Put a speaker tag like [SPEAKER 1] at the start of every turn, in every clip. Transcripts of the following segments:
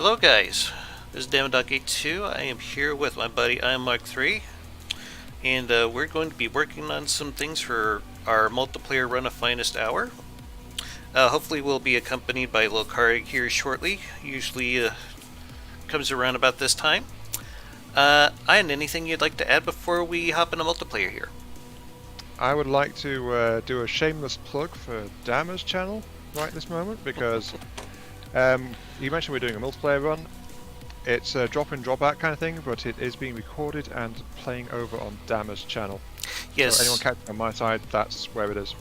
[SPEAKER 1] Hello guys, this is Dama.82. I am here with my buddy I am Mark 3, and we're going to be working on some things for our multiplayer run of Finest Hour. Hopefully we'll be accompanied by Lokari here shortly, usually comes around about this time. Ian, anything you'd like to add before we hop into multiplayer here?
[SPEAKER 2] I would like to do a shameless plug for Dama's channel right this moment because you mentioned we're doing a multiplayer run. It's a drop-in, drop-out kind of thing, but it is being recorded and playing over on Dama's channel.
[SPEAKER 1] Yes.
[SPEAKER 2] So anyone catching on my side, that's where it is.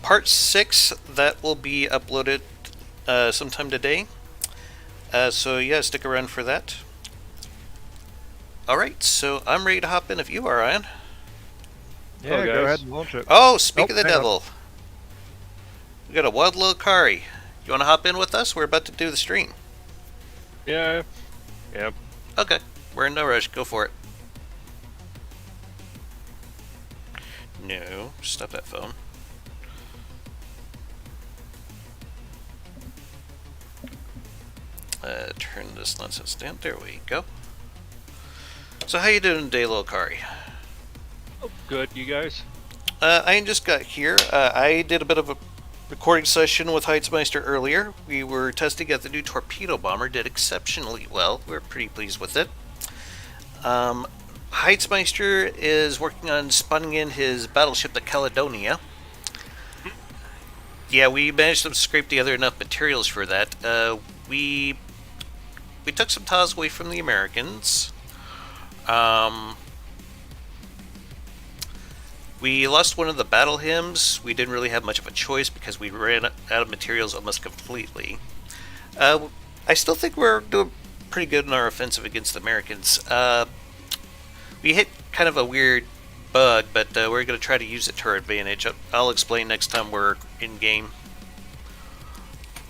[SPEAKER 1] Part 6, that will be uploaded sometime today. So yeah, stick around for that. Alright, so I'm ready to hop in if you are, Ian.
[SPEAKER 2] Yeah, go ahead and launch it.
[SPEAKER 1] Oh, speak of the devil. We got a wild Lokari. You want to hop in with us? We're about to do the stream.
[SPEAKER 3] Yeah. Yep.
[SPEAKER 1] Okay, we're in no rush. Go for it. No, stop that phone. Turn this nonsense down. There we go. So how you doing today, Lokari?
[SPEAKER 3] Oh, good. You guys?
[SPEAKER 1] I just got here. I did a bit of a recording session with Heitzmeister earlier. We were testing out the new torpedo bomber. Did exceptionally well. We're pretty pleased with it. Heitzmeister is working on spawning in his battleship, the Caledonia. Yeah, we managed to scrape together enough materials for that. We took some tiles away from the Americans. We lost one of the battle hymns. We didn't really have much of a choice because we ran out of materials almost completely. I still think we're doing pretty good in our offensive against the Americans. We hit kind of a weird bug, but we're going to try to use it to our advantage. I'll explain next time we're in game.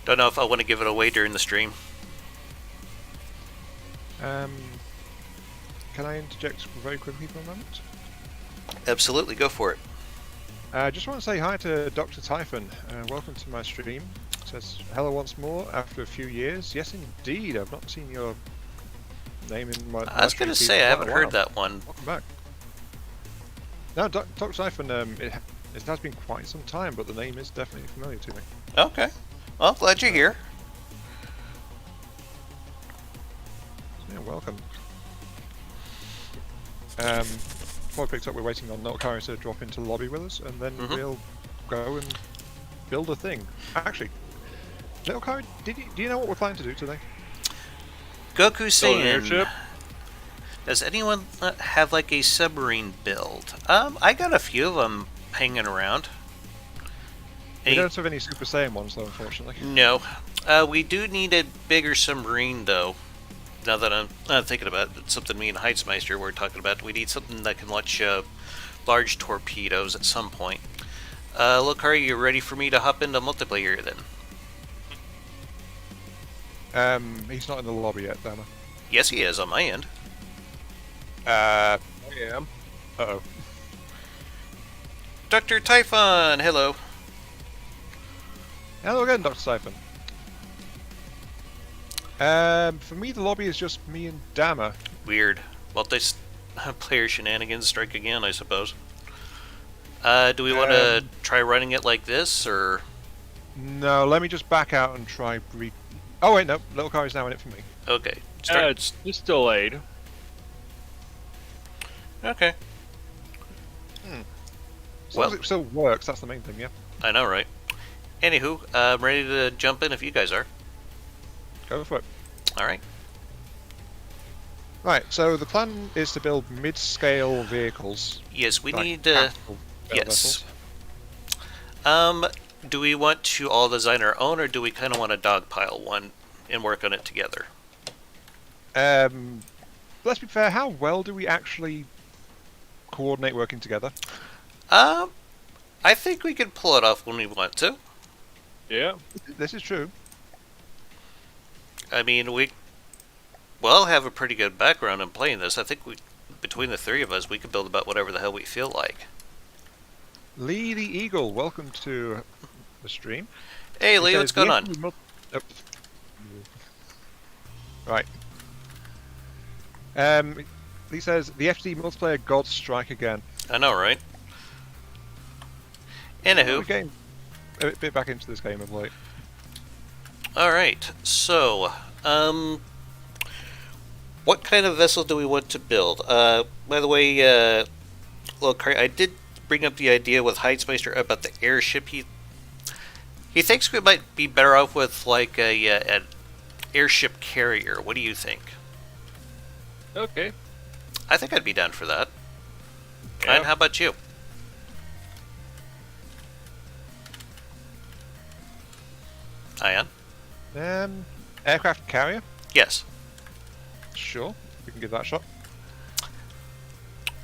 [SPEAKER 1] Don't know if I want to give it away during the stream.
[SPEAKER 2] Can I interject very quickly for a moment?
[SPEAKER 1] Absolutely, go for it.
[SPEAKER 2] I just want to say hi to Dr. Typhon. Welcome to my stream. Says hello once more after a few years. Yes, indeed. I've not seen your name in my.
[SPEAKER 1] I was going to say I haven't heard that one.
[SPEAKER 2] Welcome back. No, Dr. Typhon. It has been quite some time, but the name is definitely familiar to me.
[SPEAKER 1] Okay. Well, glad you're here.
[SPEAKER 2] Yeah, welcome. Before I picked up, we're waiting on Lokari to drop into the lobby with us, and then we'll go and build a thing. Actually, Lokari, do you know what we're planning to do today?
[SPEAKER 1] Goku saying,
[SPEAKER 3] airship?
[SPEAKER 1] Does anyone have like a submarine build? I got a few of them hanging around.
[SPEAKER 2] We don't have any Super Saiyan ones, though, unfortunately.
[SPEAKER 1] No. We do need a bigger submarine, though. Now that I'm thinking about it, it's something me and Heitzmeister were talking about. We need something that can launch large torpedoes at some point. Look, are you ready for me to hop into multiplayer then?
[SPEAKER 2] He's not in the lobby yet, Dama.
[SPEAKER 1] Yes, he is on my end.
[SPEAKER 3] I am.
[SPEAKER 2] Uh-oh.
[SPEAKER 1] Dr. Typhon, hello.
[SPEAKER 2] Hello again, Dr. Typhon. For me, the lobby is just me and Dama.
[SPEAKER 1] Weird. Multiplayer shenanigans strike again, I suppose. Do we want to try running it like this, or...?
[SPEAKER 2] No, let me just back out and try Oh wait, no, Little Car is now in it for me.
[SPEAKER 1] Okay.
[SPEAKER 3] It's delayed.
[SPEAKER 1] Okay.
[SPEAKER 2] As long as it still works, that's the main thing, yeah.
[SPEAKER 1] I know, right? Anywho, I'm ready to jump in if you guys are.
[SPEAKER 2] Go for it.
[SPEAKER 1] Alright.
[SPEAKER 2] Right, so the plan is to build mid-scale vehicles.
[SPEAKER 1] Yes, we
[SPEAKER 2] like
[SPEAKER 1] need
[SPEAKER 2] vessels.
[SPEAKER 1] Do we want to all design our own, or do we kind of want to dogpile one and work on it together?
[SPEAKER 2] Let's be fair, how well do we actually coordinate working together?
[SPEAKER 1] I think we can pull it off when we want to.
[SPEAKER 3] Yeah.
[SPEAKER 2] This is true.
[SPEAKER 1] I mean, we have a pretty good background in playing this. I think between the three of us, we could build about whatever the hell we feel like.
[SPEAKER 2] Lee the Eagle, welcome to the stream.
[SPEAKER 1] Hey, Lee, what's going on?
[SPEAKER 2] Right. He says the FTD multiplayer gods strike again.
[SPEAKER 1] I know, right?
[SPEAKER 2] We're
[SPEAKER 1] Anywho,
[SPEAKER 2] getting a bit back into this game of late.
[SPEAKER 1] alright, so, what kind of vessel do we want to build? By the way, look, I did bring up the idea with Heightsmeister about the airship. He thinks we might be better off with, like, an airship carrier. What do you think?
[SPEAKER 3] Okay.
[SPEAKER 1] I think I'd be down for that.
[SPEAKER 3] Yeah.
[SPEAKER 1] And how about you? Ian?
[SPEAKER 2] Aircraft carrier?
[SPEAKER 1] Yes.
[SPEAKER 2] Sure, we can give that a shot.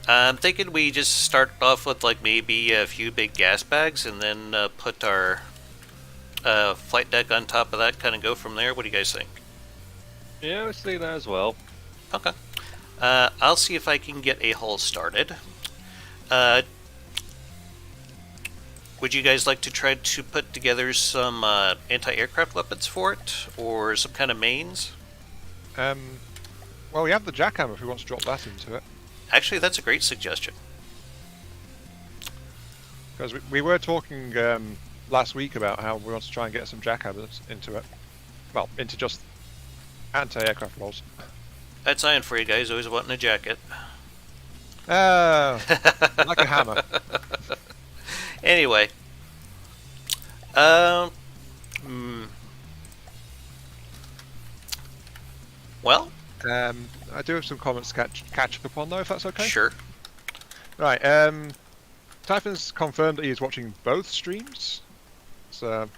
[SPEAKER 1] I'm thinking we just start off with like maybe a few big gas bags and then put our flight deck on top of that, kind of go from there. What do you guys think?
[SPEAKER 3] Yeah, I would say that as well.
[SPEAKER 1] Okay. I'll see if I can get a hull started. Would you guys like to try to put together some anti-aircraft weapons for it, or some kind of mains?
[SPEAKER 2] Well, we have the jackhammer if we want to drop that into it.
[SPEAKER 1] Actually, that's a great suggestion.
[SPEAKER 2] Because we were talking last week about how we want to try and get some jackhammers into it. Well, into just anti-aircraft walls.
[SPEAKER 1] That's Iron for you guys, always wanting a jacket.
[SPEAKER 2] Like a hammer.
[SPEAKER 1] Anyway. Well,
[SPEAKER 2] I do have some comments to catch up on though, if that's okay.
[SPEAKER 1] sure.
[SPEAKER 2] Right. Typhon's confirmed that he is watching both streams. So,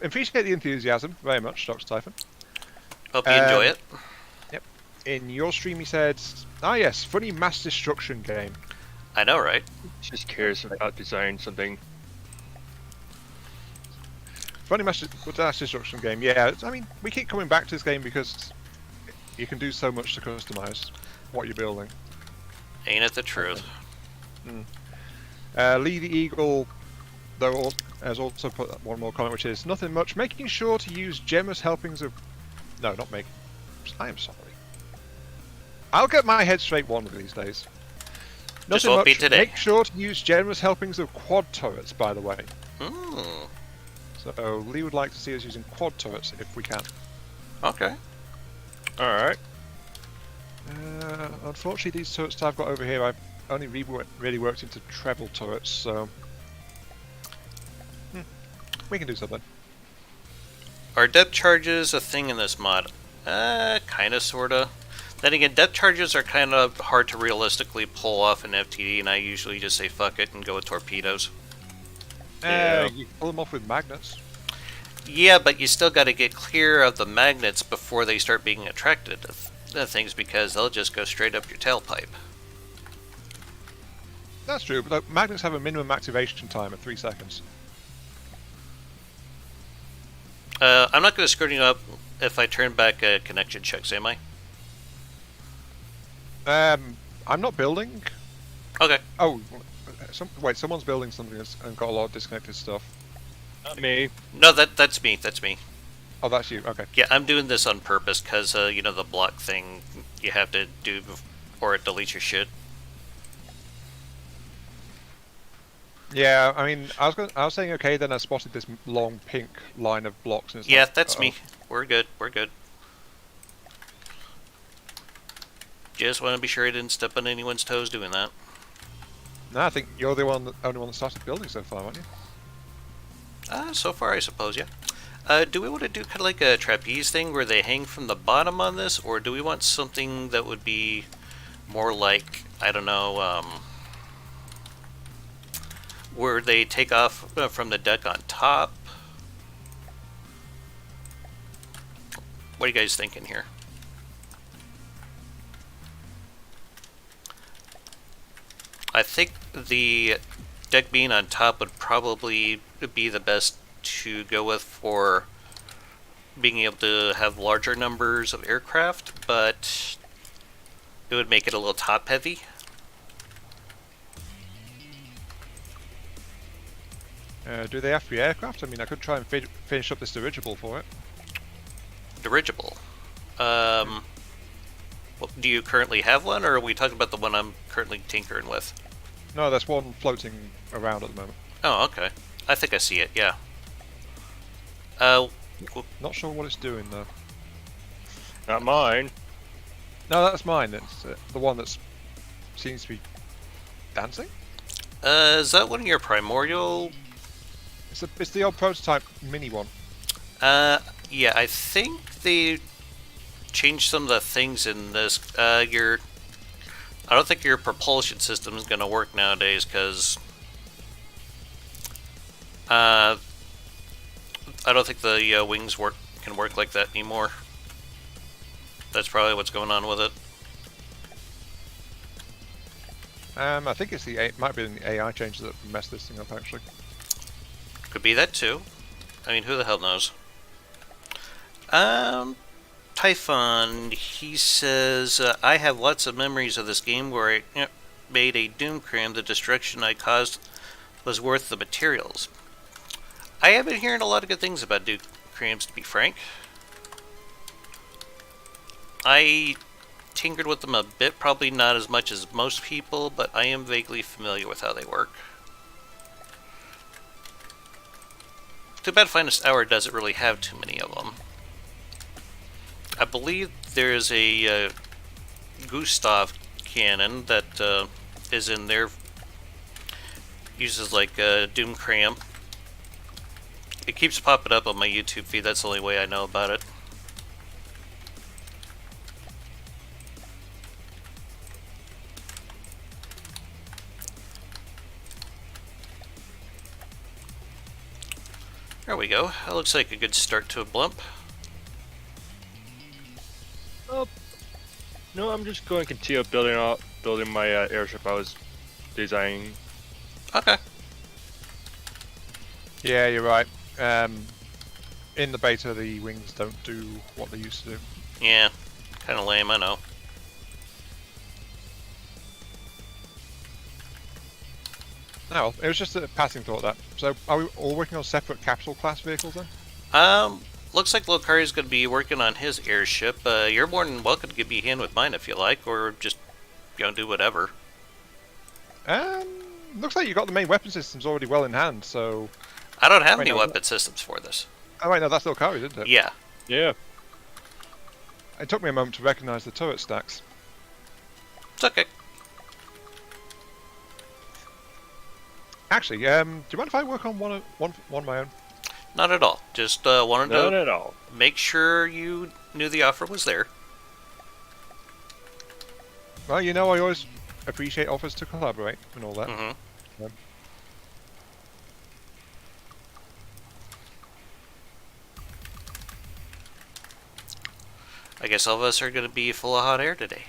[SPEAKER 2] appreciate the enthusiasm very much, Dr. Typhon.
[SPEAKER 1] Hope you enjoy it.
[SPEAKER 2] Yep. In your stream, he said, "Ah, yes, funny mass destruction game."
[SPEAKER 1] I know, right?
[SPEAKER 3] Just cares about designing something.
[SPEAKER 2] Funny mass destruction game. Yeah, I mean, we keep coming back to this game because you can do so much to customize what you're building.
[SPEAKER 1] Ain't it the truth?
[SPEAKER 2] Lee the Eagle, though, has also put one more comment, which is nothing much. Making sure to use generous helpings of. No, not make. I am sorry. I'll get my head straight one of these days.
[SPEAKER 1] Just
[SPEAKER 2] Nothing
[SPEAKER 1] won't
[SPEAKER 2] much.
[SPEAKER 1] be today.
[SPEAKER 2] Make sure to use generous helpings of quad turrets, by the way.
[SPEAKER 1] Hmm.
[SPEAKER 2] So Lee would like to see us using quad turrets if we can.
[SPEAKER 1] Okay.
[SPEAKER 3] Alright.
[SPEAKER 2] Unfortunately, these turrets I've got over here, I've only really worked into treble turrets, so we can do something.
[SPEAKER 1] Are depth charges a thing in this mod? Kinda, sorta. Then again, depth charges are kind of hard to realistically pull off in FTD, and I usually just say fuck it and go with torpedoes.
[SPEAKER 3] Yeah.
[SPEAKER 2] You pull them off with magnets.
[SPEAKER 1] Yeah, but you still gotta get clear of the magnets before they start being attracted to things, because they'll just go straight up your tailpipe.
[SPEAKER 2] That's true, but magnets have a minimum activation time of 3 seconds.
[SPEAKER 1] I'm not gonna screw you up if I turn back connection checks, am I?
[SPEAKER 2] I'm not building.
[SPEAKER 1] Okay.
[SPEAKER 2] Oh, wait, someone's building something and got a lot of disconnected stuff.
[SPEAKER 3] Not me.
[SPEAKER 1] No, that's me. That's me.
[SPEAKER 2] Oh, that's you. Okay.
[SPEAKER 1] Yeah, I'm doing this on purpose because you know the block thing you have to do before it deletes your shit.
[SPEAKER 2] Yeah, I mean, I was saying okay, then I spotted this long pink line of blocks. And it's
[SPEAKER 1] Yeah,
[SPEAKER 2] like,
[SPEAKER 1] that's me. We're good. We're good. Just want to be sure I didn't step on anyone's toes doing that.
[SPEAKER 2] No, I think you're the only one that started building so far, aren't you?
[SPEAKER 1] So far, I suppose, yeah. Do we want to do kind of like a trapeze thing where they hang from the bottom on this, or do we want something that would be more like, I don't know, where they take off from the deck on top? What are you guys thinking here? I think the deck being on top would probably be the best to go with for being able to have larger numbers of aircraft, but it would make it a little top heavy.
[SPEAKER 2] Do they have to be aircraft? I mean, I could try and finish up this dirigible for it.
[SPEAKER 1] Dirigible. Um, do you currently have one, or are we talking about the one I'm currently tinkering with?
[SPEAKER 2] No, there's one floating around at the moment.
[SPEAKER 1] Oh, okay. I think I see it. Yeah. Uh,
[SPEAKER 2] Not sure what it's doing though.
[SPEAKER 3] Not mine.
[SPEAKER 2] No, that's mine. It's the one that seems to be dancing.
[SPEAKER 1] is that one of your primordial?
[SPEAKER 2] It's the old prototype mini one.
[SPEAKER 1] Yeah, I think they changed some of the things in this. I don't think your propulsion system is going to work nowadays because I don't think the wings can work like that anymore. That's probably what's going on with it.
[SPEAKER 2] I think it's might be the AI changes that messed this thing up actually.
[SPEAKER 1] Could be that too. I mean, who the hell knows? Typhon, he says, I have lots of memories of this game where I made a doom cram. The destruction I caused was worth the materials. I have been hearing a lot of good things about doom crams, to be frank. I tinkered with them a bit, probably not as much as most people, but I am vaguely familiar with how they work. Too bad Finest Hour doesn't really have too many of them. I believe there's a Gustav cannon that is in there. Uses like Doom Cram. It keeps popping up on my YouTube feed. That's the only way I know about it. There we go. That looks like a good start to a blimp.
[SPEAKER 3] Oh, no, I'm just going to continue building my airship I was designing.
[SPEAKER 1] Okay.
[SPEAKER 2] Yeah, you're right. In the beta, the wings don't do what they used to do.
[SPEAKER 1] Yeah. Kind of lame, I know.
[SPEAKER 2] Oh, well, it was just a passing thought that. So, are we all working on separate capital class vehicles then?
[SPEAKER 1] Looks like Lokari's going to be working on his airship. You're more than welcome to give me a hand with mine if you like, or just, do whatever.
[SPEAKER 2] Looks like you got the main weapon systems already well in hand, so...
[SPEAKER 1] I don't have
[SPEAKER 2] Wait,
[SPEAKER 1] any
[SPEAKER 2] no,
[SPEAKER 1] weapon systems for this.
[SPEAKER 2] Oh wait, no, that's Lokari, didn't it?
[SPEAKER 1] Yeah.
[SPEAKER 3] Yeah.
[SPEAKER 2] It took me a moment to recognise the turret stacks.
[SPEAKER 1] It's okay.
[SPEAKER 2] Actually, do you mind if I work on one of my own?
[SPEAKER 1] Not at all. Just wanted
[SPEAKER 3] Not
[SPEAKER 1] to
[SPEAKER 3] at all.
[SPEAKER 1] make sure you knew the offer was there.
[SPEAKER 2] Well, I always appreciate offers to collaborate and all that.
[SPEAKER 1] Mm-hmm.
[SPEAKER 2] Yeah.
[SPEAKER 1] I guess all of us are going to be full of hot air today.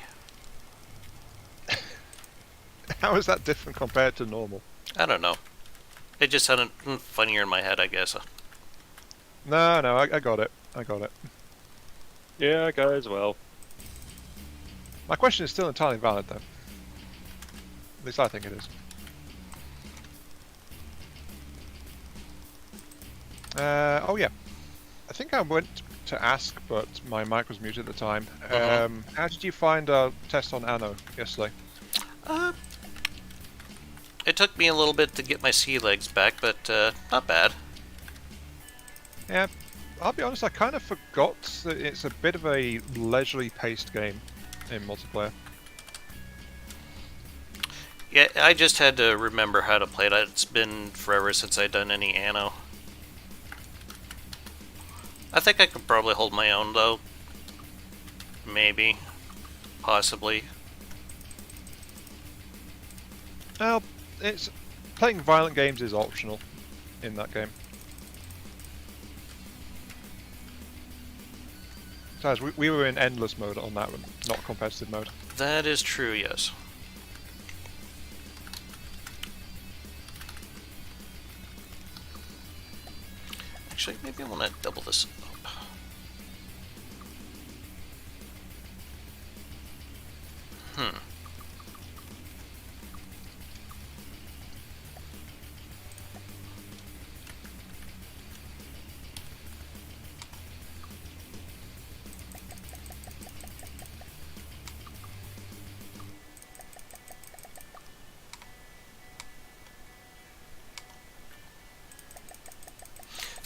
[SPEAKER 2] How is that different compared to normal?
[SPEAKER 1] I don't know. It just sounded funnier in my head, I guess.
[SPEAKER 2] No, I got it. I got it.
[SPEAKER 3] Yeah, I got it as well.
[SPEAKER 2] My question is still entirely valid, though. At least I think it is. Oh yeah. I think I went to ask, but my mic was muted at the time. How did you find our test on Anno yesterday?
[SPEAKER 1] It took me a little bit to get my sea legs back, but not bad.
[SPEAKER 2] Yeah, I'll be honest, I kind of forgot that it's a bit of a leisurely paced game in multiplayer.
[SPEAKER 1] Yeah, I just had to remember how to play it. It's been forever since I've done any Anno. I think I could probably hold my own, though. Maybe. Possibly.
[SPEAKER 2] Well, it's playing violent games is optional in that game. Besides, we were in endless mode on that one, not competitive mode.
[SPEAKER 1] That is true, yes. Actually, maybe I want to double this up.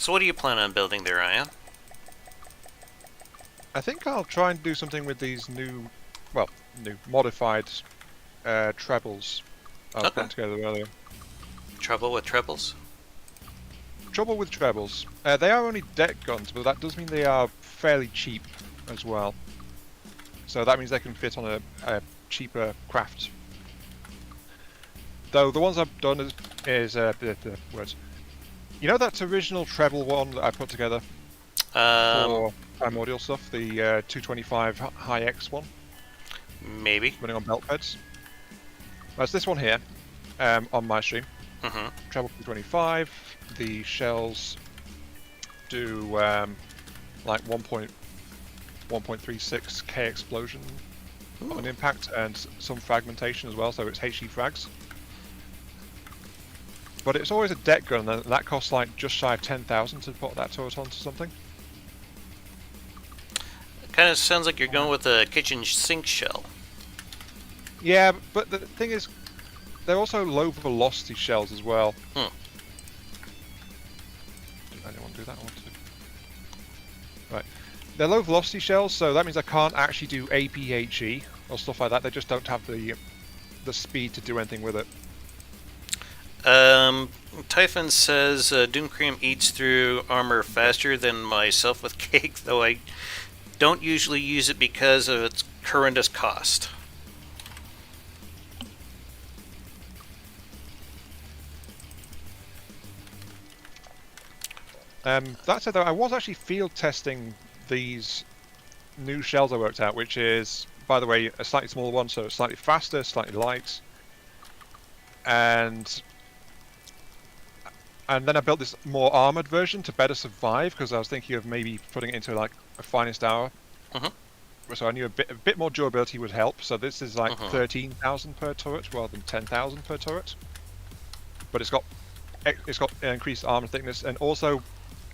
[SPEAKER 1] So what do you plan on building there, Ian?
[SPEAKER 2] I think I'll try and do something with these new modified trebles I was
[SPEAKER 1] Okay.
[SPEAKER 2] putting together earlier.
[SPEAKER 1] Trouble with trebles?
[SPEAKER 2] Trouble with trebles. They are only deck guns, but that does mean they are fairly cheap as well. So that means they can fit on a cheaper craft. Though the ones I've done is the words. You know that original treble one that I put together for primordial stuff, the 225 high X one,
[SPEAKER 1] Maybe.
[SPEAKER 2] running on belt beds. Well, it's this one here, on my stream.
[SPEAKER 1] Mm-hmm.
[SPEAKER 2] Treble 225. The shells do like 1.36k explosion on impact and some fragmentation as well, so it's HE frags. But it's always a deck gun, and that costs like just shy of 10,000 to put that turret onto something.
[SPEAKER 1] Kind of sounds like you're going with a kitchen sink shell.
[SPEAKER 2] Yeah, but the thing is, they're also low velocity shells as well.
[SPEAKER 1] Hmm.
[SPEAKER 2] I don't want to do that. I want to. Right. They're low velocity shells, so that means I can't actually do APHE or stuff like that. They just don't have the speed to do anything with it.
[SPEAKER 1] Typhon says Doom Cream eats through armor faster than myself with cake, though I don't usually use it because of its horrendous cost.
[SPEAKER 2] That said, though, I was actually field testing these new shells I worked out, which is, by the way, a slightly smaller one, so it's slightly faster, slightly light, and then I built this more armored version to better survive, because I was thinking of maybe putting it into like a finest hour. So I knew a bit more durability would help. So this is like 13,000 per turret rather than 10,000 per turret. But it's got increased armor thickness and also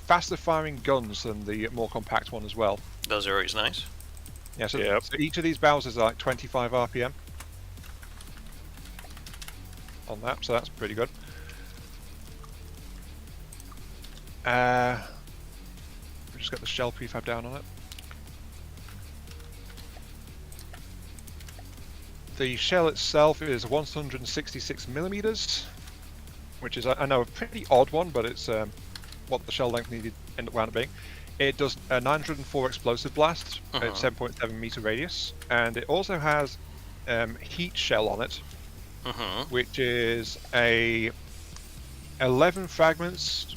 [SPEAKER 2] faster firing guns than the more compact one as well.
[SPEAKER 1] Those are always nice.
[SPEAKER 2] Yeah, so,
[SPEAKER 3] Yep.
[SPEAKER 2] so each of these barrels is like 25 RPM on that, so that's pretty good. We just got the shell prefab down on it. The shell itself is 166 millimeters, which is, I know, a pretty odd one, but it's what the shell length needed end up wound up being. It does a 904 explosive blast at 7.7 meter radius, and it also has heat shell on it, which is a 11 fragments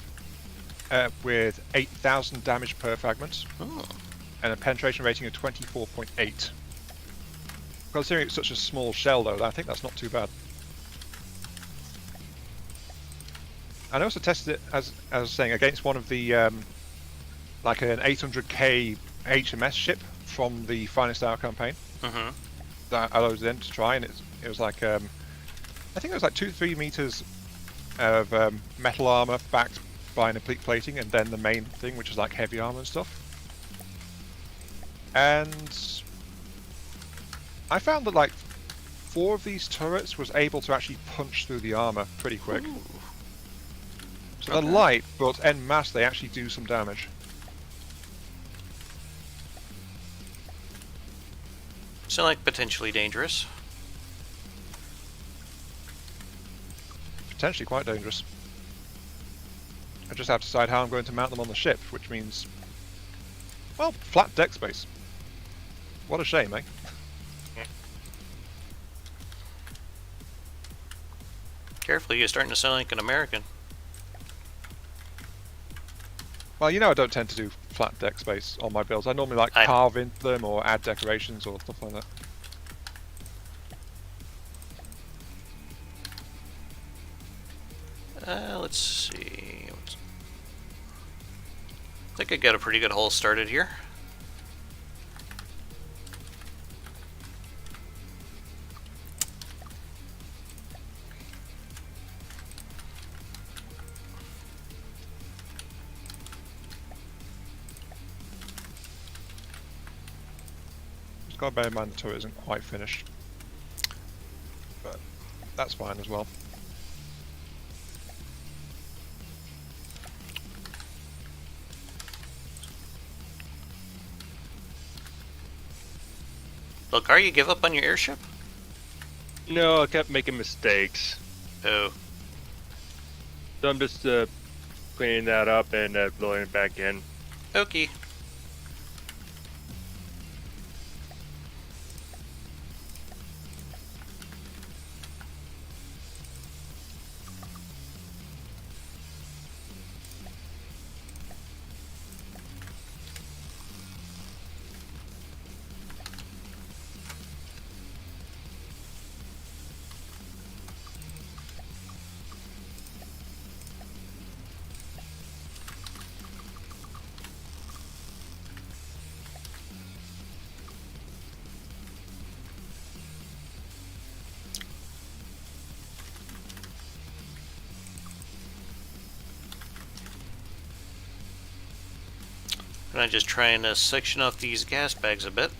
[SPEAKER 2] with 8,000 damage per fragment, and a penetration rating of 24.8. Considering it's such a small shell, though, I think that's not too bad. And I also tested it, as I was saying, against one of the, like an 800k HMS ship from the Finest Hour campaign. That I loaded in to try, and it was like, I think it was like 2-3 meters of metal armor backed by an oblique plating, and then the main thing, which is like heavy armor and stuff. And I found that like 4 of these turrets was able to actually punch through the armor pretty quick.
[SPEAKER 1] Ooh.
[SPEAKER 2] So they're light, but en masse they actually do some damage.
[SPEAKER 1] So, like, potentially dangerous.
[SPEAKER 2] Potentially quite dangerous. I just have to decide how I'm going to mount them on the ship, which means, well, flat deck space. What a shame, eh?
[SPEAKER 1] Careful, you're starting to sound like an American.
[SPEAKER 2] Well, you know I don't tend to do flat deck space on my builds. I normally like carve into them or add decorations or stuff like that.
[SPEAKER 1] Let's see. I think I got a pretty good hole started here.
[SPEAKER 2] Just gotta bear in mind the turret isn't quite finished. But that's fine as well.
[SPEAKER 1] Look, are you give up on your airship?
[SPEAKER 3] No, I kept making mistakes.
[SPEAKER 1] Oh.
[SPEAKER 3] So I'm just cleaning that up and loading it back in.
[SPEAKER 1] Okay. And I'm just trying to section off these gas bags a bit.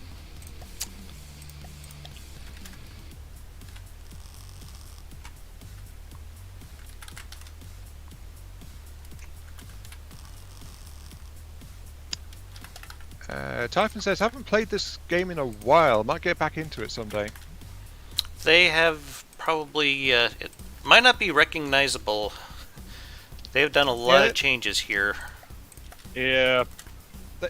[SPEAKER 2] Typhon says, haven't played this game in a while. Might get back into it someday.
[SPEAKER 1] They have probably, it might not be recognizable. They have done a lot of changes here.
[SPEAKER 3] Yeah.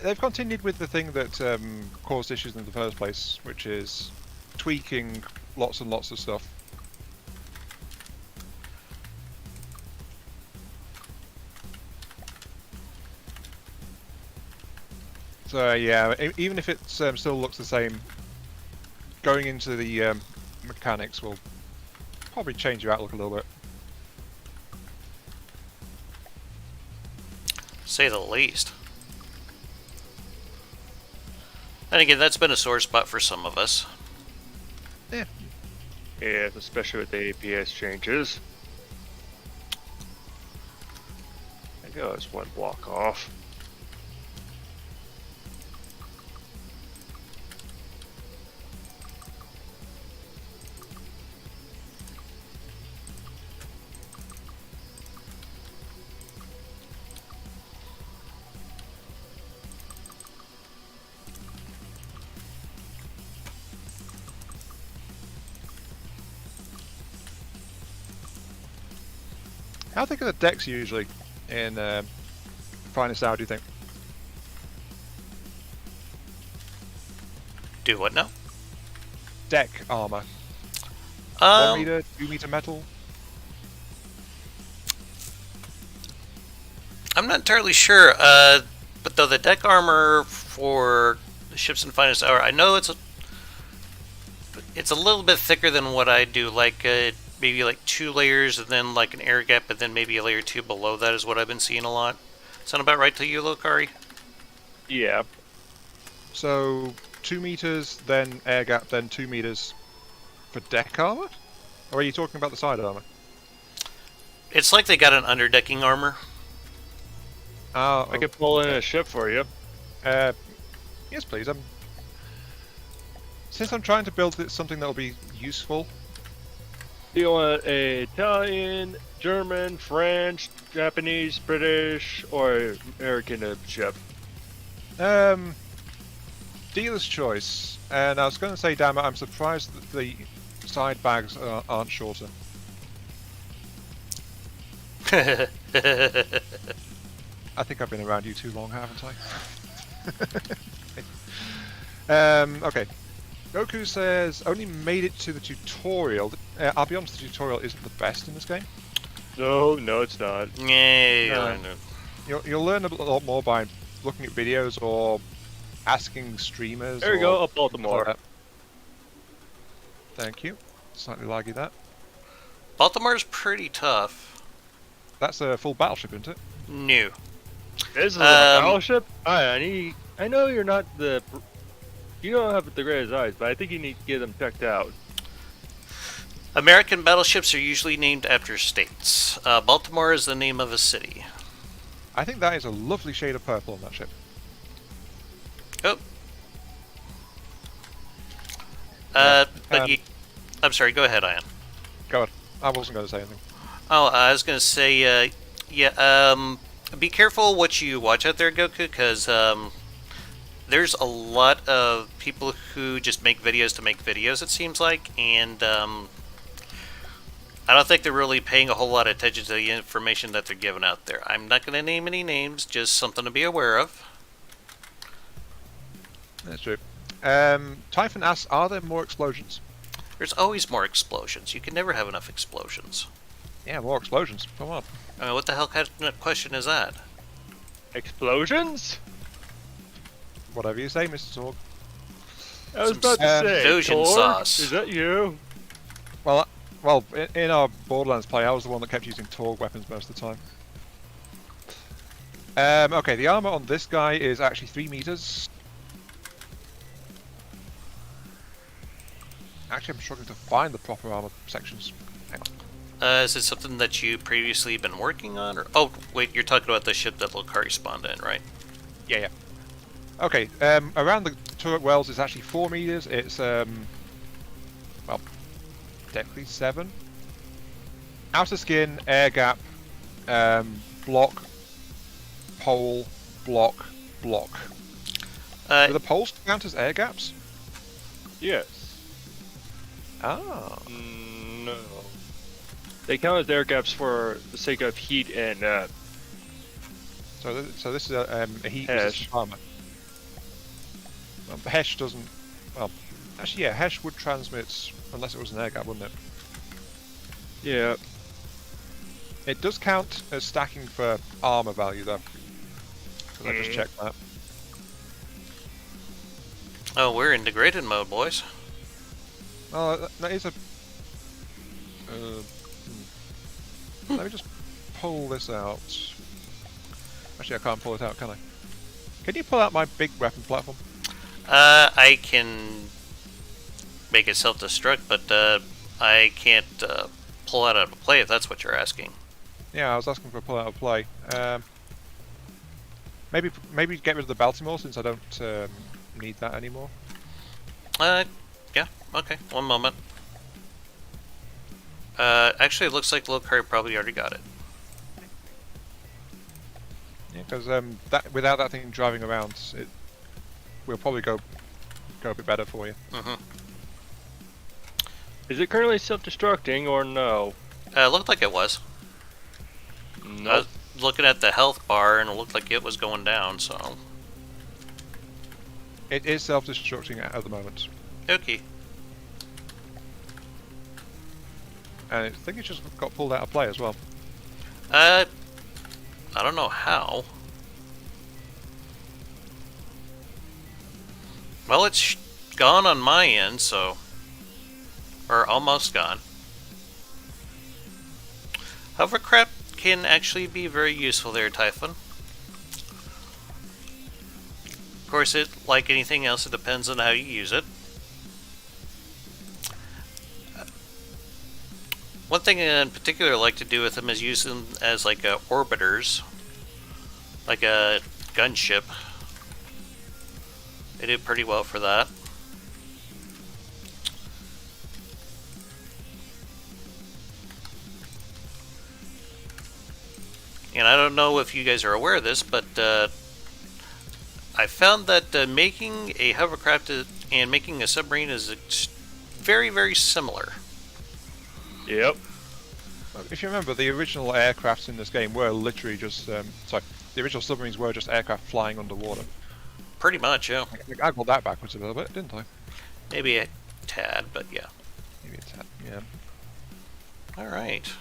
[SPEAKER 2] They've continued with the thing that caused issues in the first place, which is tweaking lots and lots of stuff. So yeah, even if it still looks the same, going into the mechanics will probably change your outlook a little bit.
[SPEAKER 1] Say the least. And again, that's been a sore spot for some of us.
[SPEAKER 2] Yeah.
[SPEAKER 3] Yeah, especially with the APS changes. I think I was one block off.
[SPEAKER 2] How thick are the decks usually in Finest Hour, do you think?
[SPEAKER 1] Do what now?
[SPEAKER 2] Deck armor. 1 meter, 2 meter metal?
[SPEAKER 1] I'm not entirely sure, but though the deck armor for the ships in Finest Hour, I know it's a little bit thicker than what I do, like maybe like 2 layers and then like an air gap and then maybe a layer 2 below that is what I've been seeing a lot. Sound about right to you, Lokari?
[SPEAKER 3] Yeah.
[SPEAKER 2] So 2 meters, then air gap, then 2 meters for deck armor? Or are you talking about the side armor?
[SPEAKER 1] It's like they got an underdecking armor.
[SPEAKER 2] Oh,
[SPEAKER 3] I could pull in a ship for you.
[SPEAKER 2] yes, please. Since I'm trying to build something that will be useful.
[SPEAKER 3] Do you want a Italian, German, French, Japanese, British, or American ship?
[SPEAKER 2] Dealer's choice. And I was going to say, Dama, I'm surprised that the side bags aren't shorter. I think I've been around you too long, haven't I? Okay. Goku says, only made it to the tutorial. I'll be honest, the tutorial isn't the best in this game.
[SPEAKER 3] No, it's not.
[SPEAKER 1] Yeah.
[SPEAKER 2] You'll learn a lot more by looking at videos or asking streamers.
[SPEAKER 3] There we go, up Baltimore.
[SPEAKER 2] Like Thank you. Slightly laggy that.
[SPEAKER 1] Baltimore's pretty tough.
[SPEAKER 2] That's a full battleship, isn't it?
[SPEAKER 1] No.
[SPEAKER 3] This is a battleship? I know you're not the... You don't have the greatest eyes, but I think you need to get them checked out.
[SPEAKER 1] American battleships are usually named after states. Baltimore is the name of a city.
[SPEAKER 2] I think that is a lovely shade of purple on that ship.
[SPEAKER 1] Oh. I'm sorry, go ahead, Ian.
[SPEAKER 2] Go on. I wasn't going to say anything.
[SPEAKER 1] Oh, I was going to say, be careful what you watch out there, Goku, because there's a lot of people who just make videos to make videos, it seems like, and I don't think they're really paying a whole lot of attention to the information that they're giving out there. I'm not going to name any names, just something to be aware of.
[SPEAKER 2] That's true. Typhon asks, are there more explosions?
[SPEAKER 1] There's always more explosions. You can never have enough explosions.
[SPEAKER 2] Yeah, more explosions. Come on.
[SPEAKER 1] I mean, what the hell kind of question is that?
[SPEAKER 3] Explosions?
[SPEAKER 2] Whatever you say, Mr. Torg.
[SPEAKER 3] I was
[SPEAKER 1] Some
[SPEAKER 3] about to say,
[SPEAKER 1] Trojan
[SPEAKER 3] Torg,
[SPEAKER 1] sauce.
[SPEAKER 3] is that you?
[SPEAKER 2] Well, in our Borderlands play, I was the one that kept using Torg weapons most of the time. Okay, the armor on this guy is actually 3 meters. Actually, I'm struggling to find the proper armor sections. Hang on.
[SPEAKER 1] Is it something that you previously been working on? Or oh, wait, you're talking about the ship that Lokari spawned in, right?
[SPEAKER 2] Yeah. Okay, around the turret wells is actually 4 meters. It's, well, technically 7. Outer skin, air gap, block, pole, block. Do the poles count as air gaps?
[SPEAKER 3] Yes.
[SPEAKER 2] Ah.
[SPEAKER 3] No. They count as air gaps for the sake of heat and
[SPEAKER 2] So this is a heat
[SPEAKER 3] Hesh.
[SPEAKER 2] resistant armor. Well, Hesh doesn't. Well, actually, yeah, Hesh would transmit unless it was an air gap, wouldn't it?
[SPEAKER 3] yeah.
[SPEAKER 2] It does count as stacking for armor value, though. Because I just checked that.
[SPEAKER 1] Oh, we're in degraded mode, boys.
[SPEAKER 2] Oh, that is a. Let me just pull this out. Actually, I can't pull it out, can I? Can you pull out my big weapon platform?
[SPEAKER 1] I can make it self-destruct, but I can't pull it out of play if that's what you're asking.
[SPEAKER 2] Yeah, I was asking for a pull out of play. Maybe get rid of the Baltimore since I don't need that anymore.
[SPEAKER 1] Yeah, okay, one moment. Actually, it looks like Lokari probably already got it.
[SPEAKER 2] Yeah, because without that thing driving around, it will probably go a bit better for you.
[SPEAKER 1] Mm-hmm.
[SPEAKER 3] Is it currently self-destructing or no?
[SPEAKER 1] It looked like it was. I
[SPEAKER 3] No.
[SPEAKER 1] was looking at the health bar, and it looked like it was going down, so...
[SPEAKER 2] It is self-destructing at the moment,
[SPEAKER 1] Okay.
[SPEAKER 2] and I think it just got pulled out of play as well.
[SPEAKER 1] I don't know how. Well, it's gone on my end, so... Or almost gone. Hovercraft can actually be very useful there, Typhon. Of course, like anything else, it depends on how you use it. One thing in particular I like to do with them is use them as like orbiters, like a gunship. They do pretty well for that. And I don't know if you guys are aware of this, but I found that making a hovercraft and making a submarine is very, very similar.
[SPEAKER 3] Yep.
[SPEAKER 2] If you remember, the original aircrafts in this game were literally just the original submarines were just aircraft flying underwater.
[SPEAKER 1] Pretty much, yeah.
[SPEAKER 2] I got that backwards a little bit, didn't I?
[SPEAKER 1] Maybe a tad, but yeah.
[SPEAKER 2] Maybe it's that. Yeah.
[SPEAKER 1] All right.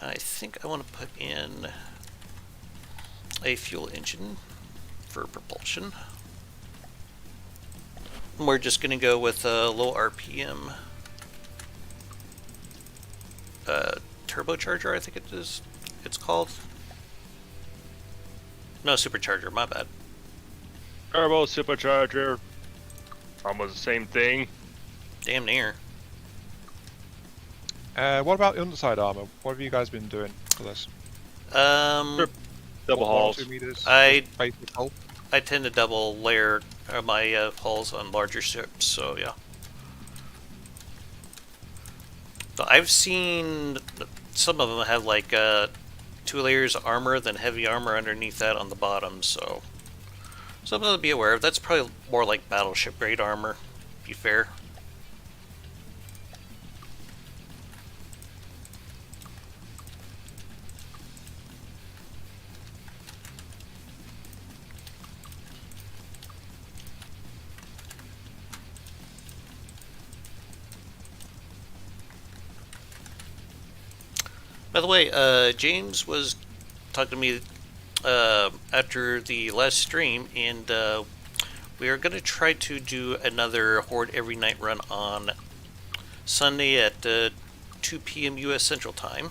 [SPEAKER 1] I think I want to put in a fuel engine for propulsion. We're just going to go with a low RPM turbocharger, I think it's called. No, supercharger, my bad.
[SPEAKER 3] Turbo supercharger. Almost the same thing.
[SPEAKER 1] Damn near.
[SPEAKER 2] What about underside armor? What have you guys been doing for this?
[SPEAKER 3] Double
[SPEAKER 2] 1 or
[SPEAKER 3] hulls.
[SPEAKER 2] 2 meters?
[SPEAKER 1] I
[SPEAKER 2] Basic hull?
[SPEAKER 1] I tend to double layer my hulls on larger ships, so yeah. So I've seen some of them have like 2 layers of armor, then heavy armor underneath that on the bottom. So something to be aware of. That's probably more like battleship grade armor. To be fair. By the way, James was talking to me after the last stream, and we are going to try to do another Horde Every Night run on Sunday at 2 p.m. U.S. Central Time.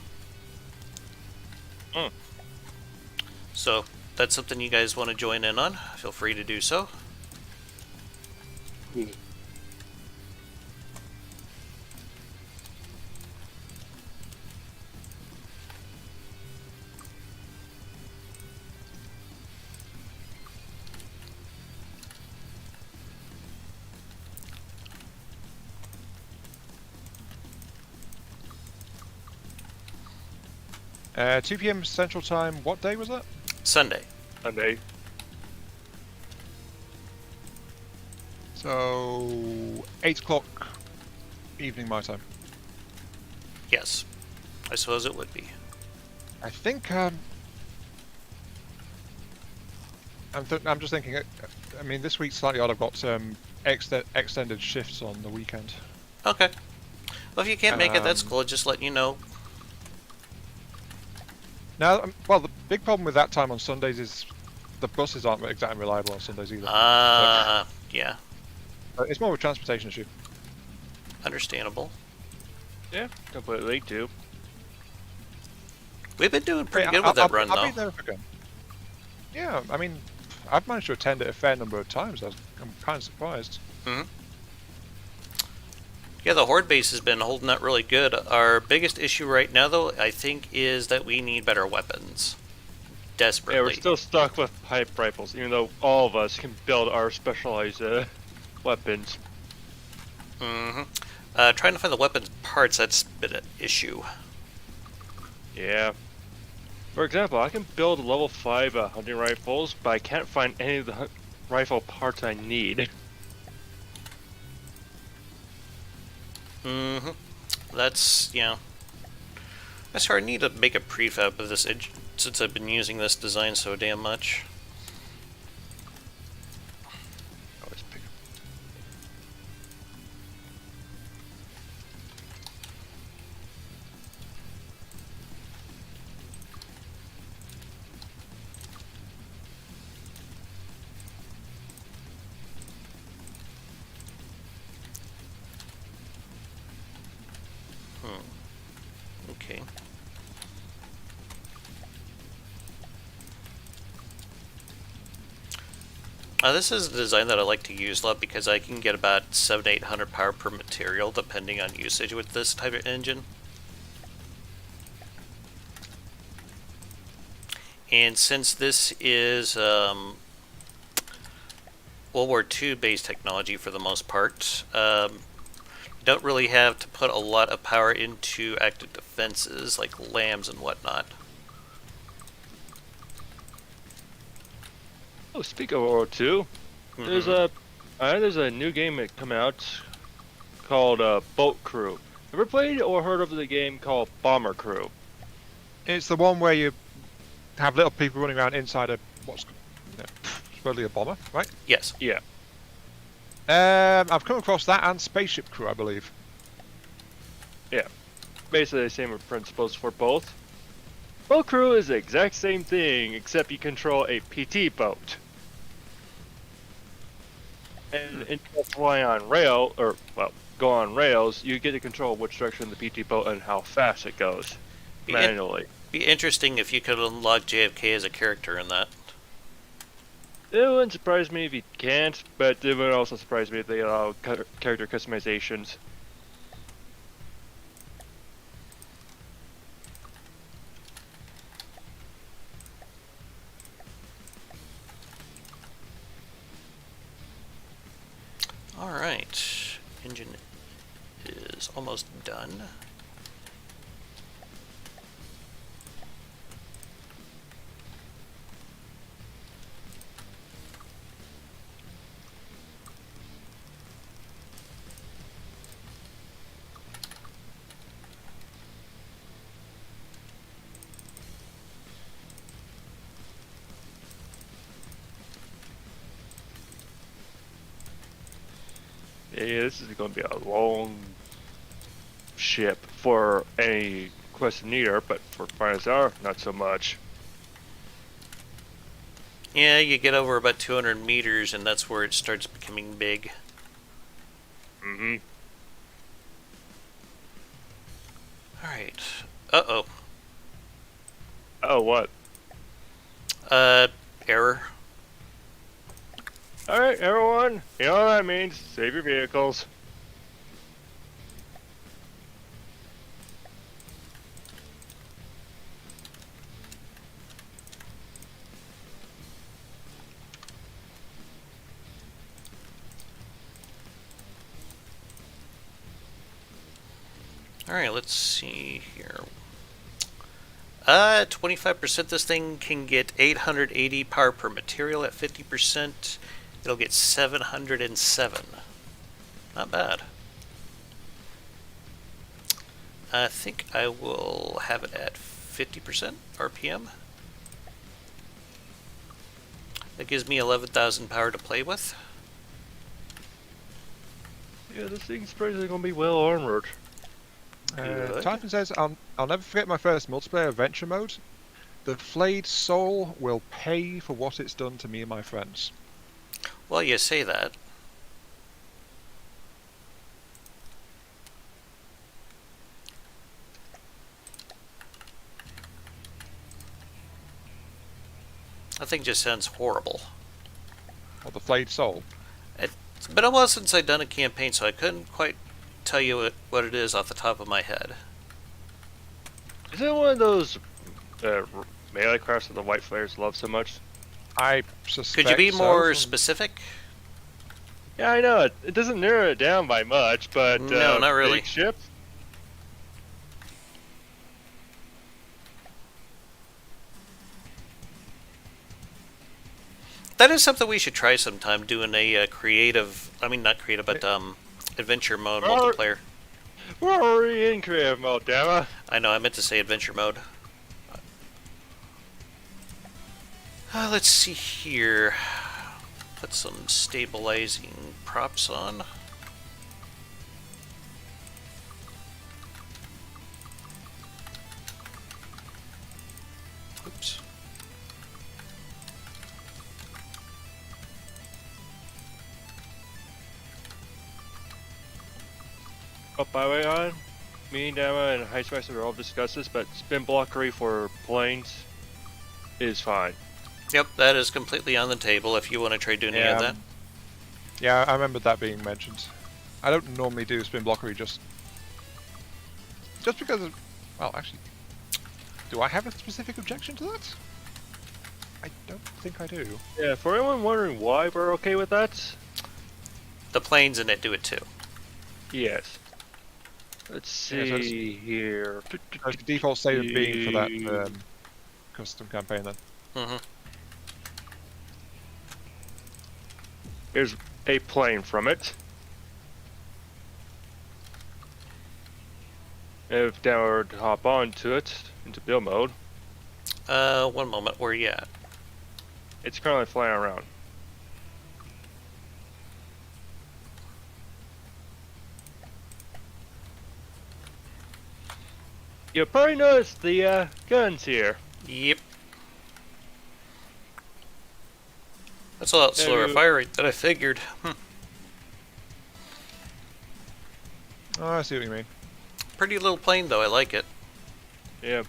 [SPEAKER 1] So, that's something you guys want to join in on, feel free to do so.
[SPEAKER 2] Uh, 2 p.m. Central Time. What day was that?
[SPEAKER 1] Sunday.
[SPEAKER 3] Sunday.
[SPEAKER 2] So 8 o'clock evening my time.
[SPEAKER 1] Yes. I suppose it would be.
[SPEAKER 2] I think I'm just thinking. I mean, this week's slightly odd. I've got extended shifts on the weekend.
[SPEAKER 1] Okay. Well, if you can't make it, that's cool. Just letting you know.
[SPEAKER 2] Now, well, the big problem with that time on Sundays is the buses aren't exactly reliable on Sundays either.
[SPEAKER 1] Yeah.
[SPEAKER 2] It's more of a transportation issue.
[SPEAKER 1] Understandable.
[SPEAKER 3] Yeah, completely too.
[SPEAKER 1] We've been doing pretty good with that run, though.
[SPEAKER 2] I'll be there if I can. Yeah, I mean, I've managed to attend it a fair number of times. I'm kind of surprised.
[SPEAKER 1] Yeah, the Horde base has been holding up really good. Our biggest issue right now, though, I think, is that we need better weapons. Desperately.
[SPEAKER 3] Yeah, we're still stuck with pipe rifles, even though all of us can build our specialized weapons.
[SPEAKER 1] Trying to find the weapons parts, that's been an issue.
[SPEAKER 3] Yeah. For example, I can build level 5 hunting rifles, but I can't find any of the rifle parts I need.
[SPEAKER 1] That's, that's hard. I need to make a prefab of this since I've been using this design so damn much.
[SPEAKER 2] Always pick up.
[SPEAKER 1] Okay. This is a design that I like to use a lot because I can get about 700 to 800 power per material depending on usage with this type of engine. And since this is World War II based technology for the most part, don't really have to put a lot of power into active defenses like lambs and whatnot.
[SPEAKER 3] Oh, speak of World War II, there's a new game that come out called Boat Crew. Ever played or heard of the game called Bomber Crew?
[SPEAKER 2] It's the one where you have little people running around inside a what's supposedly a bomber, right?
[SPEAKER 1] Yes.
[SPEAKER 3] Yeah.
[SPEAKER 2] I've come across that and Spaceship Crew, I believe.
[SPEAKER 3] Yeah. Basically the same principles for both. Boat Crew is the exact same thing, except you control a PT boat. And instead of flying on rail, or, well, go on rails, you get to control which direction the PT boat and how fast it goes. Manually.
[SPEAKER 1] Be interesting if you could unlock JFK as a character in that.
[SPEAKER 3] It wouldn't surprise me if you can't, but it would also surprise me if they allow character customizations.
[SPEAKER 1] Alright. Engine is almost done.
[SPEAKER 3] Yeah, this is going to be a long ship for any questionnaire, but for Finest Hour, not so much.
[SPEAKER 1] Yeah, you get over about 200 meters, and that's where it starts becoming big.
[SPEAKER 3] Mm-hmm.
[SPEAKER 1] Alright. Uh-oh.
[SPEAKER 3] Oh, what?
[SPEAKER 1] Error.
[SPEAKER 3] Alright, everyone. You know what that means. Save your vehicles.
[SPEAKER 1] Alright, let's see here. 25%, this thing can get 880 power per material. At 50%, it'll get 707. Not bad. I think I will have it at 50% RPM. That gives me 11,000 power to play with.
[SPEAKER 3] Yeah, this thing's probably going to be well armored.
[SPEAKER 1] Good.
[SPEAKER 2] Titan says, I'll never forget my first multiplayer adventure mode. The flayed soul will pay for what it's done to me and my friends.
[SPEAKER 1] Well, you say that. That thing just sounds horrible.
[SPEAKER 2] Or the flayed soul.
[SPEAKER 1] It's been a while since I've done a campaign, so I couldn't quite tell you what it is off the top of my head.
[SPEAKER 3] Is it one of those melee crafts that the white flares love so much?
[SPEAKER 2] I suspect
[SPEAKER 1] Could you be
[SPEAKER 2] so
[SPEAKER 1] more
[SPEAKER 2] from-
[SPEAKER 1] specific?
[SPEAKER 3] Yeah, I know. It doesn't narrow it down by much, but
[SPEAKER 1] No, not really.
[SPEAKER 3] big ship.
[SPEAKER 1] That is something we should try sometime, doing a creative, I mean not creative, but adventure mode multiplayer.
[SPEAKER 3] We're already in creative mode, Dama.
[SPEAKER 1] I know, I meant to say adventure mode. Let's see here. Put some stabilizing props on. Oops.
[SPEAKER 3] Oh, by the way, on me, Dama, and Heistmeister have all discussed this, but spin blockery for planes is fine.
[SPEAKER 1] Yep, that is completely on the table if you want to try doing any of that.
[SPEAKER 2] Yeah, I remember that being mentioned. I don't normally do spin blockery just because of, well, actually, do I have a specific objection to that? I don't think I do.
[SPEAKER 3] Yeah, for anyone wondering why we're okay with that,
[SPEAKER 1] The planes in it do it too.
[SPEAKER 3] yes. Let's
[SPEAKER 2] Yeah, so it's-
[SPEAKER 3] see here.
[SPEAKER 2] That's the default state of being for that custom campaign then.
[SPEAKER 1] Mm-hmm.
[SPEAKER 3] Here's a plane from it. If Dama were to hop onto it, into build mode,
[SPEAKER 1] One moment, where are you at?
[SPEAKER 3] it's currently flying around. You'll probably notice the guns here.
[SPEAKER 1] Yep. That's a lot slower fire rate than I figured.
[SPEAKER 2] Oh, I see what you mean.
[SPEAKER 1] Pretty little plane though, I like it.
[SPEAKER 3] Yeah.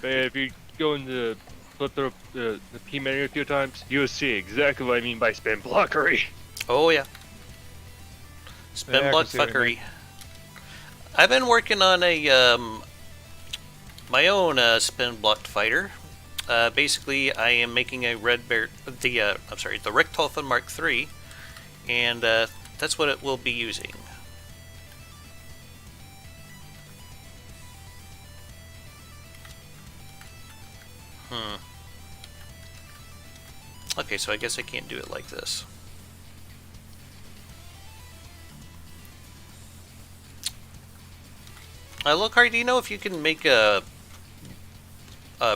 [SPEAKER 3] But if you go into flip through the P menu a few times, you'll see exactly what I mean by spin blockery.
[SPEAKER 1] Oh yeah. Spin
[SPEAKER 2] Yeah, I can
[SPEAKER 1] block
[SPEAKER 2] see what you mean.
[SPEAKER 1] fuckery. I've been working on a my own spin blocked fighter. Basically, I am making a red bear, the Richthofen Mark III, and that's what it will be using. Okay, so I guess I can't do it like this. Look, Hardy, do you know if you can make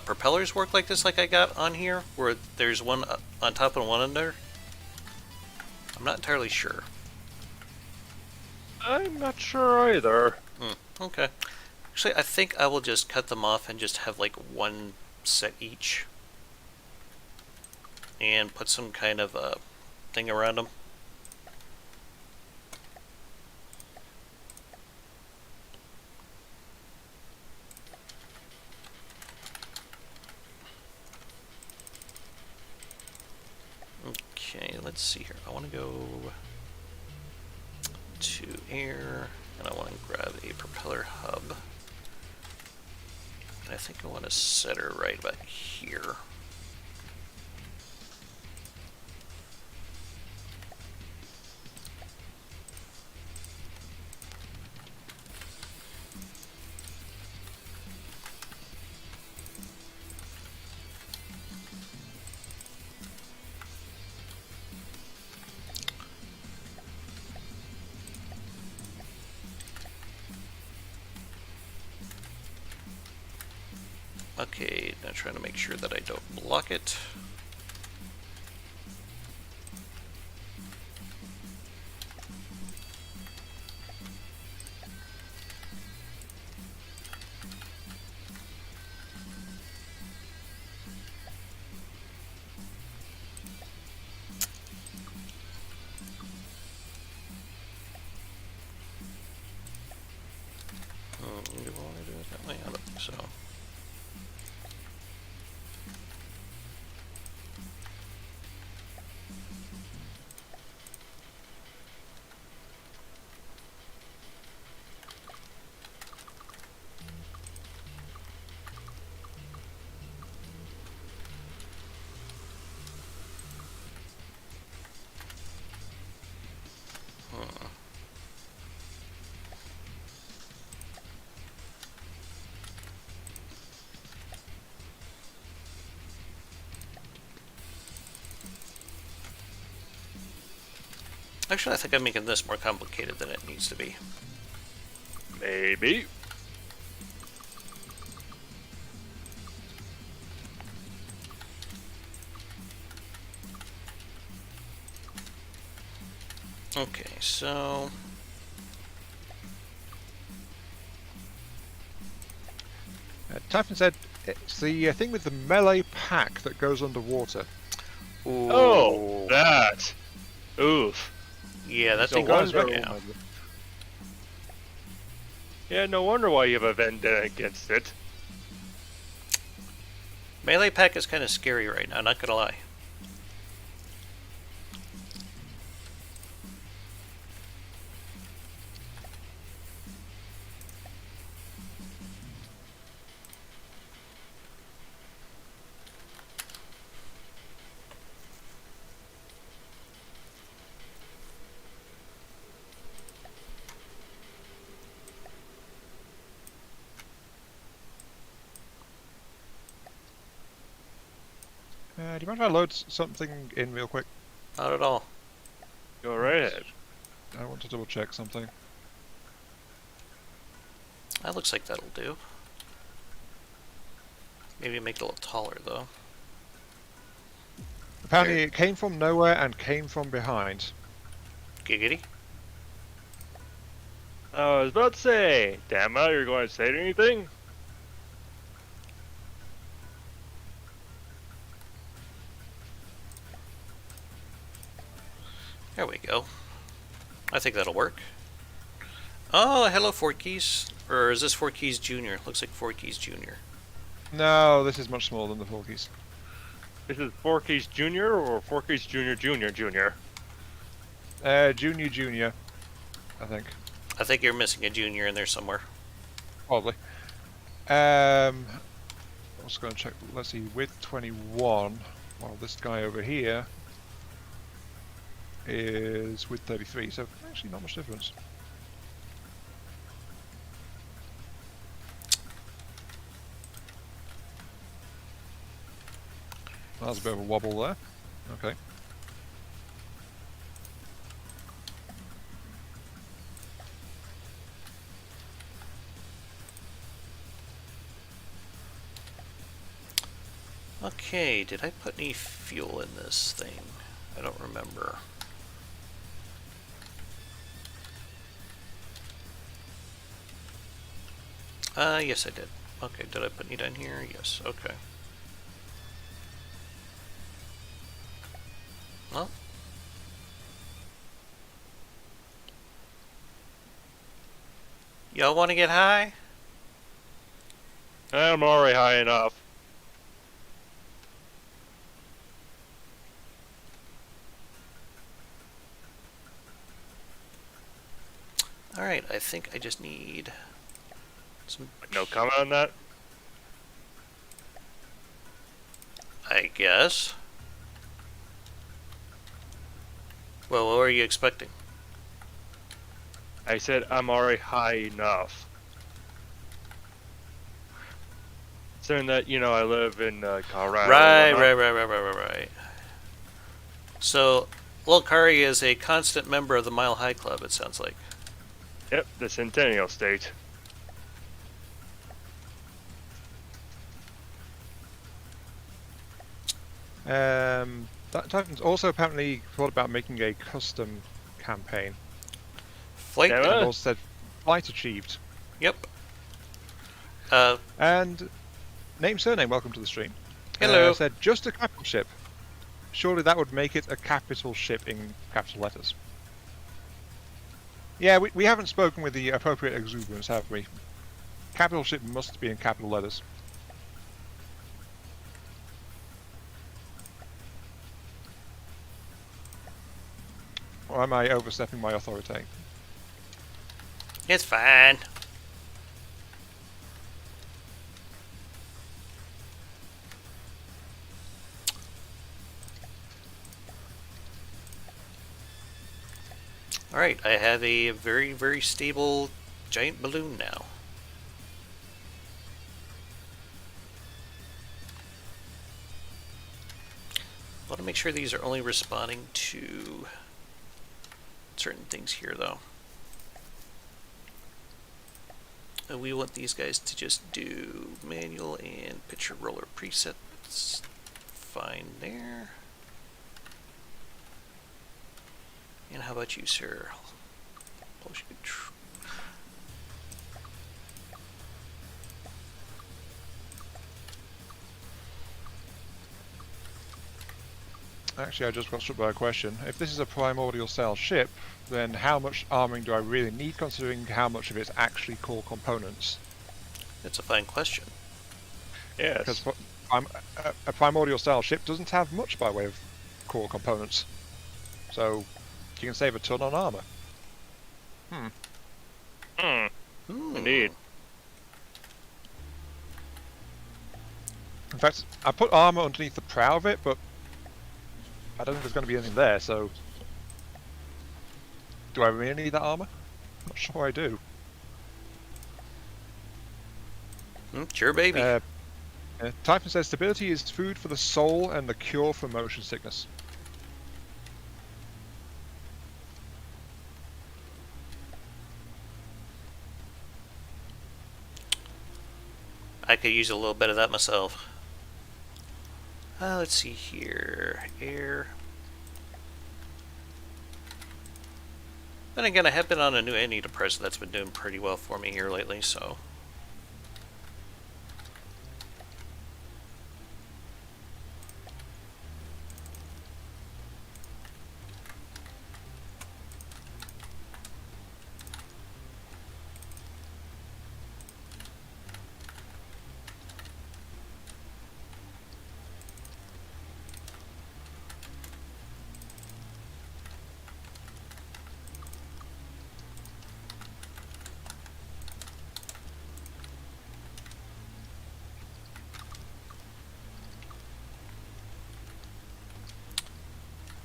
[SPEAKER 1] propellers work like this, like I got on here, where there's one on top and one under? I'm not entirely sure.
[SPEAKER 3] I'm not sure either.
[SPEAKER 1] Okay. Actually, I think I will just cut them off and just have like one set each. And put some kind of a thing around them. Okay, let's see here. I want to go to air, and I want to grab a propeller hub. And I think I want to set her right about here. Okay, now trying to make sure that I don't block it. Do I want to do it that way? I don't think so. Actually, I think I'm making this more complicated than it needs to be.
[SPEAKER 3] Maybe.
[SPEAKER 1] Okay, so...
[SPEAKER 2] Typhon said it's the thing with the melee pack that goes underwater.
[SPEAKER 1] Ooh.
[SPEAKER 3] Oh, that. Oof.
[SPEAKER 1] Yeah, that
[SPEAKER 3] So
[SPEAKER 1] thing goes
[SPEAKER 3] wonder-
[SPEAKER 1] right now.
[SPEAKER 3] Yeah, no wonder why you have a vendetta against it.
[SPEAKER 1] Melee pack is kind of scary right now, not gonna lie.
[SPEAKER 2] Do you mind if I load something in real quick?
[SPEAKER 1] Not at all.
[SPEAKER 3] Go right ahead.
[SPEAKER 2] I want to double check something.
[SPEAKER 1] That looks like that'll do. Maybe make it a little taller, though.
[SPEAKER 2] Apparently
[SPEAKER 1] Here.
[SPEAKER 2] it came from nowhere and came from behind.
[SPEAKER 1] Giggity.
[SPEAKER 3] I was about to say, Dama, you're going to say anything?
[SPEAKER 1] There we go. I think that'll work. Oh, hello, Forkeys. Or is this Forkeys Jr.? Looks like Forkeys Jr.
[SPEAKER 2] No, this is much smaller than the Forkies.
[SPEAKER 3] This is Forky's Jr. or Forky's Jr. Jr. Jr.
[SPEAKER 2] Junior, I think.
[SPEAKER 1] I think you're missing a junior in there somewhere.
[SPEAKER 2] Probably. I was going to check, let's see, width 21, while this guy over here is width 33, so actually not much difference. That's a bit of a wobble there. Okay.
[SPEAKER 1] Okay, did I put any fuel in this thing? I don't remember. Yes I did. Okay, did I put you down here? Yes, okay. Well. Y'all want to get high?
[SPEAKER 3] I'm already high enough.
[SPEAKER 1] Alright, I think I just need some...
[SPEAKER 3] No comment on that?
[SPEAKER 1] I guess. Well, what were you expecting?
[SPEAKER 3] I said I'm already high enough. Saying that, you know, I live in Colorado.
[SPEAKER 1] Right. So, Lilkari is a constant member of the Mile High Club, it sounds like.
[SPEAKER 3] Yep, the Centennial State.
[SPEAKER 2] That Titan's also apparently thought about making a custom campaign.
[SPEAKER 1] Flight?
[SPEAKER 3] Dama?
[SPEAKER 2] And also said flight achieved.
[SPEAKER 1] Yep.
[SPEAKER 2] And name surname, welcome to the stream.
[SPEAKER 1] Hello.
[SPEAKER 2] Said just a capital ship. Surely that would make it a capital ship in capital letters. Yeah, we haven't spoken with the appropriate exuberance, have we? Capital ship must be in capital letters. Or am I overstepping my authority?
[SPEAKER 1] It's fine. Alright, I have a very, very stable giant balloon now. I want to make sure these are only responding to certain things here, though. And we want these guys to just do manual and picture roller presets. Fine there. And how about you, sir?
[SPEAKER 2] Actually, I just got struck by a question. If this is a primordial style ship, then how much armoring do I really need, considering how much of it's actually core components?
[SPEAKER 1] That's a fine question.
[SPEAKER 3] Yes.
[SPEAKER 2] Because a primordial style ship doesn't have much by way of core components. So you can save a ton on armor.
[SPEAKER 3] Indeed.
[SPEAKER 2] In fact, I put armor underneath the prow of it, but I don't think there's going to be anything there, so... Do I really need that armor? Not sure I do.
[SPEAKER 1] Sure, baby.
[SPEAKER 2] Typhon says stability is food for the soul and the cure for motion sickness.
[SPEAKER 1] I could use a little bit of that myself. Let's see here. Air. Then again, I have been on a new antidepressant that's been doing pretty well for me here lately, so...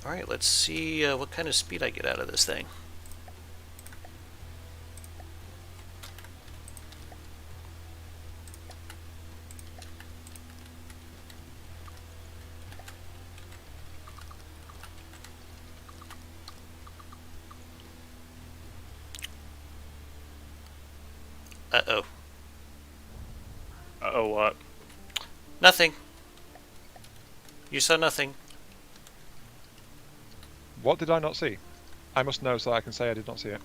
[SPEAKER 1] Alright, let's see what kind of speed I get out of this thing. Uh-oh.
[SPEAKER 3] Uh-oh, what?
[SPEAKER 1] Nothing. You saw nothing.
[SPEAKER 2] What did I not see? I must know so I can say I did not see it.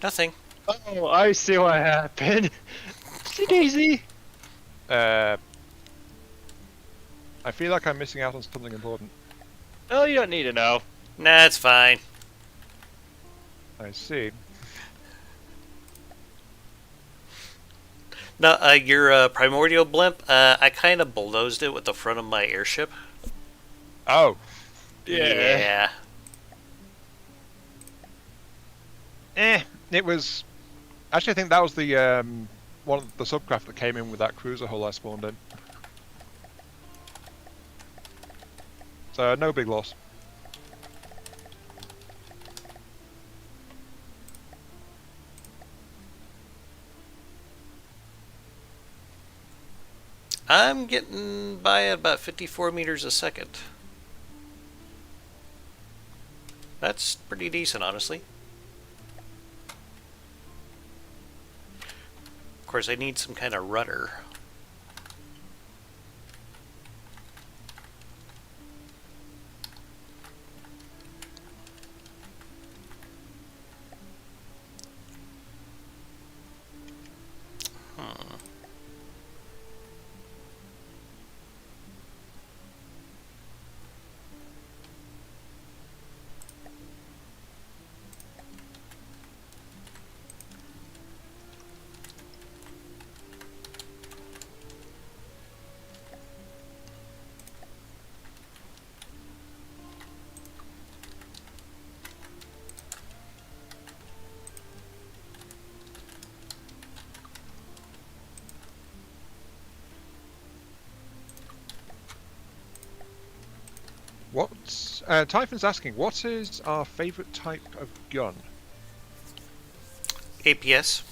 [SPEAKER 1] Nothing.
[SPEAKER 3] Oh, I see what happened. Whoopsie daisy.
[SPEAKER 2] I feel like I'm missing out on something important.
[SPEAKER 3] Oh, you don't need to know.
[SPEAKER 1] Nah, it's fine.
[SPEAKER 2] I see.
[SPEAKER 1] No, your primordial blimp, I kind of bulldozed it with the front of my airship.
[SPEAKER 2] Oh.
[SPEAKER 1] Yeah.
[SPEAKER 2] It was... Actually, I think that was the one of the subcraft that came in with that cruiser hull I spawned in. So, no big loss.
[SPEAKER 1] I'm getting by at about 54 meters a second. That's pretty decent, honestly. Of course, I need some kind of rudder.
[SPEAKER 2] What's... Typhon's asking, what is our favourite type of gun?
[SPEAKER 1] APS.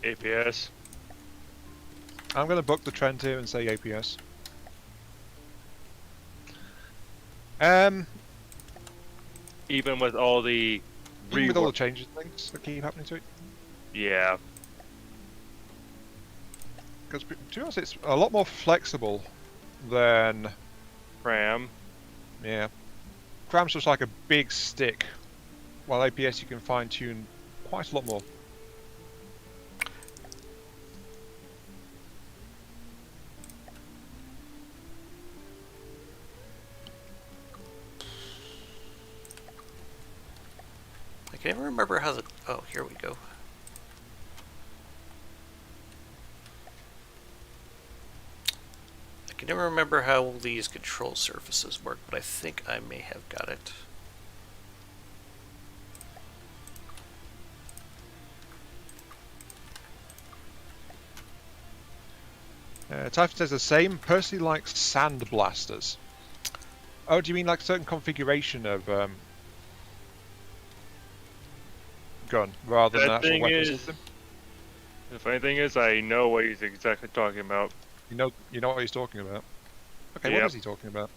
[SPEAKER 3] APS.
[SPEAKER 2] I'm going to buck the trend here and say APS.
[SPEAKER 3] Even with all the
[SPEAKER 2] Even with all the changes and things that keep happening to it.
[SPEAKER 3] Yeah.
[SPEAKER 2] Because, to be honest, it's a lot more flexible than...
[SPEAKER 3] Ram.
[SPEAKER 2] Yeah. Cram's just like a big stick, while APS you can fine-tune quite a lot more.
[SPEAKER 1] I can never remember how the... Oh, here we go. I can never remember how these control surfaces work, but I think I may have got it.
[SPEAKER 2] Typhon says the same. Personally likes sand blasters. Oh, do you mean like certain configuration of gun rather than
[SPEAKER 3] The
[SPEAKER 2] actual
[SPEAKER 3] thing
[SPEAKER 2] weapon
[SPEAKER 3] is-
[SPEAKER 2] system?
[SPEAKER 3] The funny thing is, I know what he's exactly talking about.
[SPEAKER 2] You know what he's talking about. Okay,
[SPEAKER 3] Yep.
[SPEAKER 2] what is he talking about?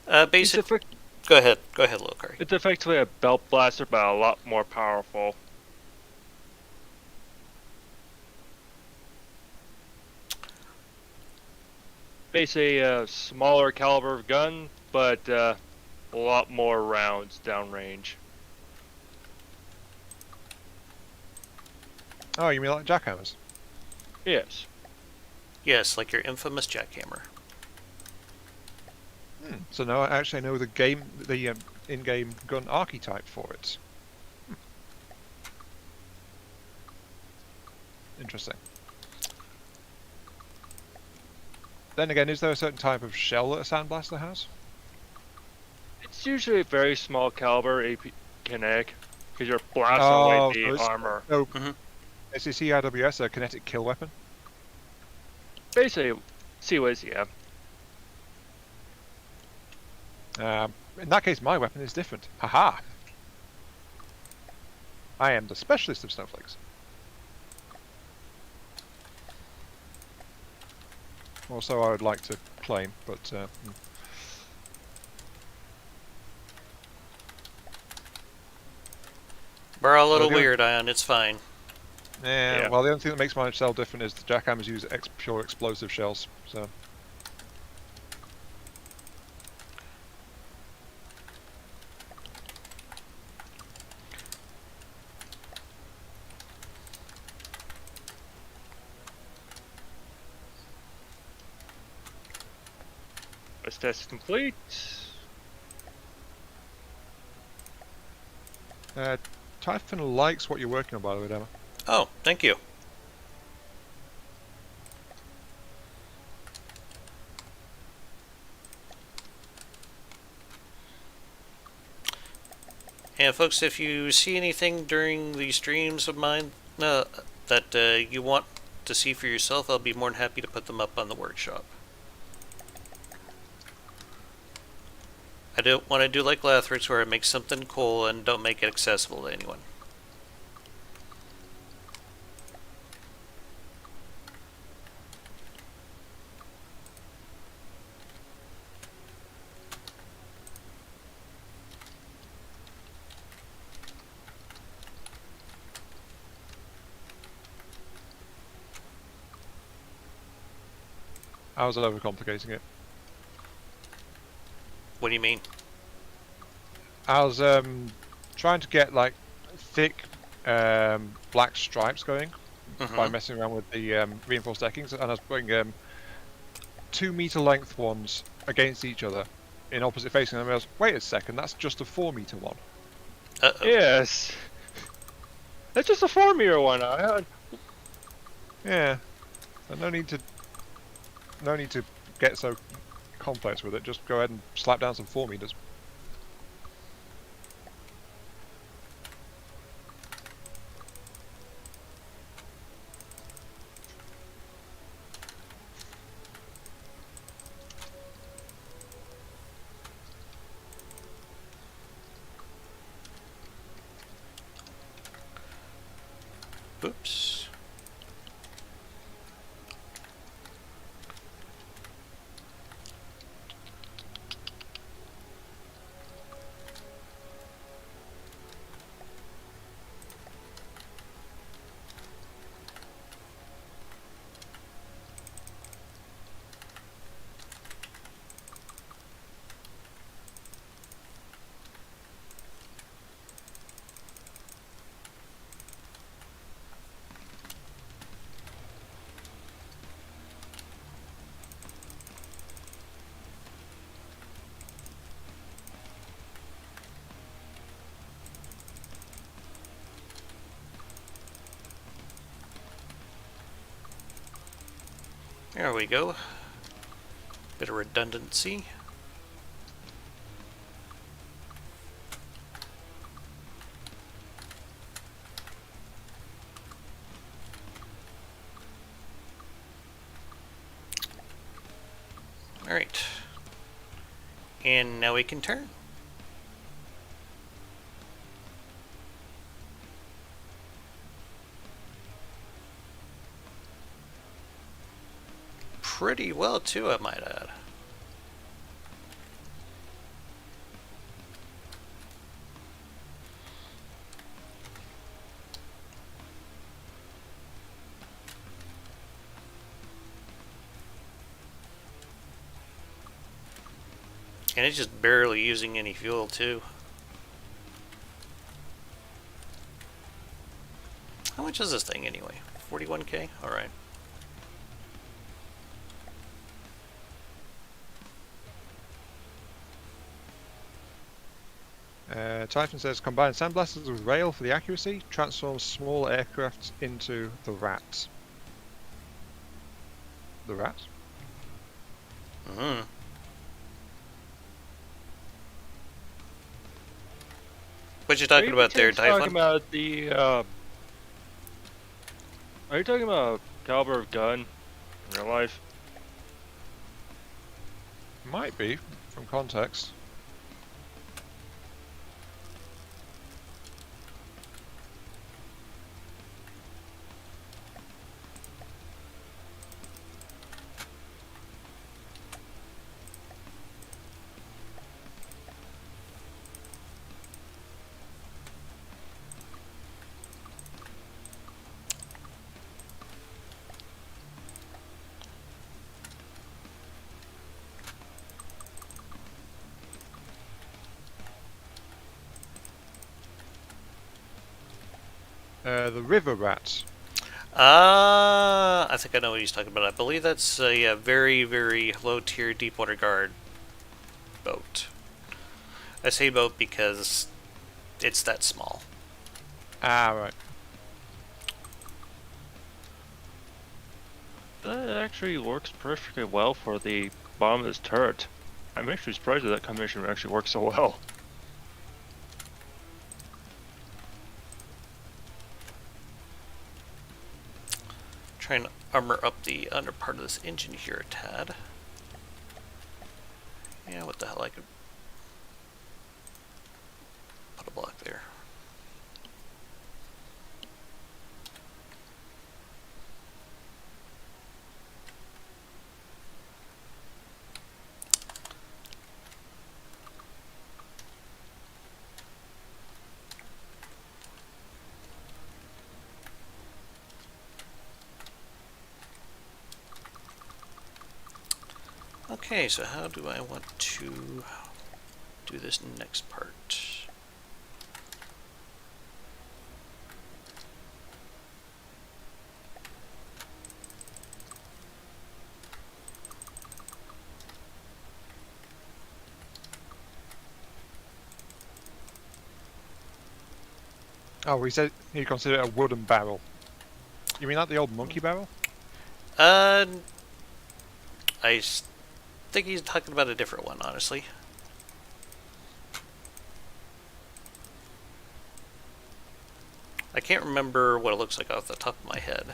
[SPEAKER 3] It's,
[SPEAKER 1] Basic...
[SPEAKER 3] effect-
[SPEAKER 1] Go ahead, Locari.
[SPEAKER 3] it's effectively a belt blaster, but a lot more powerful. Basically, a smaller caliber of gun, but a lot more rounds downrange.
[SPEAKER 2] Oh, you mean like jackhammers?
[SPEAKER 3] Yes.
[SPEAKER 1] Yes, like your infamous jackhammer.
[SPEAKER 2] So now I actually know the in-game gun archetype for it. Interesting. Then again, is there a certain type of shell that a sandblaster has?
[SPEAKER 3] It's usually a very small caliber AP kinetic, because you're blasting
[SPEAKER 2] Oh,
[SPEAKER 3] away
[SPEAKER 2] so
[SPEAKER 3] the
[SPEAKER 2] it's-
[SPEAKER 3] armor.
[SPEAKER 2] No,
[SPEAKER 1] Mhm.
[SPEAKER 2] is the CRWS a kinetic kill weapon?
[SPEAKER 3] Basically, CWIS, yeah.
[SPEAKER 2] In that case, my weapon is different. Haha! I am the specialist of snowflakes. Or so I would like to claim, but
[SPEAKER 1] We're all a little
[SPEAKER 2] Well, the-
[SPEAKER 1] weird, Ion. It's fine.
[SPEAKER 3] Yeah.
[SPEAKER 2] well, the only thing that makes mine cell different is the jackhammers use pure explosive shells. So
[SPEAKER 3] test complete.
[SPEAKER 2] Typhon likes what you're working on, by the way, Dama.
[SPEAKER 1] Oh, thank you. And folks, if you see anything during the streams of mine that you want to see for yourself, I'll be more than happy to put them up on the workshop. I don't want to do like Lathrix, where I make something cool and don't make it accessible to anyone.
[SPEAKER 2] I was overcomplicating it.
[SPEAKER 1] What do you mean?
[SPEAKER 2] I was trying to get like thick black stripes going by messing around with the reinforced deckings, and I was putting 2 meter length ones against each other in opposite facing, and I was, wait a second, that's just a 4 meter one.
[SPEAKER 1] Uh-oh.
[SPEAKER 3] Yes. That's just a 4-meter one.
[SPEAKER 2] Yeah, so no need to get so complex with it. Just go ahead and slap down some 4 meters.
[SPEAKER 1] Oops. There we go. Bit of redundancy. Alright. And now we can turn. Pretty well, too, I might add. And it's just barely using any fuel, too. How much is this thing, anyway? 41K? Alright.
[SPEAKER 2] Typhon says, combine sandblasters with rail for the accuracy, transforms small aircraft into the rats. The rats?
[SPEAKER 1] Mm-hmm. What you talking about there, Typhon?
[SPEAKER 3] Talking about the, are you talking about caliber of gun in real life?
[SPEAKER 2] Might be, from context. The river rats.
[SPEAKER 1] I think I know what he's talking about. I believe that's a very, very low tier deep water guard. boat. I say boat because it's that small.
[SPEAKER 2] Ah, right.
[SPEAKER 3] That actually works perfectly well for the bottom of this turret. I'm actually surprised that combination actually works so well.
[SPEAKER 1] Trying to armor up the under part of this engine here a tad. Yeah, what the hell, I could put a block there. Okay, so how do I want to do this next part?
[SPEAKER 2] Oh, he said he considered it a wooden barrel. You mean like the old monkey barrel?
[SPEAKER 1] Uh, I think he's talking about a different one, honestly. I can't remember what it looks like off the top of my head.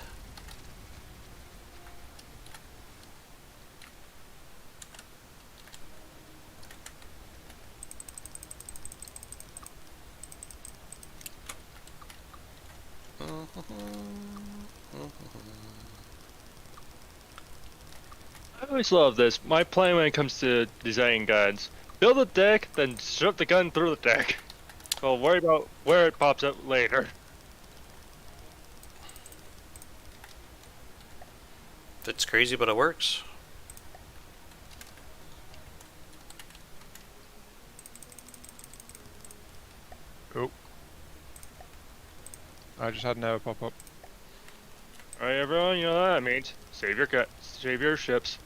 [SPEAKER 3] I always love this. My plan when it comes to designing guns: build a deck, then shove the gun through the deck. Well, worry about where it pops up later.
[SPEAKER 1] It's crazy, but it works.
[SPEAKER 2] Oh. I just had an error pop up.
[SPEAKER 3] Alright, everyone, you know what that means. Save your ships.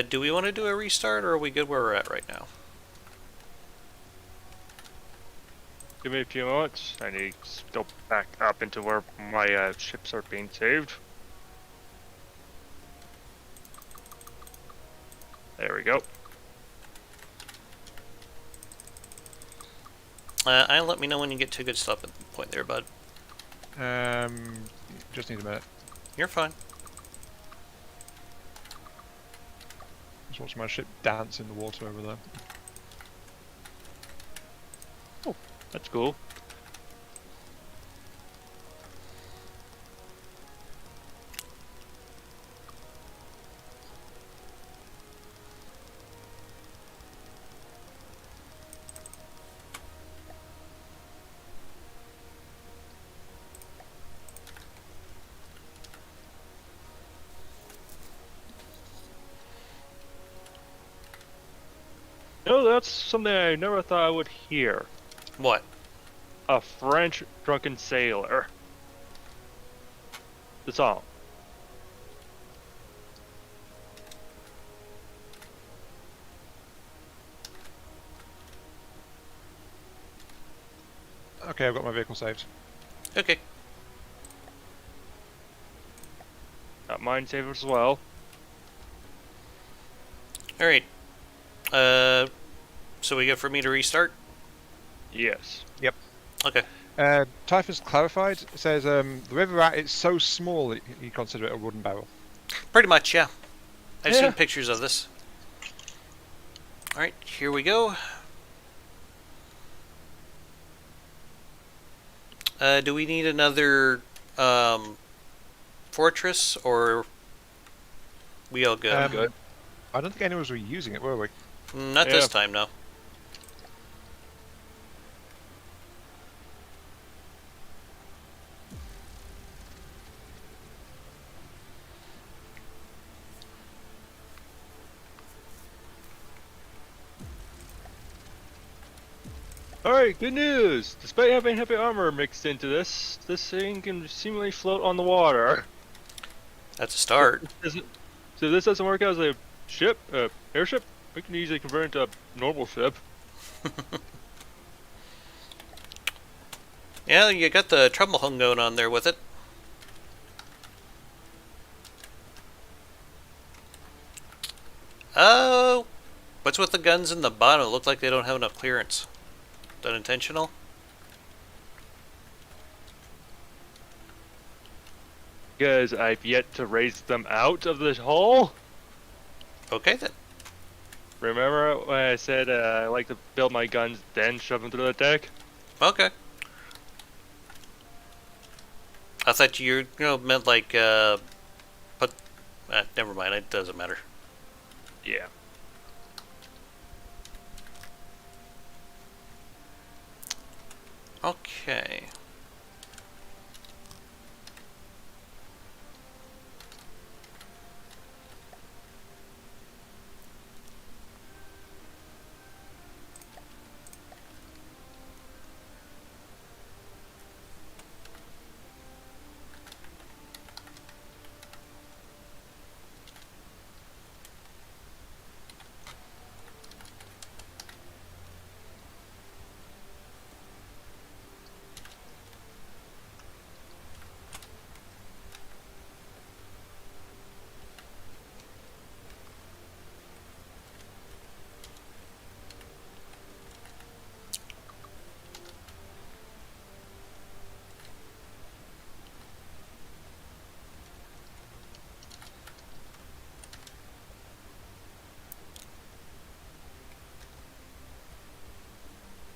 [SPEAKER 1] Do we want to do a restart, or are we good where we're at right now?
[SPEAKER 3] Give me a few moments. I need to go back up into where my ships are being saved. There we go.
[SPEAKER 1] And let me know when you get to a good stopping point there, bud.
[SPEAKER 2] Just need a minute.
[SPEAKER 1] You're fine.
[SPEAKER 2] Just watch my ship dance in the water over there.
[SPEAKER 3] That's cool. No, that's something I never thought I would hear.
[SPEAKER 1] What?
[SPEAKER 3] A French drunken sailor. The song.
[SPEAKER 2] Okay, I've got my vehicle saved.
[SPEAKER 1] Okay.
[SPEAKER 3] Got mine saved as well.
[SPEAKER 1] Alright. So we good for me to restart?
[SPEAKER 3] Yes.
[SPEAKER 1] Okay.
[SPEAKER 2] Typhus clarified. It says the river rat is so small that you consider it a wooden barrel.
[SPEAKER 1] Pretty much, yeah. I've
[SPEAKER 3] Yeah.
[SPEAKER 1] seen pictures of this. Alright, here we go. Do we need another fortress, or we all good?
[SPEAKER 3] good.
[SPEAKER 2] I don't think anyone was using it, were we?
[SPEAKER 1] Not
[SPEAKER 3] Yeah.
[SPEAKER 1] this time, no.
[SPEAKER 3] Alright, good news! Despite having heavy armor mixed into this thing can seemingly float on the water.
[SPEAKER 1] That's a start.
[SPEAKER 3] So if this doesn't work out as a ship, airship, we can easily convert it into a normal ship.
[SPEAKER 1] Yeah, you got the trouble hung going on there with it. Oh, what's with the guns in the bottom? It look like they don't have enough clearance. That intentional?
[SPEAKER 3] Because I've yet to raise them out of the hull.
[SPEAKER 1] Okay then.
[SPEAKER 3] Remember when I said I like to build my guns, then shove them through the deck?
[SPEAKER 1] Okay. I thought you meant like put. Never mind. It doesn't matter.
[SPEAKER 3] Yeah.
[SPEAKER 1] Okay.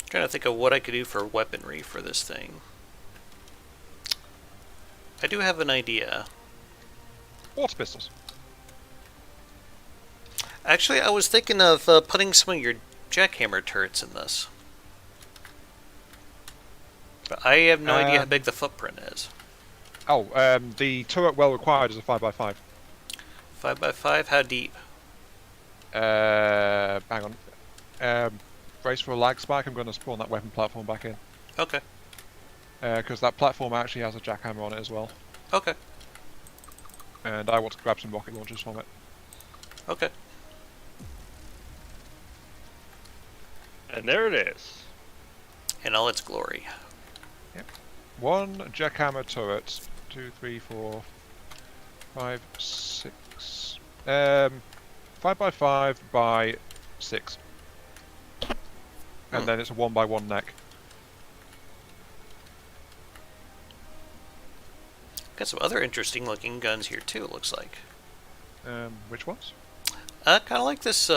[SPEAKER 1] Trying to think of what I could do for weaponry for this thing. I do have an idea.
[SPEAKER 2] Water pistols.
[SPEAKER 1] Actually, I was thinking of putting some of your jackhammer turrets in this. But I have no idea how big the footprint is.
[SPEAKER 2] Oh, the turret well required is a 5x5.
[SPEAKER 1] 5x5? How deep?
[SPEAKER 2] Hang on. Brace for a lag spike. I'm going to spawn that weapon platform back in.
[SPEAKER 1] Okay.
[SPEAKER 2] Because that platform actually has a jackhammer on it as well.
[SPEAKER 1] Okay.
[SPEAKER 2] And I want to grab some rocket launchers from it.
[SPEAKER 1] Okay.
[SPEAKER 3] And there it is.
[SPEAKER 1] In all its glory.
[SPEAKER 2] Yep. One jackhammer turret. 2, 3, 4, 5, 6. 5x5 by 6. And then it's a 1x1 neck.
[SPEAKER 1] Got some other interesting looking guns here too, it looks like.
[SPEAKER 2] Which ones?
[SPEAKER 1] Kind of like this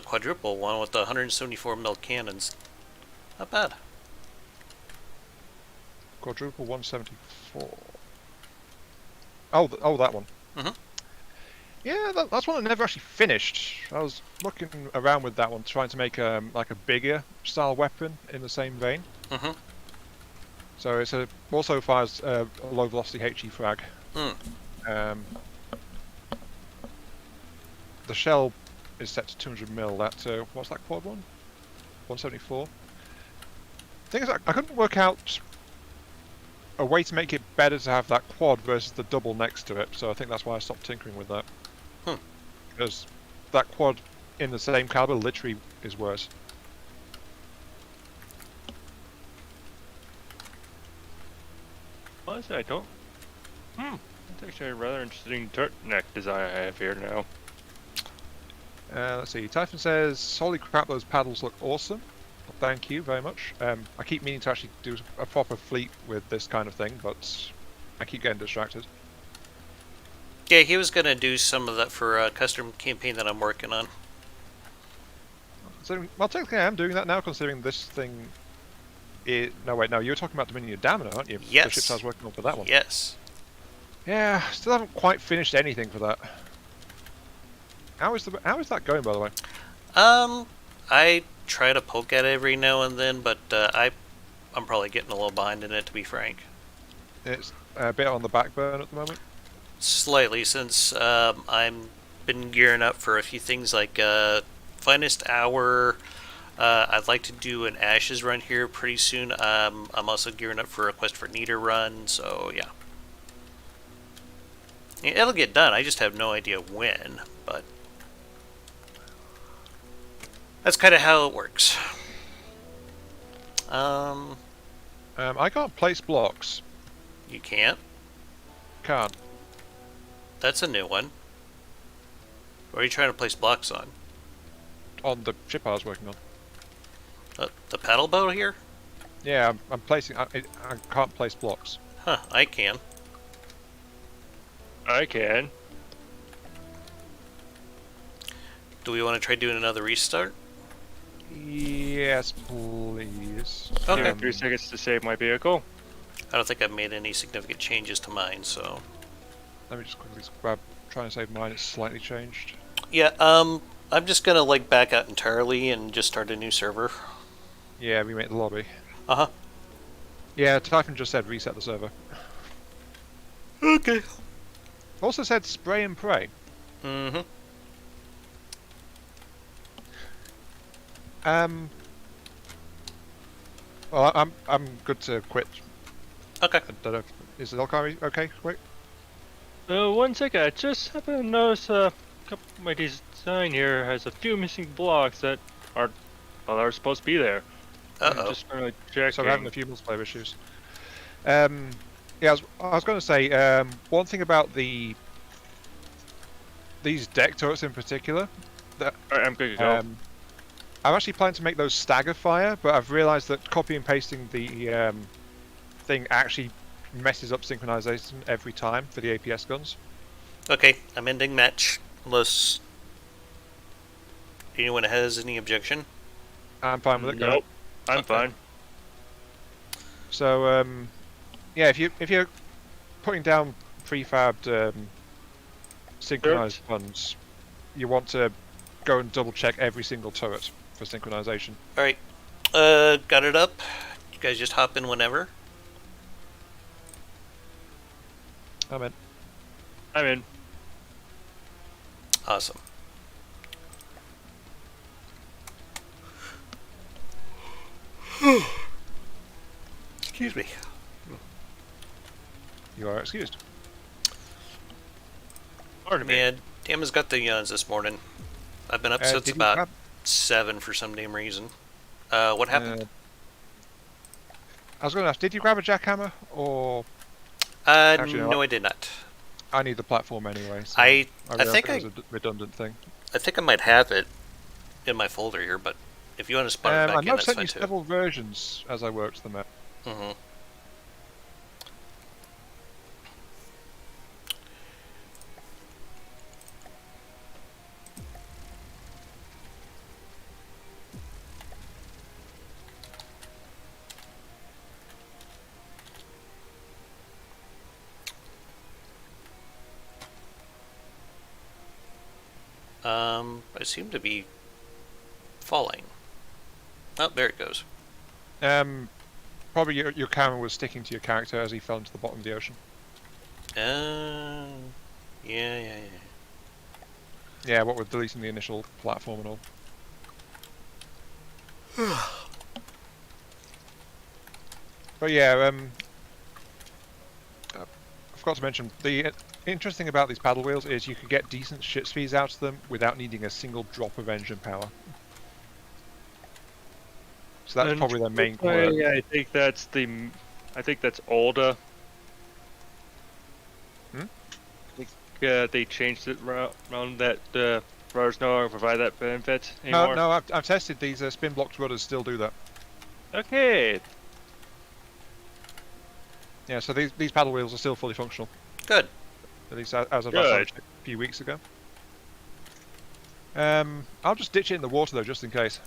[SPEAKER 1] quadruple one with the 174mm cannons. Not bad.
[SPEAKER 2] Quadruple 174. Oh, that one.
[SPEAKER 1] Mhm.
[SPEAKER 2] Yeah, that's one I never actually finished. I was looking around with that one, trying to make like a bigger style weapon in the same vein.
[SPEAKER 1] Mhm.
[SPEAKER 2] So it's also fires a low velocity HE frag. The shell is set to 200mm. That what's that quad one? 174. Thing is, I couldn't work out a way to make it better to have that quad versus the double next to it. So I think that's why I stopped tinkering with that. Because that quad in the same caliber literally is worse.
[SPEAKER 3] Honestly, I don't. That's actually a rather interesting turret neck design I have here now.
[SPEAKER 2] Let's see. Typhon says, "Holy crap, those paddles look awesome." Well, thank you very much. I keep meaning to actually do a proper fleet with this kind of thing, but I keep getting distracted.
[SPEAKER 1] Yeah, he was gonna do some of that for a custom campaign that I'm working on.
[SPEAKER 2] So, well, technically I am doing that now, considering this thing. No, wait, no, you were talking about Dominion Dama, aren't you?
[SPEAKER 1] Yes.
[SPEAKER 2] The ships I was working on for that one.
[SPEAKER 1] Yes.
[SPEAKER 2] Yeah, still haven't quite finished anything for that. How is that going, by the way?
[SPEAKER 1] I try to poke at it every now and then, but I'm probably getting a little behind in it, to be frank.
[SPEAKER 2] It's a bit on the back burner at the moment.
[SPEAKER 1] Slightly, since I'm been gearing up for a few things like finest hour, I'd like to do an Ashes run here pretty soon. I'm also gearing up for a Quest for Neater run, so yeah. It'll get done, I just have no idea when, but that's kind of how it works.
[SPEAKER 2] I can't place blocks.
[SPEAKER 1] You can't?
[SPEAKER 2] Can't.
[SPEAKER 1] That's a new one. What are you trying to place blocks on?
[SPEAKER 2] On the ship I was working on.
[SPEAKER 1] The paddle boat here?
[SPEAKER 2] Yeah, I'm placing. I can't place blocks.
[SPEAKER 1] Huh, I can.
[SPEAKER 3] I can.
[SPEAKER 1] Do we want to try doing another restart?
[SPEAKER 2] Yes, please.
[SPEAKER 1] Okay.
[SPEAKER 3] Give me 3 seconds to save my vehicle.
[SPEAKER 1] I don't think I've made any significant changes to mine, so...
[SPEAKER 2] Let me just quickly grab. Try and save mine. It's slightly changed.
[SPEAKER 1] Yeah, I'm just gonna, like, back out entirely and just start a new server.
[SPEAKER 2] Yeah, we made the lobby.
[SPEAKER 1] Uh-huh.
[SPEAKER 2] Yeah, Typhon just said reset the server.
[SPEAKER 1] Okay.
[SPEAKER 2] Also said spray and pray.
[SPEAKER 1] Mm-hmm.
[SPEAKER 2] Well, I'm good to quit.
[SPEAKER 1] Okay.
[SPEAKER 2] I don't know. Is Elkari okay? Quick.
[SPEAKER 3] 1 second, I just happened to notice a couple of my design here has a few missing blocks that are supposed to be there.
[SPEAKER 1] Uh-oh.
[SPEAKER 3] I'm just gonna check.
[SPEAKER 2] So we're having a few multiplayer issues. Yeah, I was going to say one thing about these deck turrets in particular. That
[SPEAKER 3] Alright, I'm good to go.
[SPEAKER 2] I'm actually planning to make those stagger fire, but I've realised that copy and pasting the thing actually messes up synchronization every time for the APS guns.
[SPEAKER 1] Okay, I'm ending match. Unless anyone has any objection.
[SPEAKER 2] I'm fine with it.
[SPEAKER 3] Nope, I'm
[SPEAKER 1] Okay.
[SPEAKER 3] fine.
[SPEAKER 2] So yeah, if you're putting down prefabbed synchronized guns, you want to go and double check every single turret for synchronization.
[SPEAKER 1] Alright. Got it up. You guys just hop in whenever.
[SPEAKER 2] I'm in.
[SPEAKER 3] I'm in.
[SPEAKER 1] Awesome. Excuse me.
[SPEAKER 2] You are excused.
[SPEAKER 3] Pardon me.
[SPEAKER 1] Man, Dama's got the yawns this morning. I've been up since
[SPEAKER 2] Did you
[SPEAKER 1] about
[SPEAKER 2] grab-
[SPEAKER 1] 7 for some damn reason. What happened?
[SPEAKER 2] I was going to ask, did you grab a jackhammer, or actually, no.
[SPEAKER 1] No, I did not.
[SPEAKER 2] I need the platform anyway? So
[SPEAKER 1] I
[SPEAKER 2] realised
[SPEAKER 1] think
[SPEAKER 2] it was a redundant thing.
[SPEAKER 1] I think I might have it in my folder here, but if you want to spot it
[SPEAKER 2] I
[SPEAKER 1] back in,
[SPEAKER 2] know I've
[SPEAKER 1] that's
[SPEAKER 2] sent
[SPEAKER 1] fine
[SPEAKER 2] you
[SPEAKER 1] too.
[SPEAKER 2] several versions as I worked them out.
[SPEAKER 1] Mm-hmm. I seem to be falling. Oh, there it goes.
[SPEAKER 2] Probably your camera was sticking to your character as he fell into the bottom of the ocean.
[SPEAKER 1] Yeah.
[SPEAKER 2] Yeah, what with deleting the initial platform and all. But yeah, I forgot to mention, the interesting about these paddle wheels is you could get decent ship speeds out of them without needing a single drop of engine power. So that's probably their main quirk.
[SPEAKER 3] Yeah, I think that's older.
[SPEAKER 2] Hmm?
[SPEAKER 3] I think they changed it around that rudders no longer provide that benefit anymore.
[SPEAKER 2] No, I've tested these spin blocked rudders still do that.
[SPEAKER 3] Okay.
[SPEAKER 2] Yeah, so these paddle wheels are still fully functional.
[SPEAKER 1] Good.
[SPEAKER 2] At least as of
[SPEAKER 3] Good.
[SPEAKER 2] a few weeks ago. I'll just ditch it in the water though, just in case.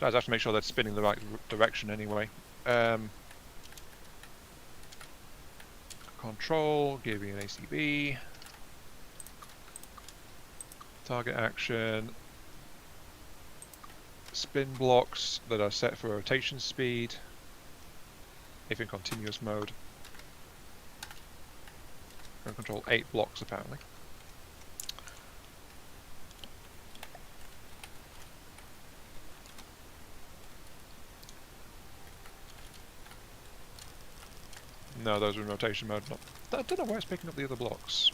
[SPEAKER 2] So I have to make sure they're spinning the right direction anyway. Control, give me an ACB. Target action. Spin blocks that are set for rotation speed, if in continuous mode. Can control 8 blocks apparently. No, those are in rotation mode. Not. I don't know why it's picking up the other blocks.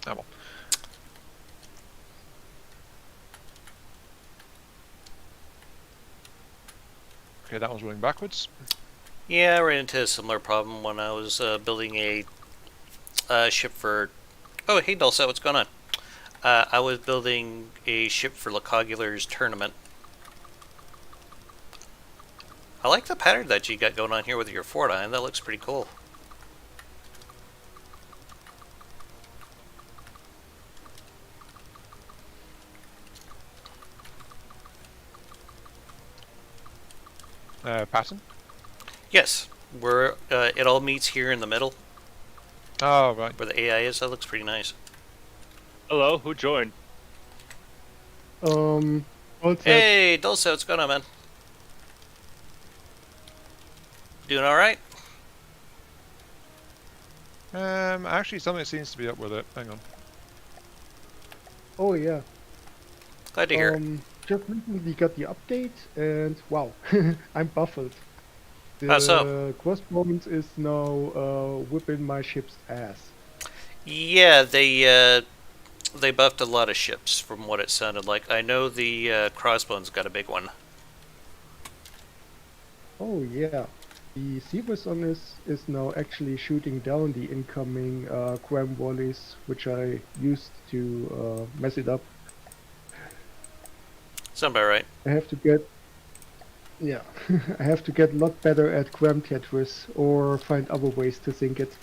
[SPEAKER 2] Oh well. Okay, that one's rolling backwards.
[SPEAKER 1] Yeah, I ran into a similar problem when I was building a ship for... Oh, hey Dulce, what's going on? I was building a ship for Lecogular's tournament. I like the pattern that you got going on here with your Fort Iron. That looks pretty cool.
[SPEAKER 2] Pattern?
[SPEAKER 1] Yes, where it all meets here in the middle,
[SPEAKER 2] Oh, right.
[SPEAKER 1] where the AI is. That looks pretty nice.
[SPEAKER 3] Hello, who joined?
[SPEAKER 4] What's that?
[SPEAKER 1] Hey, Dulce, what's going on, man? Doing all right?
[SPEAKER 2] Actually, something seems to be up with it. Hang on.
[SPEAKER 4] Oh yeah.
[SPEAKER 1] Glad to hear it.
[SPEAKER 4] Just recently got the update, and wow, I'm buffled.
[SPEAKER 1] How so?
[SPEAKER 4] The crossbones is now whipping my ship's ass.
[SPEAKER 1] Yeah, they buffed a lot of ships from what it sounded like. I know the Crossbones got a big one.
[SPEAKER 4] Oh yeah. The Seaverson is now actually shooting down the incoming Gram volleys, which I used to mess it up.
[SPEAKER 1] Sound about right.
[SPEAKER 4] I have to get, yeah, I have to get a lot better at Gram Tetris or find other ways to sink it.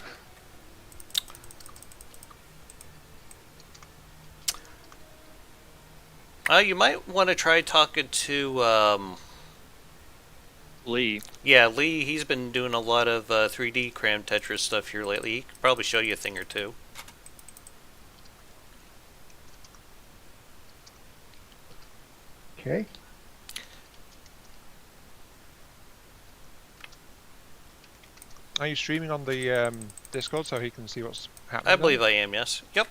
[SPEAKER 1] You might want to try talking to,
[SPEAKER 3] Lee.
[SPEAKER 1] yeah, Lee. He's been doing a lot of 3D cram Tetris stuff here lately. He could probably show you a thing or two.
[SPEAKER 4] Okay.
[SPEAKER 2] Are you streaming on the Discord so he can see what's happening?
[SPEAKER 1] I believe I am, yes. Yep.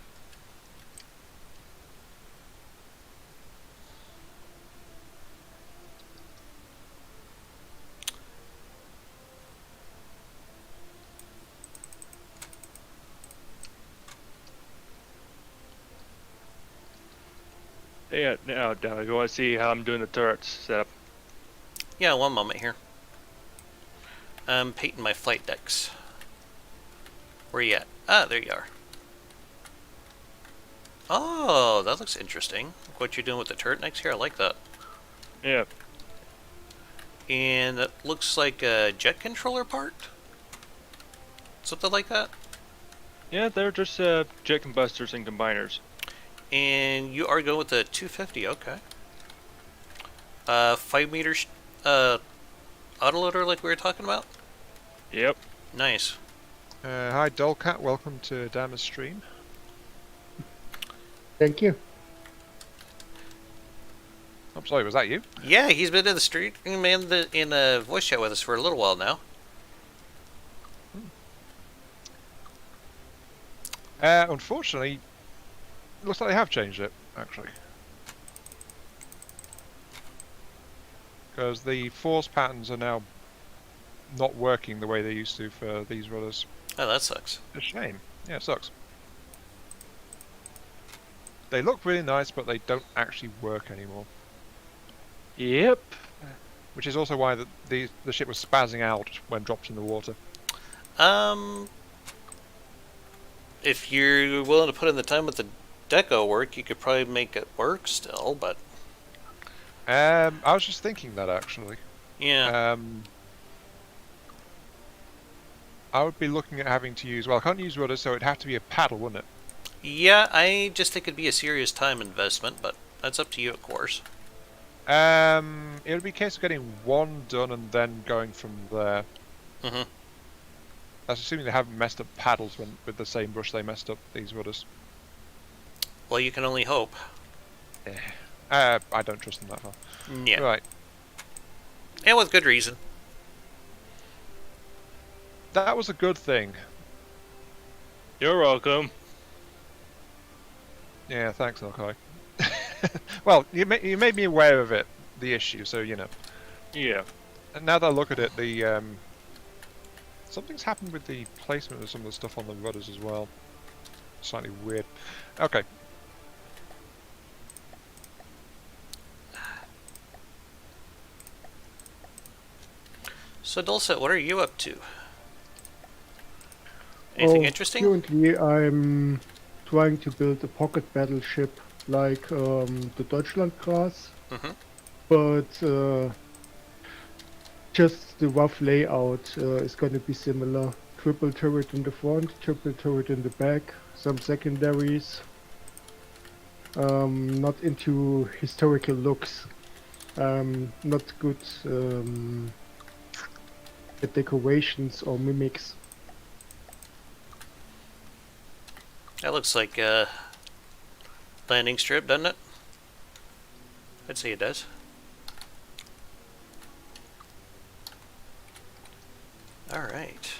[SPEAKER 3] Yeah, now, Dama, you want to see how I'm doing the turrets setup?
[SPEAKER 1] Yeah, one moment here. I'm painting my flight decks. Where you at? Ah, there you are. Oh, that looks interesting. What you're doing with the turret next here, I like that.
[SPEAKER 3] Yeah.
[SPEAKER 1] And that looks like a jet controller part? Something like that?
[SPEAKER 3] Yeah, they're just jet combustors and combiners.
[SPEAKER 1] And you are going with the 250, okay. 5 meter autoloader like we were talking about?
[SPEAKER 3] Yep.
[SPEAKER 1] Nice.
[SPEAKER 2] Hi, Dolcat. Welcome to Dama's stream.
[SPEAKER 4] Thank you.
[SPEAKER 2] I'm sorry, was that you?
[SPEAKER 1] Yeah, he's been in the street in a voice chat with us for a little while now.
[SPEAKER 2] Unfortunately, it looks like they have changed it, actually. Because the force patterns are now not working the way they used to for these rudders.
[SPEAKER 1] Oh, that sucks.
[SPEAKER 2] A shame. Yeah, it sucks. They look really nice, but they don't actually work anymore.
[SPEAKER 3] Yep.
[SPEAKER 2] Which is also why the ship was spazzing out when dropped in the water.
[SPEAKER 1] If you're willing to put in the time with the deco work, you could probably make it work still, but
[SPEAKER 2] I was just thinking that actually.
[SPEAKER 1] yeah.
[SPEAKER 2] I would be looking at having to use. Well, I can't use rudders, so it'd have to be a paddle, wouldn't it?
[SPEAKER 1] Yeah, I just think it'd be a serious time investment, but that's up to you, of course.
[SPEAKER 2] It would be a case of getting one done and then going from there.
[SPEAKER 1] Mm-hmm.
[SPEAKER 2] That's assuming they haven't messed up paddles with the same brush they messed up these rudders.
[SPEAKER 1] Well, you can only hope.
[SPEAKER 2] I don't trust them that far.
[SPEAKER 1] Yeah.
[SPEAKER 2] Right.
[SPEAKER 1] And with good reason.
[SPEAKER 2] That was a good thing.
[SPEAKER 3] You're welcome.
[SPEAKER 2] Yeah, thanks, Alkai. Well, you made me aware of it, the issue, so you know.
[SPEAKER 3] Yeah.
[SPEAKER 2] And now that I look at it, the Something's happened with the placement of some of the stuff on the rudders as well. Slightly weird. Okay.
[SPEAKER 1] So Dulcet, what are you up to? Anything interesting?
[SPEAKER 4] Currently, I'm trying to build a pocket battleship like the Deutschland class,
[SPEAKER 1] Mm-hmm.
[SPEAKER 4] but just the rough layout is going to be similar. Triple turret in the front, triple turret in the back, some secondaries. Not into historical looks. Not good at decorations or mimics.
[SPEAKER 1] That looks like a landing strip, doesn't it? I'd say it does. Alright.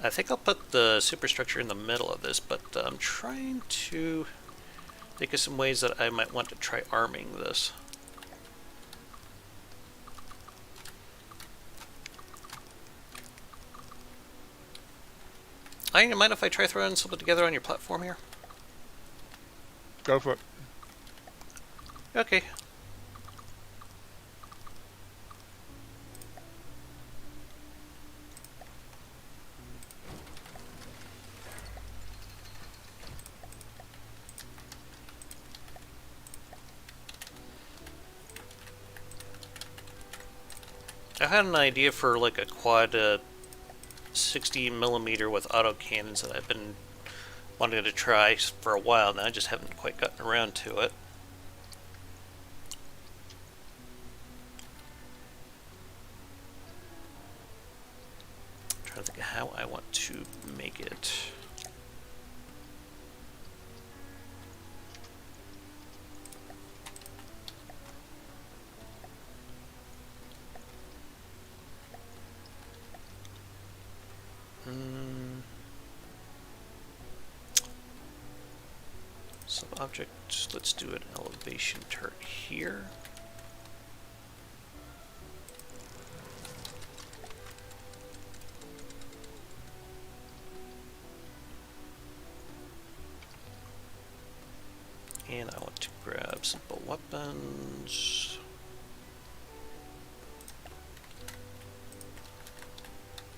[SPEAKER 1] I think I'll put the superstructure in the middle of this, but I'm trying to think of some ways that I might want to try arming this. I don't mind if I try throwing something together on your platform here?
[SPEAKER 2] Go for it.
[SPEAKER 1] Okay. I had an idea for like a quad 60mm with auto cannons that I've been wanting to try for a while now. I just haven't quite gotten around to it. I'm trying to think of how I want to make it. Sub-object, let's do an elevation turret here. And I want to grab simple weapons.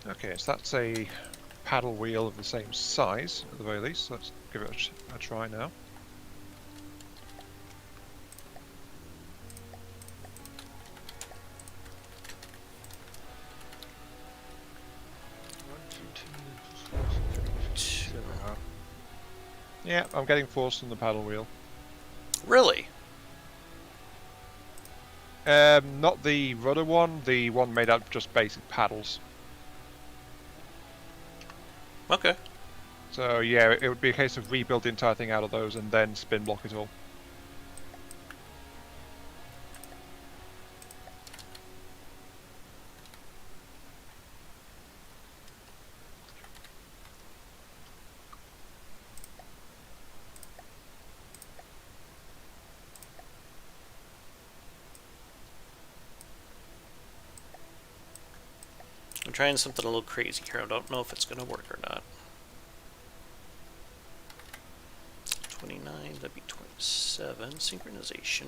[SPEAKER 2] Okay, so that's a paddle wheel of the same size, at the very least. Let's give it a try now. Yeah, I'm getting force from the paddle wheel.
[SPEAKER 1] Really?
[SPEAKER 2] Not the rudder one, the one made out of just basic paddles.
[SPEAKER 1] Okay.
[SPEAKER 2] So yeah, it would be a case of rebuild the entire thing out of those and then spin block it all.
[SPEAKER 1] I'm trying something a little crazy here. I don't know if it's going to work or not. 29, that'd be 27. Synchronization.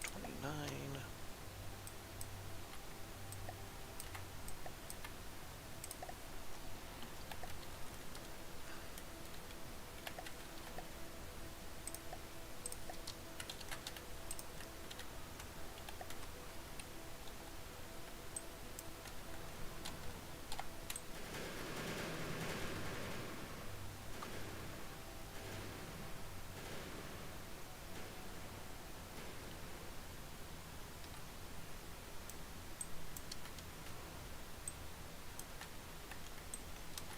[SPEAKER 1] 29.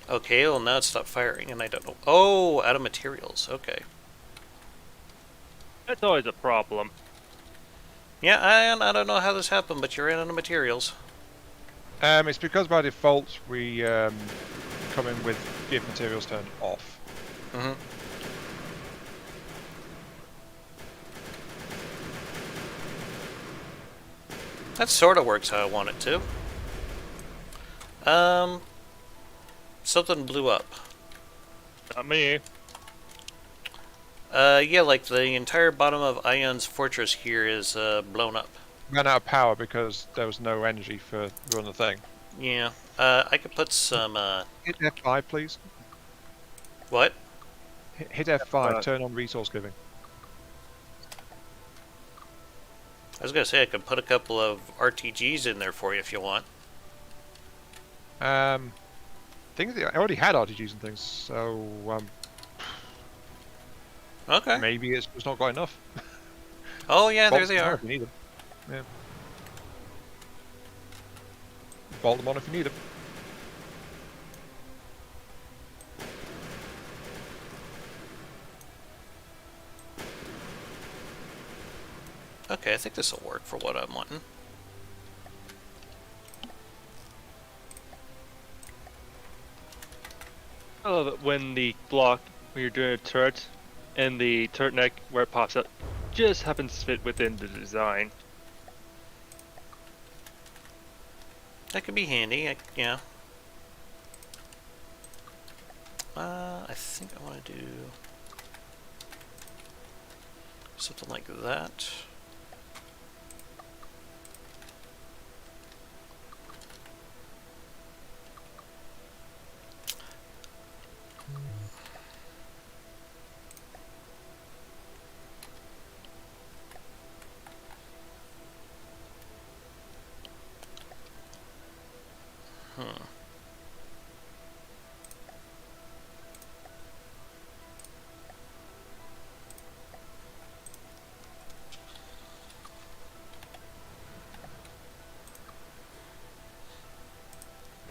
[SPEAKER 1] Okay, well now it stopped firing and I don't know. Oh, out of materials. Okay.
[SPEAKER 3] That's always a problem.
[SPEAKER 1] Yeah, I don't know how this happened, but you're in out of materials.
[SPEAKER 2] It's because by default we come in with give materials turned off.
[SPEAKER 1] Mm-hmm. That sort of works how I want it to. Something blew up.
[SPEAKER 3] Not me.
[SPEAKER 1] Yeah, like the entire bottom of Ion's fortress here is blown up.
[SPEAKER 2] Ran out of power because there was no energy for run the thing.
[SPEAKER 1] Yeah. I could put some.
[SPEAKER 2] Hit F5, please.
[SPEAKER 1] What?
[SPEAKER 2] Hit F5. Turn on resource giving.
[SPEAKER 1] I was gonna say I could put a couple of RTGs in there for you if you want.
[SPEAKER 2] Things I already had RTGs and things, so
[SPEAKER 1] Okay.
[SPEAKER 2] maybe it's just not got enough.
[SPEAKER 1] Oh yeah, there
[SPEAKER 2] Bolt
[SPEAKER 1] they
[SPEAKER 2] them on
[SPEAKER 1] are.
[SPEAKER 2] if you need them. Yeah. Bolt them on if you need them.
[SPEAKER 1] Okay, I think this will work for what I'm wanting.
[SPEAKER 3] I love it when the block, when you're doing a turret, and the turret neck where it pops up just happens to fit within the design.
[SPEAKER 1] That could be handy. Yeah. I think I want to do something like that.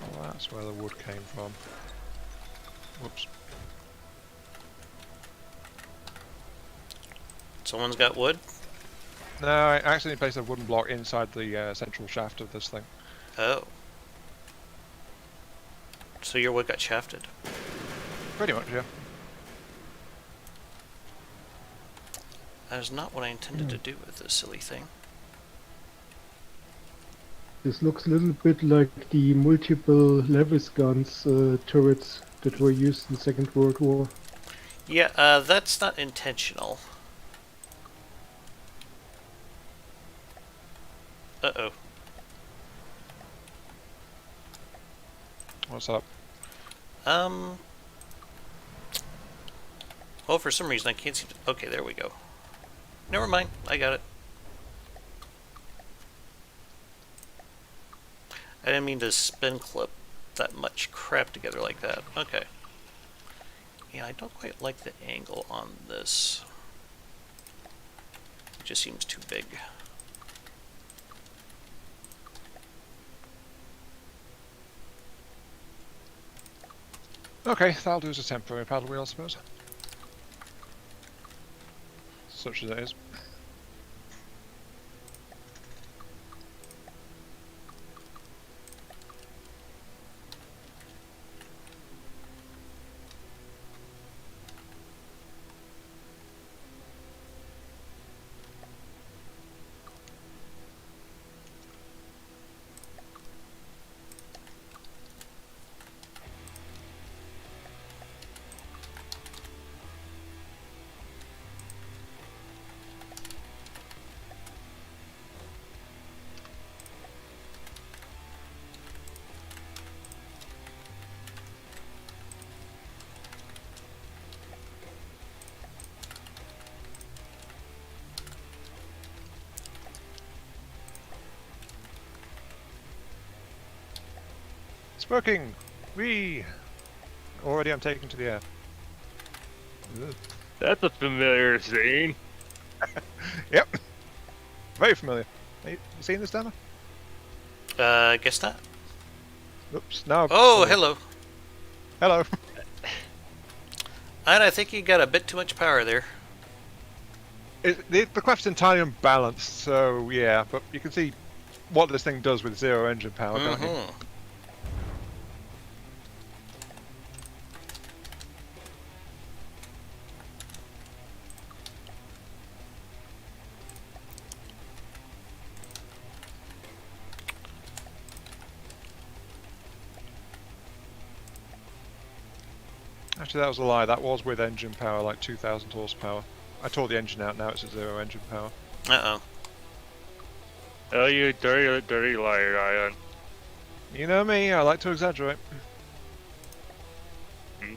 [SPEAKER 2] Oh, that's where the wood came from. Whoops.
[SPEAKER 1] Someone's got wood?
[SPEAKER 2] No, I accidentally placed a wooden block inside the central shaft of this thing.
[SPEAKER 1] Oh. So your wood got shafted.
[SPEAKER 2] Pretty much, yeah.
[SPEAKER 1] That is not what I intended to do with this silly thing.
[SPEAKER 4] This looks a little bit like the multiple Levis guns turrets that were used in the Second World War.
[SPEAKER 1] Yeah, that's not intentional. Uh-oh.
[SPEAKER 2] What's up?
[SPEAKER 1] Well, for some reason I can't seem to... Okay, there we go. Never mind, I got it. I didn't mean to spin clip that much crap together like that. Okay. Yeah, I don't quite like the angle on this. It just seems too big.
[SPEAKER 2] Okay, that'll do as a temporary paddle wheel, I suppose. Such as it is. It's working! Whee! Already I'm taken to the air. Ugh.
[SPEAKER 3] That's a familiar scene.
[SPEAKER 2] Yep. Very familiar. Hey, you seen this, Dama?
[SPEAKER 1] Guess not.
[SPEAKER 2] Oops, no.
[SPEAKER 1] Oh, hello.
[SPEAKER 2] Hello.
[SPEAKER 1] And I think you got a bit too much power there.
[SPEAKER 2] The craft's entirely unbalanced, so yeah, but you can see what this thing does with zero engine power, can't you?
[SPEAKER 1] Mm-hmm.
[SPEAKER 2] Actually, that was a lie. That was with engine power, like 2,000 horsepower. I tore the engine out. Now it's at 0 engine power.
[SPEAKER 1] Uh-oh.
[SPEAKER 3] Oh, you dirty, dirty liar, Ryan.
[SPEAKER 2] You know me. I like to exaggerate.
[SPEAKER 3] Hmm.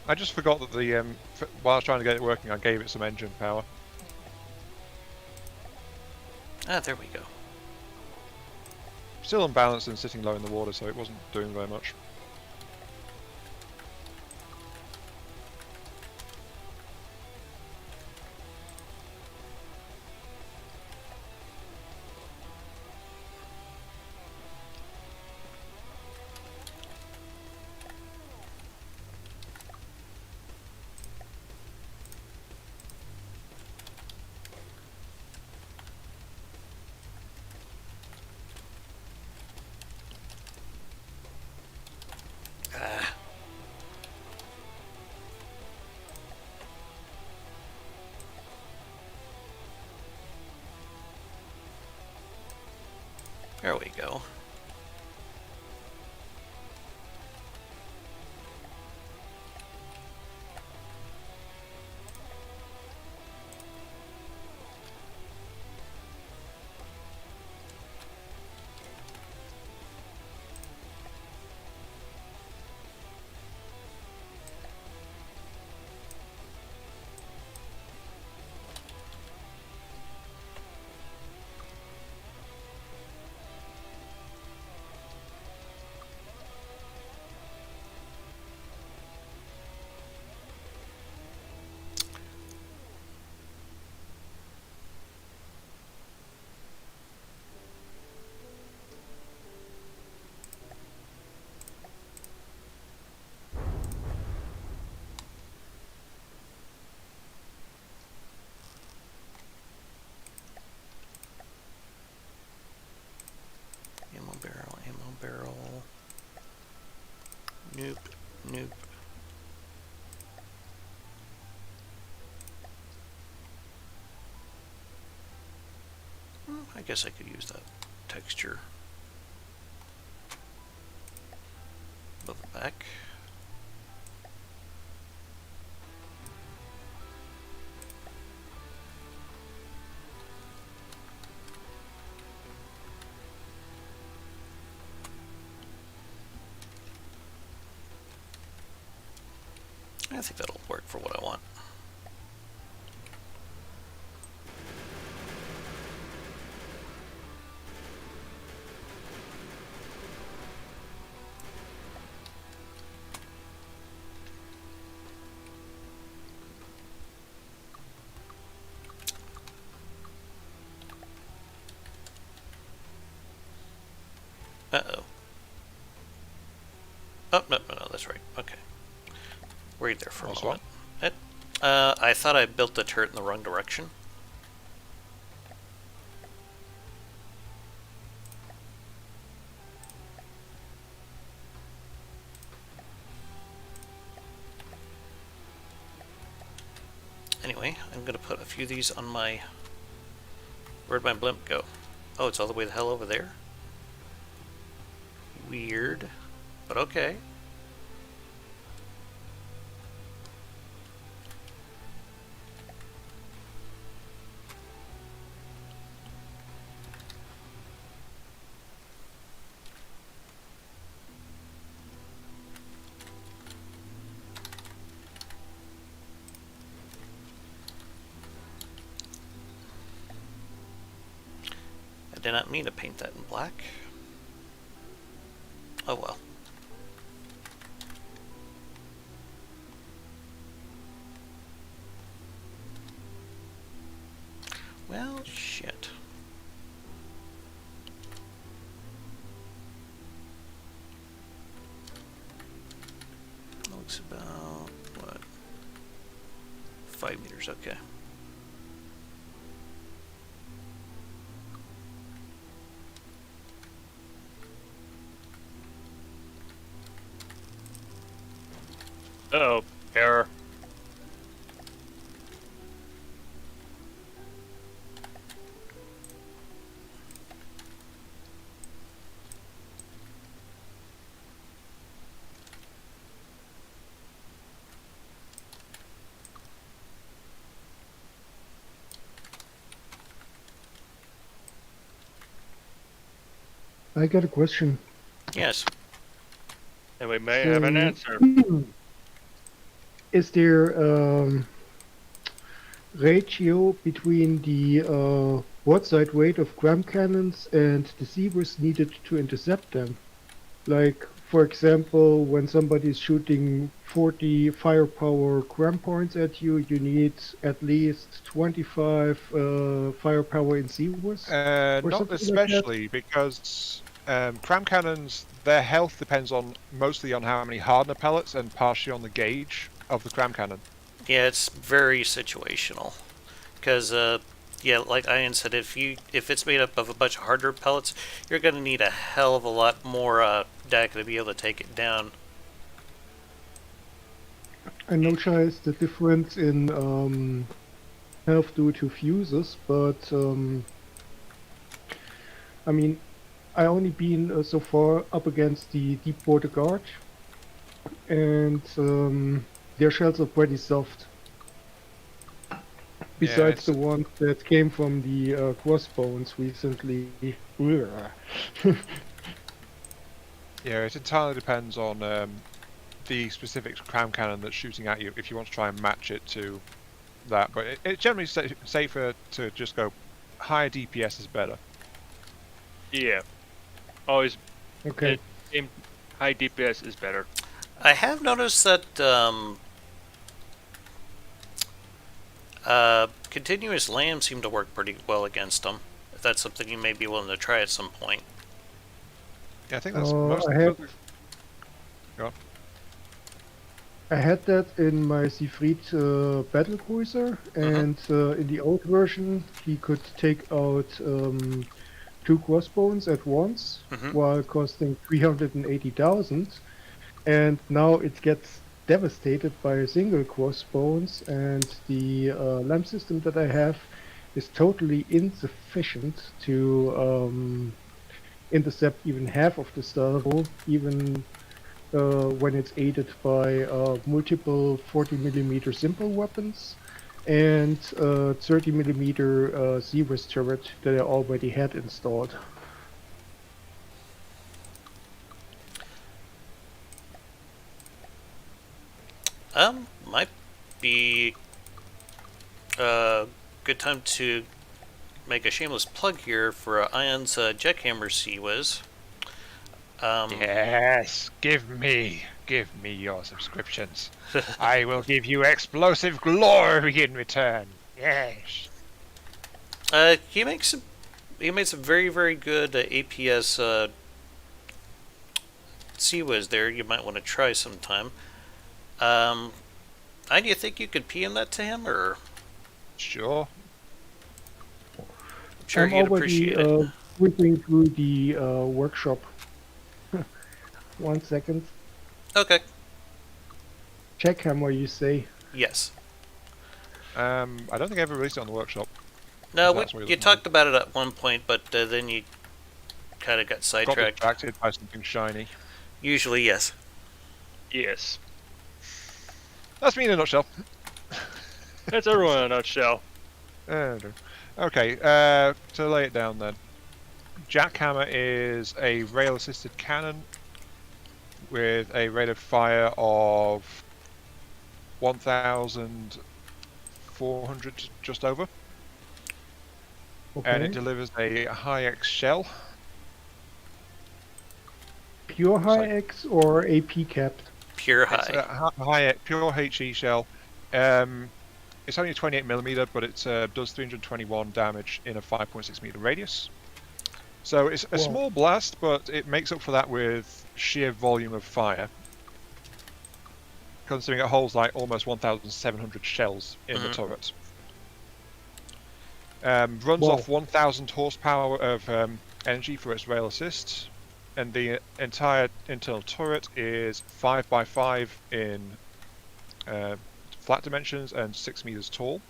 [SPEAKER 2] I just forgot that the while I was trying to get it working, I gave it some engine power.
[SPEAKER 1] Ah, there we go.
[SPEAKER 2] Still unbalanced and sitting low in the water, so it wasn't doing very much.
[SPEAKER 1] Ah. There we go. Ammo barrel, ammo barrel. Nope, nope. I guess I could use that texture. Above the back. I think that'll work for what I want. Uh-oh. Oh, no, no, no, that's right. Okay. Worried there for a
[SPEAKER 2] What's
[SPEAKER 1] moment. I thought I built the turret in the wrong direction. Anyway, I'm going to put a few of these on my... Where'd my blimp go? Oh, it's all the way the hell over there? Weird. But okay. I did not mean to paint that in black. Oh well. Well, shit. Looks about, what? 5 meters, okay.
[SPEAKER 3] Uh-oh, error.
[SPEAKER 4] I got a question.
[SPEAKER 1] Yes.
[SPEAKER 3] And we may have an answer.
[SPEAKER 4] Is there ratio between the broadside weight of gram cannons and the deceivers needed to intercept them? Like, for example, when somebody is shooting 40 firepower gram points at you, you need at least 25 firepower in deceivers? Or
[SPEAKER 2] Not
[SPEAKER 4] something like that?
[SPEAKER 2] especially, because cram cannons, their health depends on mostly on how many hardener pellets and partially on the gauge of the cram cannon.
[SPEAKER 1] Yeah, it's very situational. Because, yeah, like Ian said, if it's made up of a bunch of harder pellets, you're going to need a hell of a lot more DAC to be able to take it down.
[SPEAKER 4] I noticed the difference in health due to fuses, but I mean, I only been so far up against the Deepwater Guard, and their shells are pretty soft. Besides the ones that came from the crossbones recently.
[SPEAKER 2] Yeah, it entirely depends on the specific cram cannon that's shooting at you, if you want to try and match it to that. But it's generally safer to just go higher DPS is better.
[SPEAKER 3] Yeah. Always.
[SPEAKER 4] Okay.
[SPEAKER 3] High DPS is better.
[SPEAKER 1] I have noticed that continuous lambs seem to work pretty well against them. If that's something you may be willing to try at some point.
[SPEAKER 2] Yeah, I think that's
[SPEAKER 4] I had that in my Siegfried battle cruiser, and in the old version he could take out 2 crossbones at once while costing 380,000, and now it gets devastated by a single crossbones, and the lamp system that I have is totally insufficient to intercept even half of the star level, even when it's aided by multiple 40mm simple weapons and 30mm Zeus turret that I already had installed.
[SPEAKER 1] Might be a good time to make a shameless plug here for Ion's Jackhammer Seawiz.
[SPEAKER 2] Yes, give me your subscriptions. I will give you explosive glory in return. Yes.
[SPEAKER 1] He made some very, very good APS Seawiz there. You might want to try sometime. Do you think you could PM that to him, or?
[SPEAKER 2] Sure.
[SPEAKER 1] I'm sure
[SPEAKER 4] I'm
[SPEAKER 1] he'd appreciate it.
[SPEAKER 4] Flipping through the workshop. 1 second.
[SPEAKER 1] Okay.
[SPEAKER 4] Jackhammer, you say?
[SPEAKER 1] Yes.
[SPEAKER 2] I don't think I ever released it on the workshop.
[SPEAKER 1] No, you talked about it at one point, but then you kind of got sidetracked.
[SPEAKER 2] Got distracted by something shiny.
[SPEAKER 1] Usually, yes.
[SPEAKER 3] Yes.
[SPEAKER 2] That's me in a nutshell.
[SPEAKER 3] That's everyone in a nutshell.
[SPEAKER 2] Okay, to lay it down then. Jackhammer is a rail-assisted cannon with a rate of fire of 1,400, just over.
[SPEAKER 4] Okay.
[SPEAKER 2] And it delivers a high-X shell.
[SPEAKER 4] Pure high X or AP capped?
[SPEAKER 1] Pure
[SPEAKER 2] It's
[SPEAKER 1] high.
[SPEAKER 2] a high pure HE shell. It's only a 28mm, but it does 321 damage in a 5.6 meter radius. So it's a small blast, but it makes up for that with sheer volume of fire. Considering it holds like almost 1,700 shells in the turret. Runs off 1,000 horsepower of energy for its rail assist, and the entire internal turret is 5x5 in flat dimensions and 6 meters tall.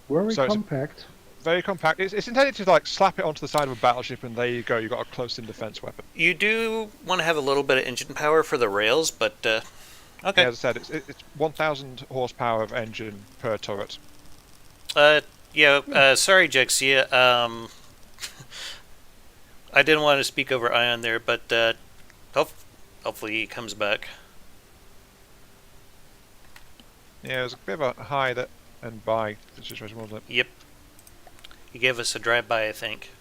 [SPEAKER 4] Very compact.
[SPEAKER 2] Very compact. It's intended to like slap it onto the side of a battleship, and there you go. You've got a close-in defense weapon.
[SPEAKER 1] You do want to have a little bit of engine power for the rails, but okay.
[SPEAKER 2] Yeah, as I said, it's 1,000 horsepower of engine per turret.
[SPEAKER 1] Sorry, Jexia. I didn't want to speak over Ion there, but hopefully he comes back.
[SPEAKER 2] Yeah, it was a bit of a high that and buy situation, wasn't it?
[SPEAKER 1] Yep. He gave us a drive-by, I think.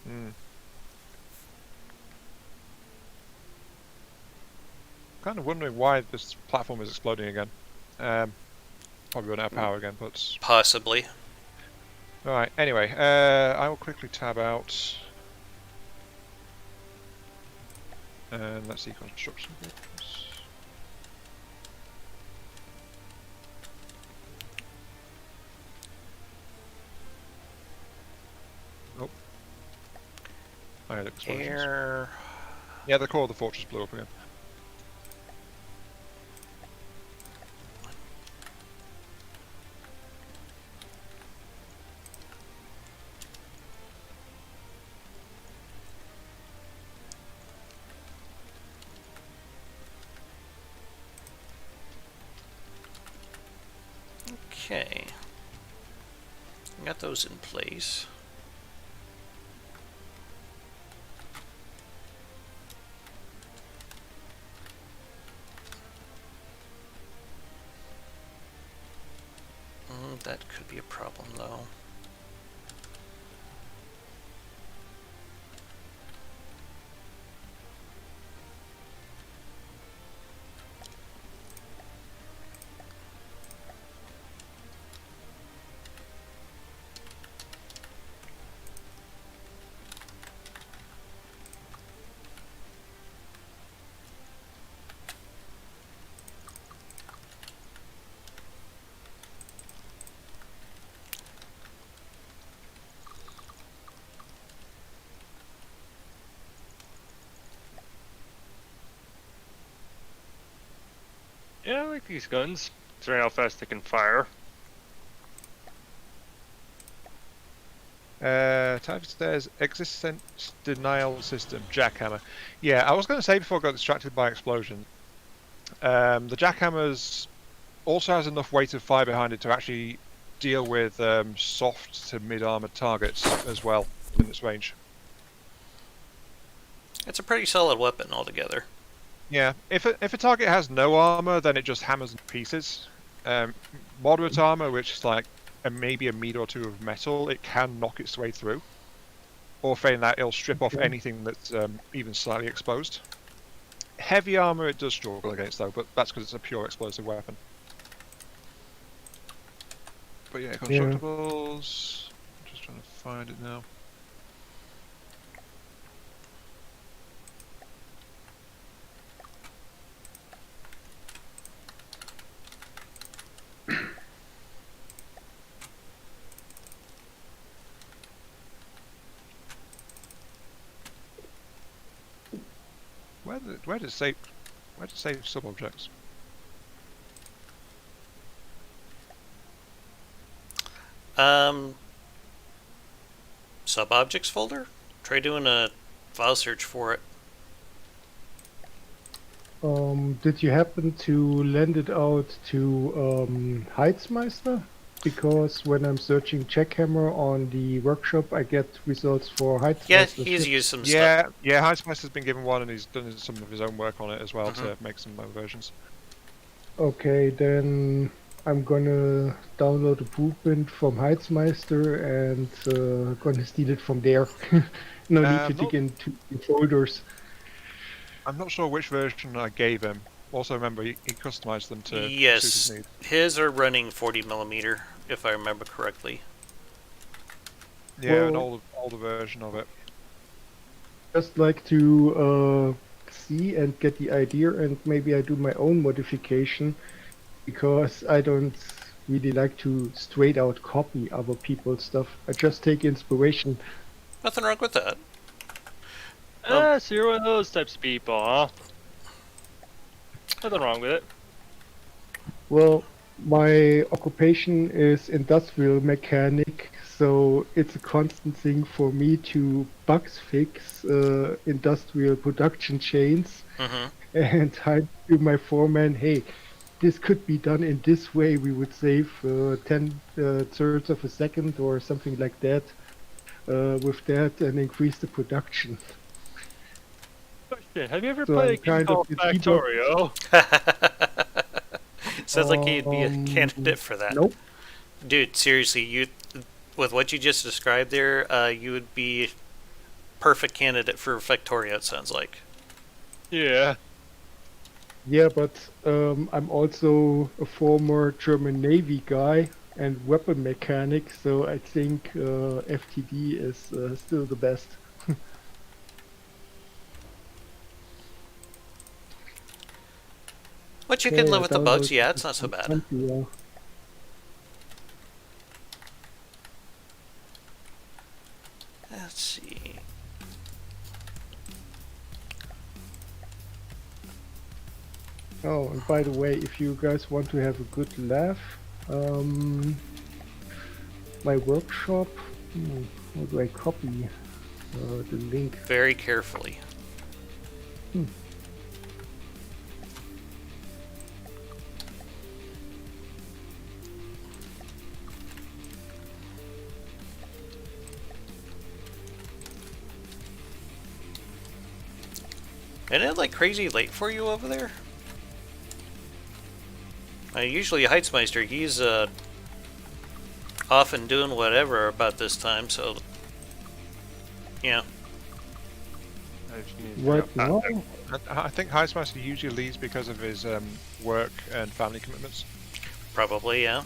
[SPEAKER 2] Mm. Kind of wondering why this platform is exploding again. Probably run out of power again, but...
[SPEAKER 1] Possibly.
[SPEAKER 2] Alright, anyway, I will quickly tab out. And let's see construction vehicles. Oh. I had explosions.
[SPEAKER 1] Air.
[SPEAKER 2] Yeah, the core of the fortress blew up again.
[SPEAKER 1] Okay. Got those in place. That could be a problem, though.
[SPEAKER 3] Yeah, I like these guns. Considering how fast they can fire.
[SPEAKER 2] Type says existence denial system jackhammer. Yeah, I was going to say before I got distracted by explosion. The jackhammers also has enough weight of fire behind it to actually deal with soft to mid-armored targets as well in its range.
[SPEAKER 1] It's a pretty solid weapon altogether.
[SPEAKER 2] Yeah, if a target has no armor, then it just hammers in pieces. Moderate armor, which is like maybe a meter or two of metal, it can knock its way through. Or failing that, it'll strip off anything that's even slightly exposed. Heavy armor it does struggle against though, but that's because it's a pure explosive weapon. But yeah, constructables. I'm just trying to find it now. Where does it say sub-objects?
[SPEAKER 1] Sub-objects folder? Try doing a file search for it.
[SPEAKER 4] Did you happen to lend it out to Heizmeister? Because when I'm searching Jackhammer on the workshop, I get results for Heizmeister.
[SPEAKER 1] Yeah, he's used some
[SPEAKER 2] stuff. Yeah, Heizmeister's been given one and he's done some of his own work on it as well to make some other versions.
[SPEAKER 4] Okay, then I'm gonna download a blueprint from Heizmeister and gonna steal it from there. No need to dig into the folders.
[SPEAKER 2] I'm not sure which version I gave him. Also, remember he customized them to suit his needs.
[SPEAKER 1] His are running 40mm, if I remember correctly.
[SPEAKER 2] Yeah,
[SPEAKER 4] well,
[SPEAKER 2] an older version of it.
[SPEAKER 4] Just like to see and get the idea, and maybe I do my own modification, because I don't really like to straight out copy other people's stuff. I just take inspiration.
[SPEAKER 1] Nothing wrong with that.
[SPEAKER 3] So you're one of those types of people, huh? Nothing wrong with it.
[SPEAKER 4] Well, my occupation is industrial mechanic, so it's a constant thing for me to bugs fix industrial production chains. And I to my foreman, hey, this could be done in this way. We would save 10 thirds of a second or something like that. with that and increase the production.
[SPEAKER 3] Question: have you ever
[SPEAKER 4] So
[SPEAKER 3] played
[SPEAKER 4] I'm
[SPEAKER 3] a game
[SPEAKER 4] kind of
[SPEAKER 3] called
[SPEAKER 4] the debug.
[SPEAKER 3] Factorio?
[SPEAKER 1] Sounds like you'd be a
[SPEAKER 4] Um,
[SPEAKER 1] candidate for that.
[SPEAKER 4] nope.
[SPEAKER 1] Dude, seriously, you with what you just described there, you would be perfect candidate for Factorio, it sounds like.
[SPEAKER 3] Yeah.
[SPEAKER 4] Yeah, but I'm also a former German Navy guy and weapon mechanic, so I think FTD is still the best.
[SPEAKER 1] But you can
[SPEAKER 4] Okay,
[SPEAKER 1] live
[SPEAKER 4] I
[SPEAKER 1] with the bugs,
[SPEAKER 4] downloaded
[SPEAKER 1] yeah, it's
[SPEAKER 4] this
[SPEAKER 1] not so
[SPEAKER 4] from
[SPEAKER 1] bad.
[SPEAKER 4] Crunchyroll.
[SPEAKER 1] Let's see.
[SPEAKER 4] Oh, and by the way, if you guys want to have a good laugh, um, my workshop, how do I copy the link?
[SPEAKER 1] Very carefully.
[SPEAKER 4] Hmm.
[SPEAKER 1] Isn't it like crazy late for you over there? Usually Heitzmeister, he's often doing whatever about this time, so yeah.
[SPEAKER 3] I just need to
[SPEAKER 4] Right
[SPEAKER 3] figure out
[SPEAKER 4] now?
[SPEAKER 2] I think Heismaster usually leaves because of his work and family commitments.
[SPEAKER 1] Probably, yeah.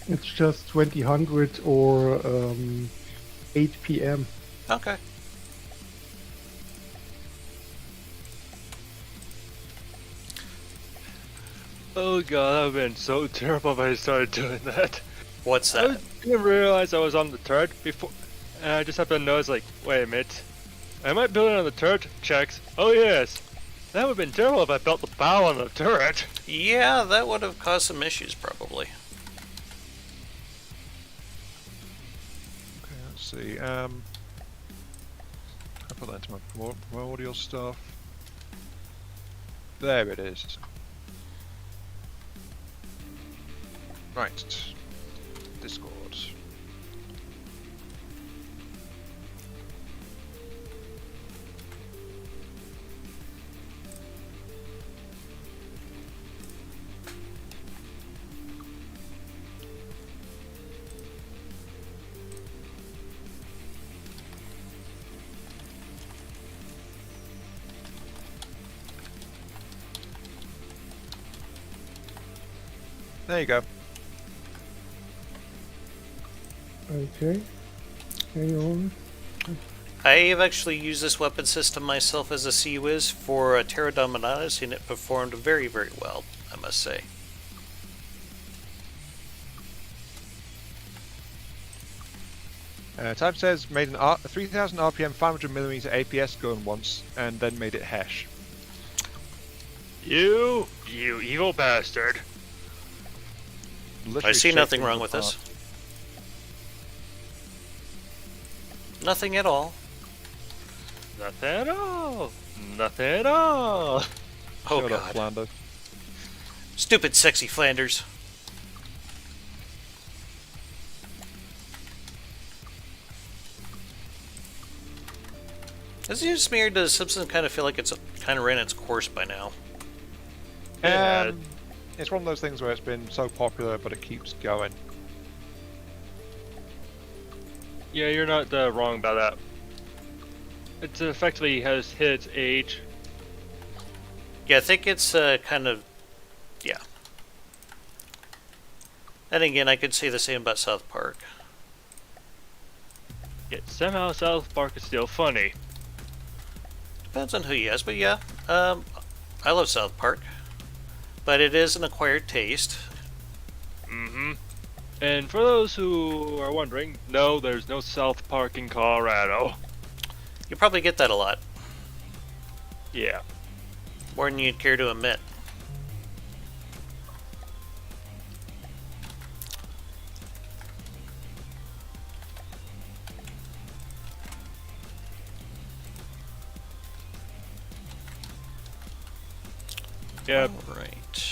[SPEAKER 4] It's just 2000 or 8 p.m.
[SPEAKER 1] Okay.
[SPEAKER 3] Oh god, that would have been so terrible if I started doing that.
[SPEAKER 1] What's
[SPEAKER 3] I
[SPEAKER 1] that?
[SPEAKER 3] didn't realize I was on the turret before, and I just happened to notice, like, wait a minute. Am I building on the turret? Checks. Oh yes. That would have been terrible if I built the bow on the turret.
[SPEAKER 1] Yeah, that would have caused some issues, probably.
[SPEAKER 2] Okay, let's see. I put that into my primordial stuff. There it is. Right. Discord. There you go.
[SPEAKER 4] Okay, hang on.
[SPEAKER 1] I've actually used this weapon system myself as a CUIS for Terra Dominatus, and it performed very, very well, I must say.
[SPEAKER 2] Type says made a 3000 RPM 500mm APS gun once, and then made it Hesh.
[SPEAKER 3] You evil bastard.
[SPEAKER 2] Literally
[SPEAKER 1] I see
[SPEAKER 2] shaped
[SPEAKER 1] nothing
[SPEAKER 2] things
[SPEAKER 1] wrong with
[SPEAKER 2] apart.
[SPEAKER 1] this. Nothing at all.
[SPEAKER 3] Nothing at all. Nothing at all.
[SPEAKER 1] Oh
[SPEAKER 2] Shut up,
[SPEAKER 1] god.
[SPEAKER 2] Flanders.
[SPEAKER 1] Stupid sexy Flanders. Is it just me, or does Simpsons kind of feel like it's kind of ran its course by now?
[SPEAKER 3] Yeah.
[SPEAKER 2] It's one of those things where it's been so popular, but it keeps going.
[SPEAKER 3] Yeah, you're not wrong about that. It effectively has hit its age.
[SPEAKER 1] Yeah, I think it's kind of, yeah. And again, I could say the same about South Park.
[SPEAKER 3] Yet somehow South Park is still funny.
[SPEAKER 1] Depends on who you ask, but yeah, I love South Park. But it is an acquired taste.
[SPEAKER 3] Mm-hmm. And for those who are wondering, no, there's no South Park in Colorado.
[SPEAKER 1] You probably get that a lot,
[SPEAKER 3] Yeah.
[SPEAKER 1] more than you'd care to admit.
[SPEAKER 3] Yeah.
[SPEAKER 1] Alright.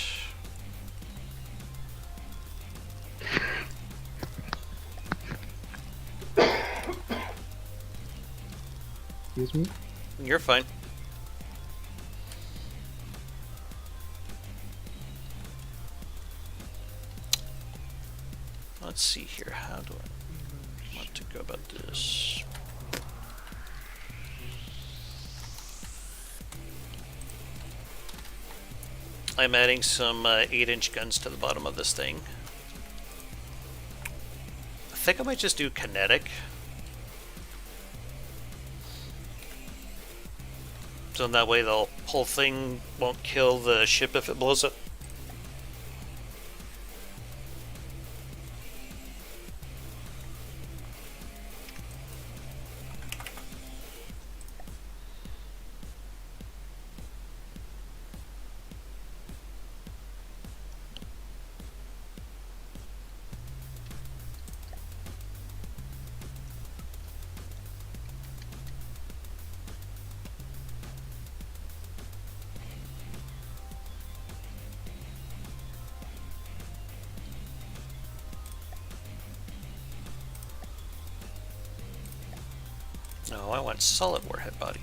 [SPEAKER 4] Excuse me.
[SPEAKER 1] You're fine. Let's see here. How do I want to go about this? I'm adding some 8-inch guns to the bottom of this thing. I think I might just do kinetic. So that way the whole thing won't kill the ship if it blows up. No, I want solid warhead body.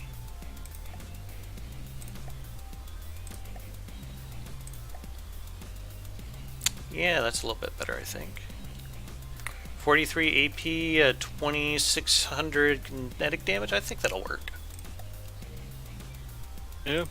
[SPEAKER 1] Yeah, that's a little bit better, I think. 43 AP, 2600 kinetic damage. I think that'll work.
[SPEAKER 3] Yeah.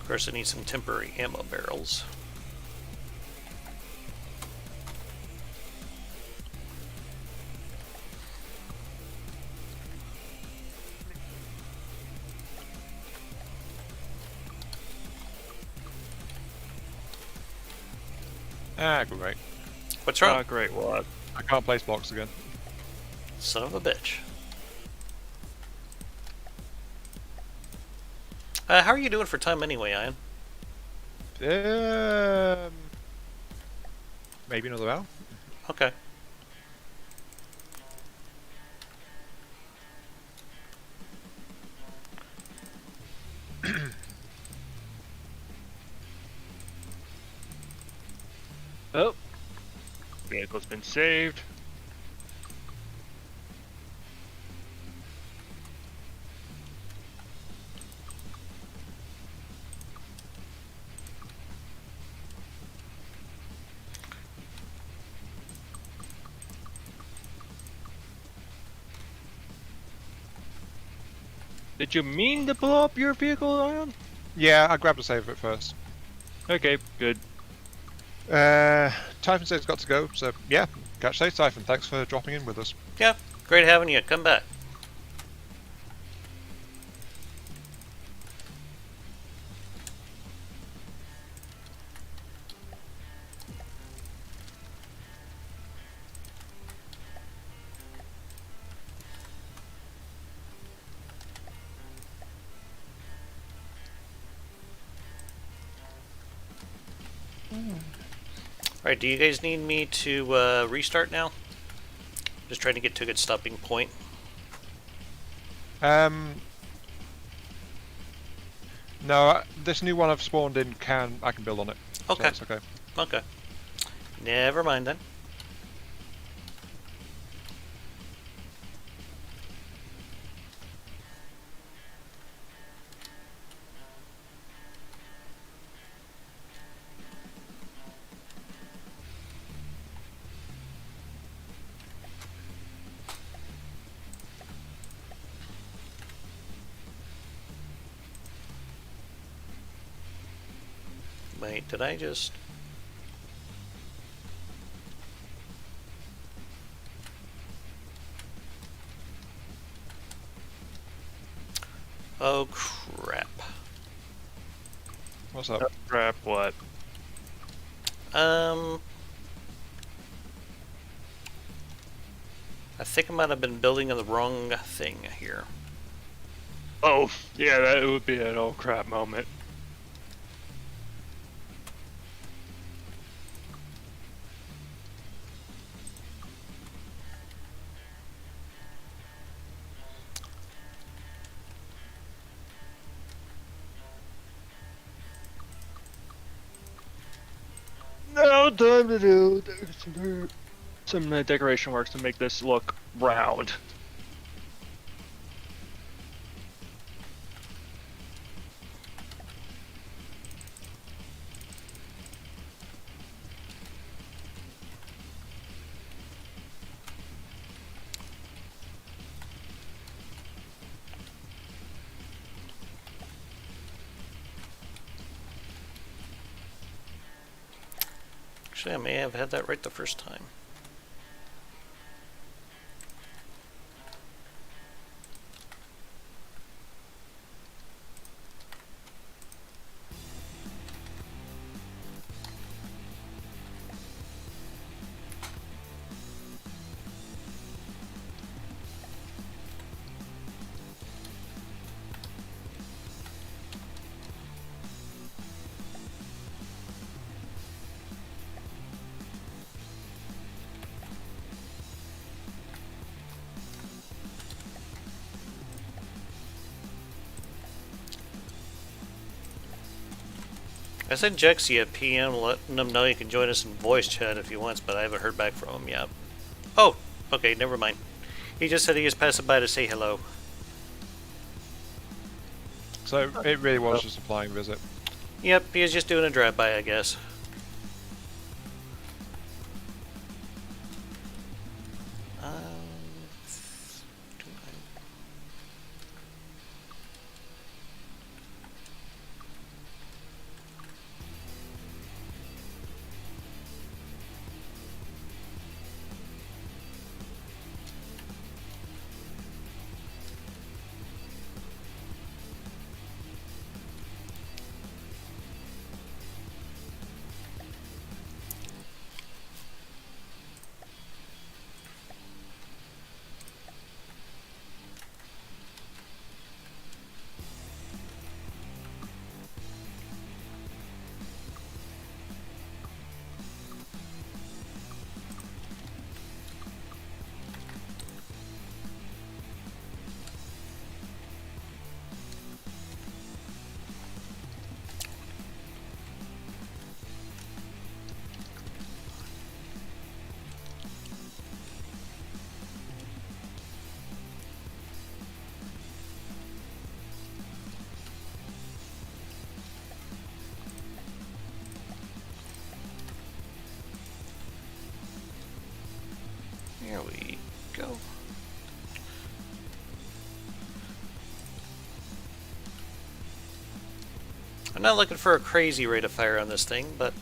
[SPEAKER 1] Of course, I need some temporary ammo barrels.
[SPEAKER 2] Ah, great.
[SPEAKER 1] What's wrong?
[SPEAKER 3] Oh, great. What?
[SPEAKER 2] I can't place blocks again.
[SPEAKER 1] Son of a bitch. How are you doing for time anyway, Ian?
[SPEAKER 2] Maybe another hour.
[SPEAKER 1] Okay.
[SPEAKER 3] Oh. Vehicle's been saved. Did you mean to blow up your vehicle, Ion?
[SPEAKER 2] Yeah, I grabbed a save of it first.
[SPEAKER 3] Okay, good.
[SPEAKER 2] Typhon says it's got to go, so yeah, catch safe, Typhon. Thanks for dropping in with us.
[SPEAKER 1] Yeah, great having you. Come back. Alright, do you guys need me to restart now? Just trying to get to a good stopping point.
[SPEAKER 2] No, this new one I've spawned in I can build on it. So
[SPEAKER 1] Okay.
[SPEAKER 2] it's okay.
[SPEAKER 1] Okay. Never mind then. Wait, did I just... Oh, crap.
[SPEAKER 2] What's up?
[SPEAKER 3] Crap, what?
[SPEAKER 1] I think I might have been building on the wrong thing here.
[SPEAKER 3] Oh, yeah, that would be an oh crap moment. still time to do some decoration work to make this look round.
[SPEAKER 1] Actually, I may have had that right the first time. I sent Jexy a PM letting him know he can join us in voice chat if he wants, but I haven't heard back from him yet. Oh, okay, never mind. He just said he was passing by to say hello.
[SPEAKER 2] So it really was just a flying visit.
[SPEAKER 1] Yep, he was just doing a drive-by, I guess. Here we go. I'm not looking for a crazy rate of fire on this thing, but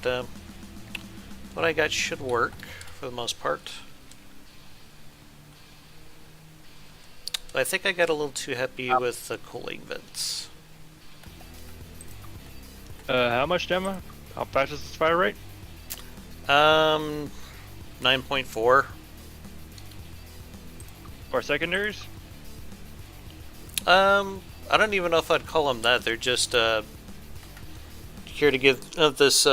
[SPEAKER 1] what I got should work for the most part. But I think I got a little too happy with the cooling vents.
[SPEAKER 3] How much, Dama? How fast is this fire rate?
[SPEAKER 1] 9.4.
[SPEAKER 3] Or secondaries?
[SPEAKER 1] I don't even know if I'd call them that. They're just here to give this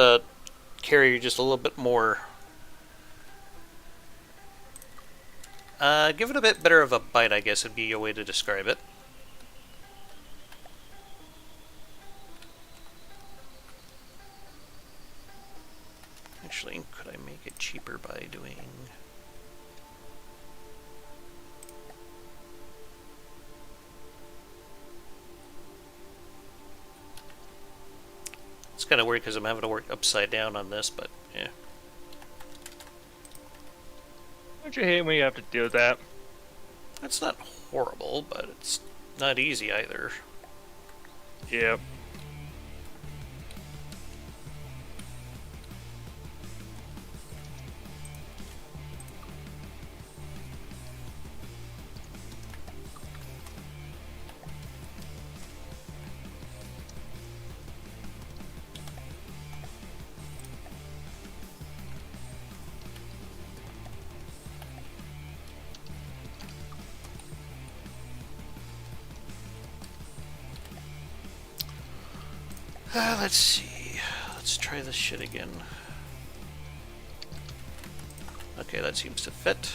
[SPEAKER 1] carrier just a little bit more. Give it a bit better of a bite, I guess would be a way to describe it. Actually, could I make it cheaper by doing... It's kind of weird because I'm having to work upside down on this, but yeah.
[SPEAKER 3] Don't you hate when you have to do that?
[SPEAKER 1] That's not horrible, but it's not easy either.
[SPEAKER 3] Yeah.
[SPEAKER 1] Let's see. Let's try this shit again. Okay, that seems to fit.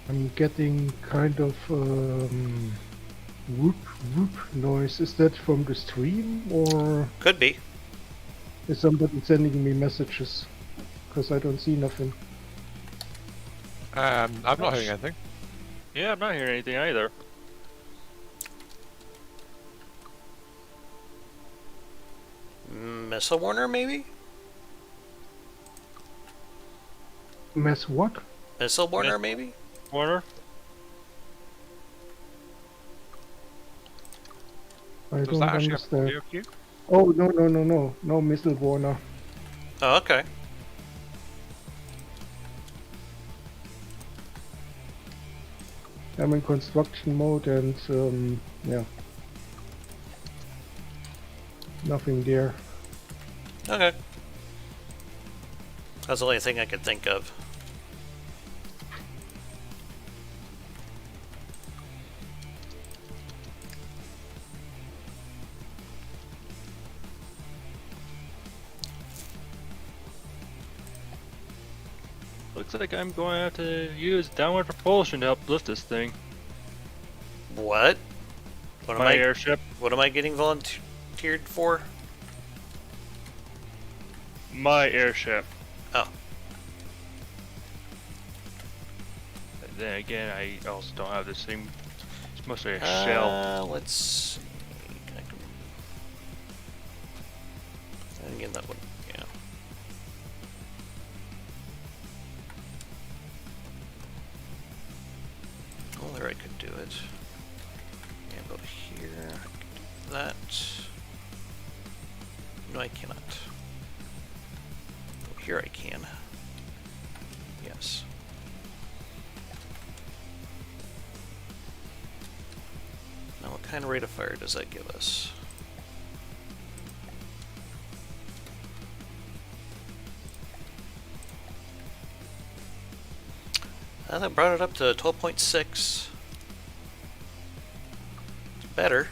[SPEAKER 4] I'm getting kind of whoop whoop noise. Is that from the stream or
[SPEAKER 1] Could be.
[SPEAKER 4] is somebody sending me messages? Because I don't see nothing.
[SPEAKER 2] I'm not hearing anything.
[SPEAKER 3] Yeah, I'm not hearing anything either.
[SPEAKER 1] Missile warner, maybe?
[SPEAKER 4] Mess what?
[SPEAKER 1] Missile warner, maybe?
[SPEAKER 3] Warner?
[SPEAKER 4] I
[SPEAKER 2] Does
[SPEAKER 4] don't
[SPEAKER 2] that actually have
[SPEAKER 4] understand.
[SPEAKER 2] audio cue?
[SPEAKER 4] Oh, no missile warner.
[SPEAKER 1] Oh, okay.
[SPEAKER 4] I'm in construction mode and yeah. Nothing there.
[SPEAKER 1] Okay. That's the only thing I could think of.
[SPEAKER 3] Looks like I'm going to have to use downward propulsion to help lift this thing.
[SPEAKER 1] What? What am
[SPEAKER 3] My
[SPEAKER 1] I?
[SPEAKER 3] airship.
[SPEAKER 1] What am I getting volunteered for?
[SPEAKER 3] My airship.
[SPEAKER 1] Oh.
[SPEAKER 3] But then again, I also don't have this thing. It's mostly a shell.
[SPEAKER 1] Let's see. Again, that one. Yeah. Oh, there I could do it. And go here. I can do that. No, I cannot. Oh, here I can. Yes. Now, what kind of rate of fire does that give us? That brought it up to 12.6. Better.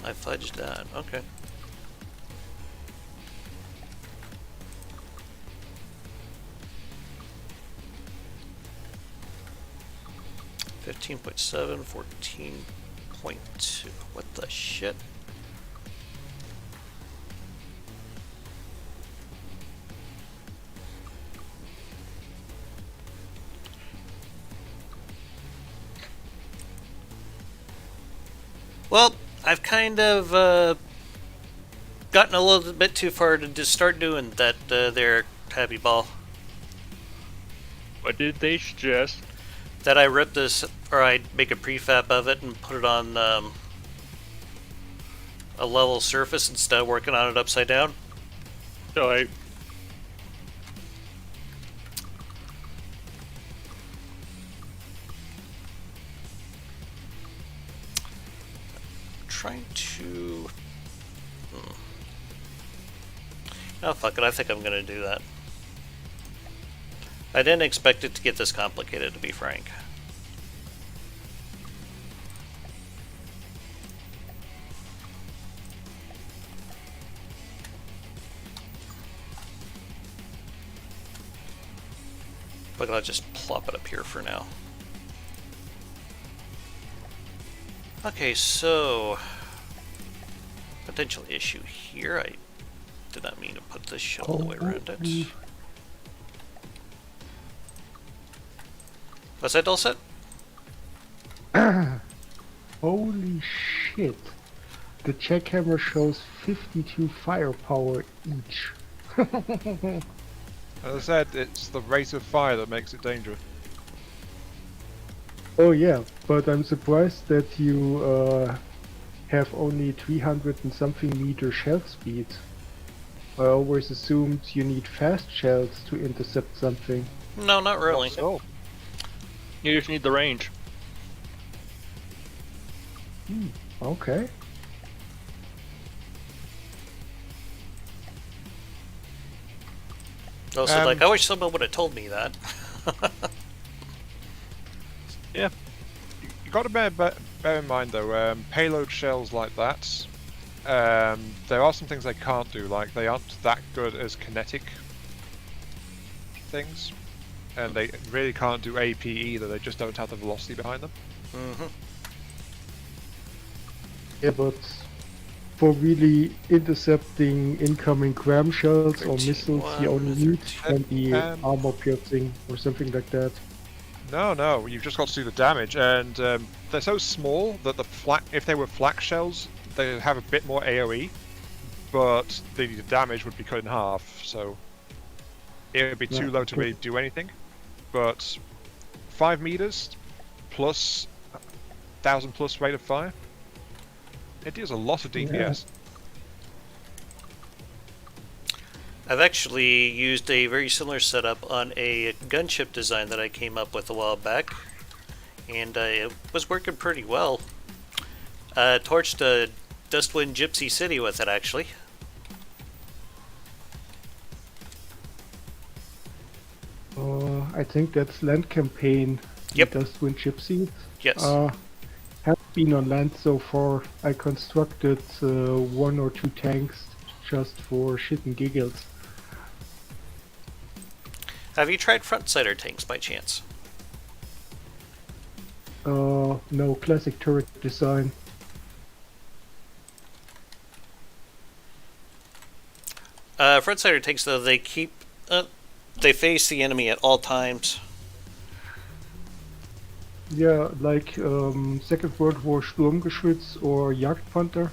[SPEAKER 1] I fudged that. Okay. .7, 14.2. What the shit? Well, I've kind of gotten a little bit too far to just start doing that there, Happy Ball.
[SPEAKER 3] What did they suggest?
[SPEAKER 1] That I rip this, or I make a prefab of it and put it on a level surface instead of working on it upside down.
[SPEAKER 3] So I
[SPEAKER 1] Trying to... Oh, fuck it. I think I'm going to do that. I didn't expect it to get this complicated, to be frank. But I'll just plop it up here for now. Okay, so... potential issue here. I did not mean to put this shit all the way around it. Was that all set?
[SPEAKER 4] Holy shit. The jackhammer shows 52 firepower each.
[SPEAKER 2] As I said, it's the rate of fire that makes it dangerous.
[SPEAKER 4] Oh yeah, but I'm surprised that you have only 300 and something meter shell speed. I always assumed you need fast shells to intercept something.
[SPEAKER 1] No, not really.
[SPEAKER 2] Oh,
[SPEAKER 3] you just need the range.
[SPEAKER 4] Okay.
[SPEAKER 1] Also, like, I wish someone would have told me that.
[SPEAKER 3] Yeah.
[SPEAKER 2] You got to bear in mind though, payload shells like that. There are some things they can't do, like they aren't that good as kinetic things, and they really can't do AP either. They just don't have the velocity behind them.
[SPEAKER 1] Mm-hmm.
[SPEAKER 4] Yeah, but for really intercepting incoming cram shells or
[SPEAKER 1] 13,
[SPEAKER 4] missiles, you
[SPEAKER 1] 1,
[SPEAKER 4] only need
[SPEAKER 1] 13.
[SPEAKER 4] 20 armor piercing or something like that.
[SPEAKER 2] No, you've just got to do the damage, and they're so small that if they were flak shells, they have a bit more AOE, but the damage would be cut in half, so it would be too low to really do anything. But 5 meters plus 1,000 plus rate of fire, it deals a lot of DPS.
[SPEAKER 1] I've actually used a very similar setup on a gunship design that I came up with a while back, and it was working pretty well. Torched a Dustwind Gypsy City with it, actually.
[SPEAKER 4] I think that's land campaign.
[SPEAKER 1] Yep.
[SPEAKER 4] Dustwind Gypsy.
[SPEAKER 1] Yes.
[SPEAKER 4] Have been on land so far. I constructed 1 or 2 tanks just for shit and giggles.
[SPEAKER 1] Have you tried front-sider tanks by chance?
[SPEAKER 4] No, classic turret design.
[SPEAKER 1] Front-sider tanks, though, they face the enemy at all times.
[SPEAKER 4] Yeah, like Second World War Sturmgeschütz or Jagdpanther.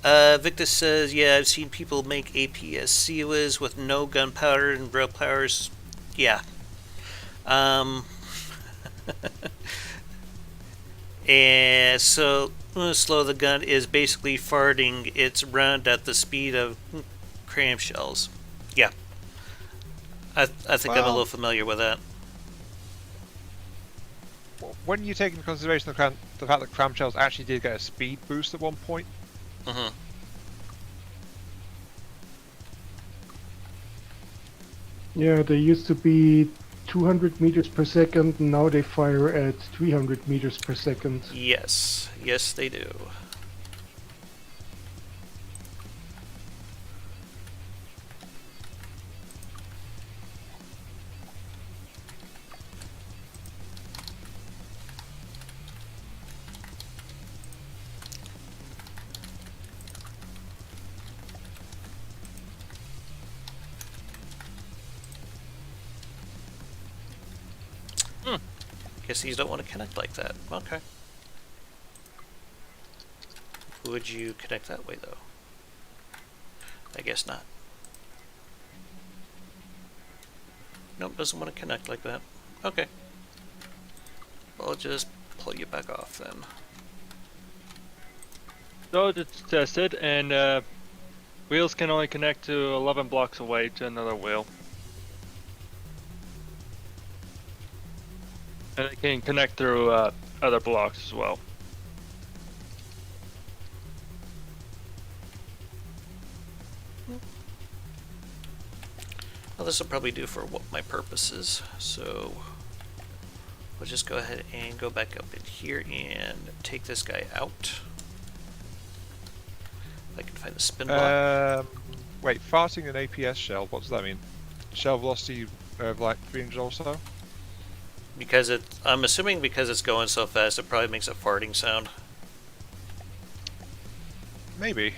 [SPEAKER 1] Victus says, yeah, I've seen people make APS Siwas with no gunpowder and rail powers. Yeah. And so, slow the gun is basically farting its round at the speed of cram shells. Yeah. I think I'm a little familiar with that.
[SPEAKER 2] When you take into consideration the fact that cram shells actually did get a speed boost at one point.
[SPEAKER 1] Mm-hmm.
[SPEAKER 4] Yeah, they used to be 200 meters per second, and now they fire at 300 meters per second.
[SPEAKER 1] Yes. Yes, they do. Guess these don't want to connect like that. Okay. Would you connect that way, though? I guess not. Nope, doesn't want to connect like that. Okay. I'll just pull you back off then.
[SPEAKER 3] So it's tested, and wheels can only connect to 11 blocks away to another wheel. And it can connect through other blocks as well.
[SPEAKER 1] Well, this will probably do for what my purpose is. So we'll just go ahead and go back up in here and take this guy out. If I can find the spin block.
[SPEAKER 2] Wait, farting an APS shell, what does that mean? Shell velocity of like 300 or so?
[SPEAKER 1] Because I'm assuming because it's going so fast, it probably makes a farting sound.
[SPEAKER 2] Maybe.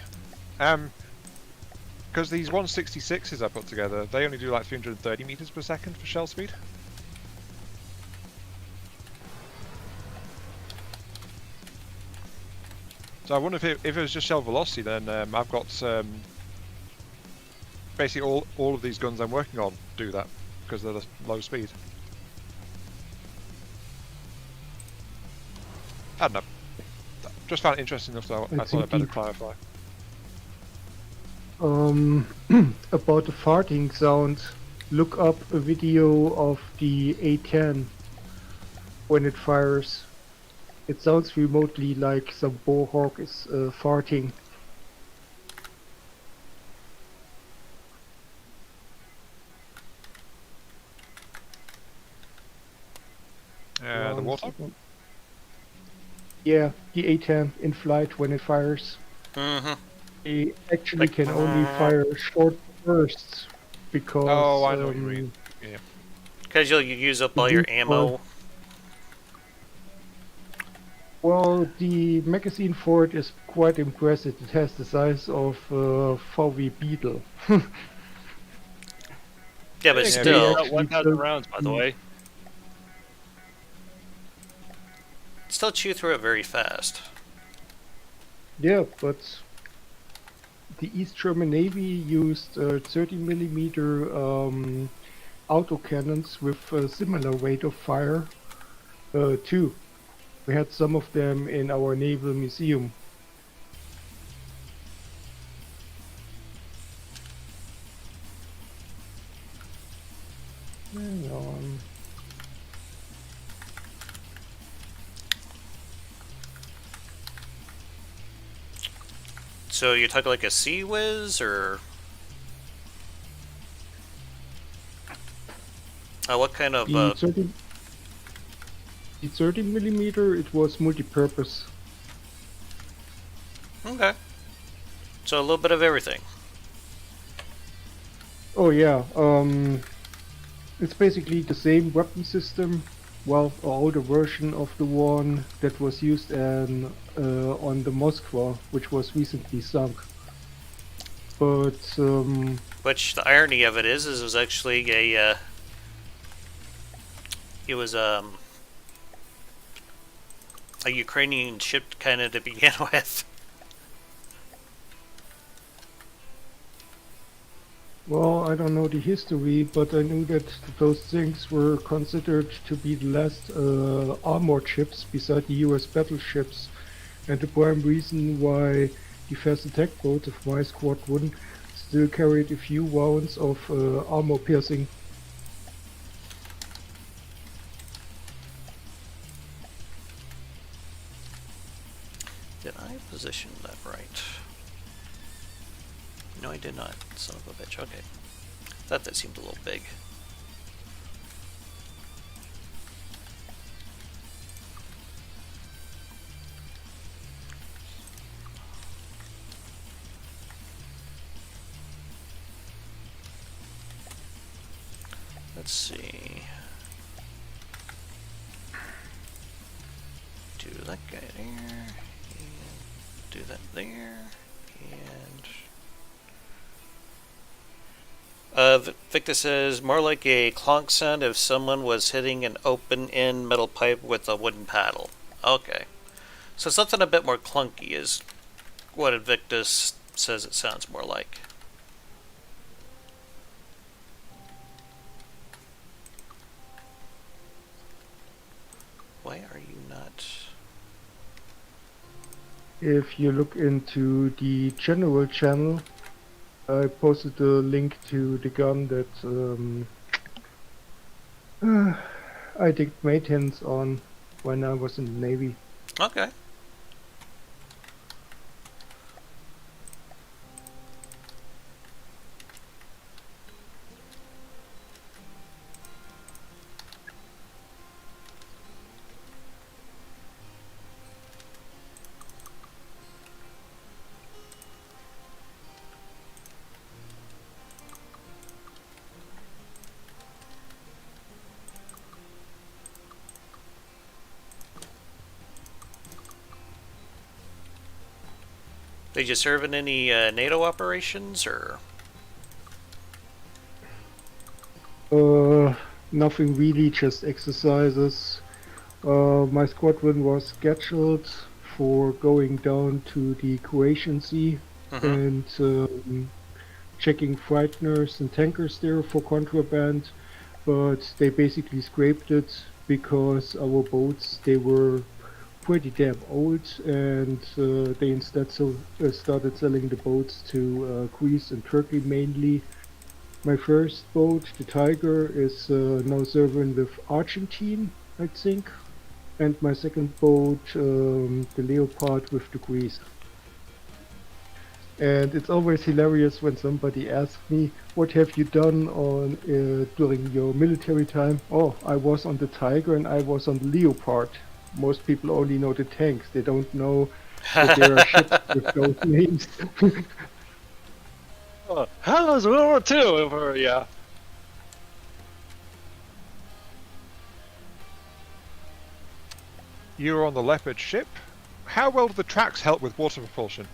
[SPEAKER 2] Because these 166s I put together, they only do like 330 meters per second for shell speed. So I wonder if it was just shell velocity, then I've got basically all of these guns I'm working on do that because they're the low speed. I don't know. Just found it interesting enough, so I thought I'd better clarify.
[SPEAKER 4] About the farting sound, look up a video of the A10 when it fires. It sounds remotely like some boarhawk is farting. Yeah, the A-10 in flight when it fires.
[SPEAKER 1] Mm-hmm.
[SPEAKER 4] It actually
[SPEAKER 1] Like,
[SPEAKER 4] can only fire short bursts
[SPEAKER 2] Oh,
[SPEAKER 4] because
[SPEAKER 2] I know what you mean. Yeah.
[SPEAKER 1] because you'll use up
[SPEAKER 4] the
[SPEAKER 1] all your
[SPEAKER 4] recoil.
[SPEAKER 1] ammo.
[SPEAKER 4] Well, the magazine for it is quite impressive. It has the size of VW Beetle.
[SPEAKER 1] Yeah, but
[SPEAKER 3] It
[SPEAKER 2] Yeah,
[SPEAKER 3] can be
[SPEAKER 1] still,
[SPEAKER 3] about
[SPEAKER 4] actually
[SPEAKER 3] 1,000
[SPEAKER 4] built
[SPEAKER 3] rounds, by the
[SPEAKER 4] the-
[SPEAKER 3] way.
[SPEAKER 1] still chew through it very fast.
[SPEAKER 4] Yeah, but the East German Navy used 30 millimeter autocannons with a similar rate of fire too. We had some of them in our naval museum. Hang on.
[SPEAKER 1] So you're talking like a Sea Whiz, or what kind of?
[SPEAKER 4] The 30 millimeter, it was multi-purpose.
[SPEAKER 1] Okay, so a little bit of everything.
[SPEAKER 4] Oh yeah, it's basically the same weapon system. Well, an older version of the one that was used on the Moskva, which was recently sunk. But
[SPEAKER 1] Which the irony of it is it was actually a. It was a Ukrainian ship kind of to begin with.
[SPEAKER 4] well, I don't know the history, but I knew that those things were considered to be the last armored ships beside the US battleships, and the prime reason why the fast attack boats of my squadron still carried a few rounds of armor piercing.
[SPEAKER 1] Did I position that right? No, I did not. Son of a bitch. Okay. Thought that seemed a little big. Let's see. Do that guy there, and do that there, and Victor says more like a clonk sound if someone was hitting an open-end metal pipe with a wooden paddle. Okay, so something a bit more clunky is what Invictus says it sounds more like. Why are you not?
[SPEAKER 4] If you look into the general channel, I posted a link to the gun that I did maintenance on when I was in the Navy.
[SPEAKER 1] Okay. Did you serve in any NATO operations, or?
[SPEAKER 4] Nothing really, just exercises. My squadron was scheduled for going down to the Croatian Sea and checking frighteners and tankers there for contraband, but they basically scraped it because our boats, they were pretty damn old, and they instead started selling the boats to Greece and Turkey mainly. My first boat, the Tiger, is now serving with Argentine, I think, and my second boat, the Leopard, with the Greece. And it's always hilarious when somebody asks me, "What have you done on during your military time?" "Oh, I was on the Tiger and I was on the Leopard." most people only know the tanks. They don't know that there are ships with those names.
[SPEAKER 3] Oh, hell is World War II over, yeah.
[SPEAKER 2] You're on the Leopard ship. How well do the tracks help with water propulsion?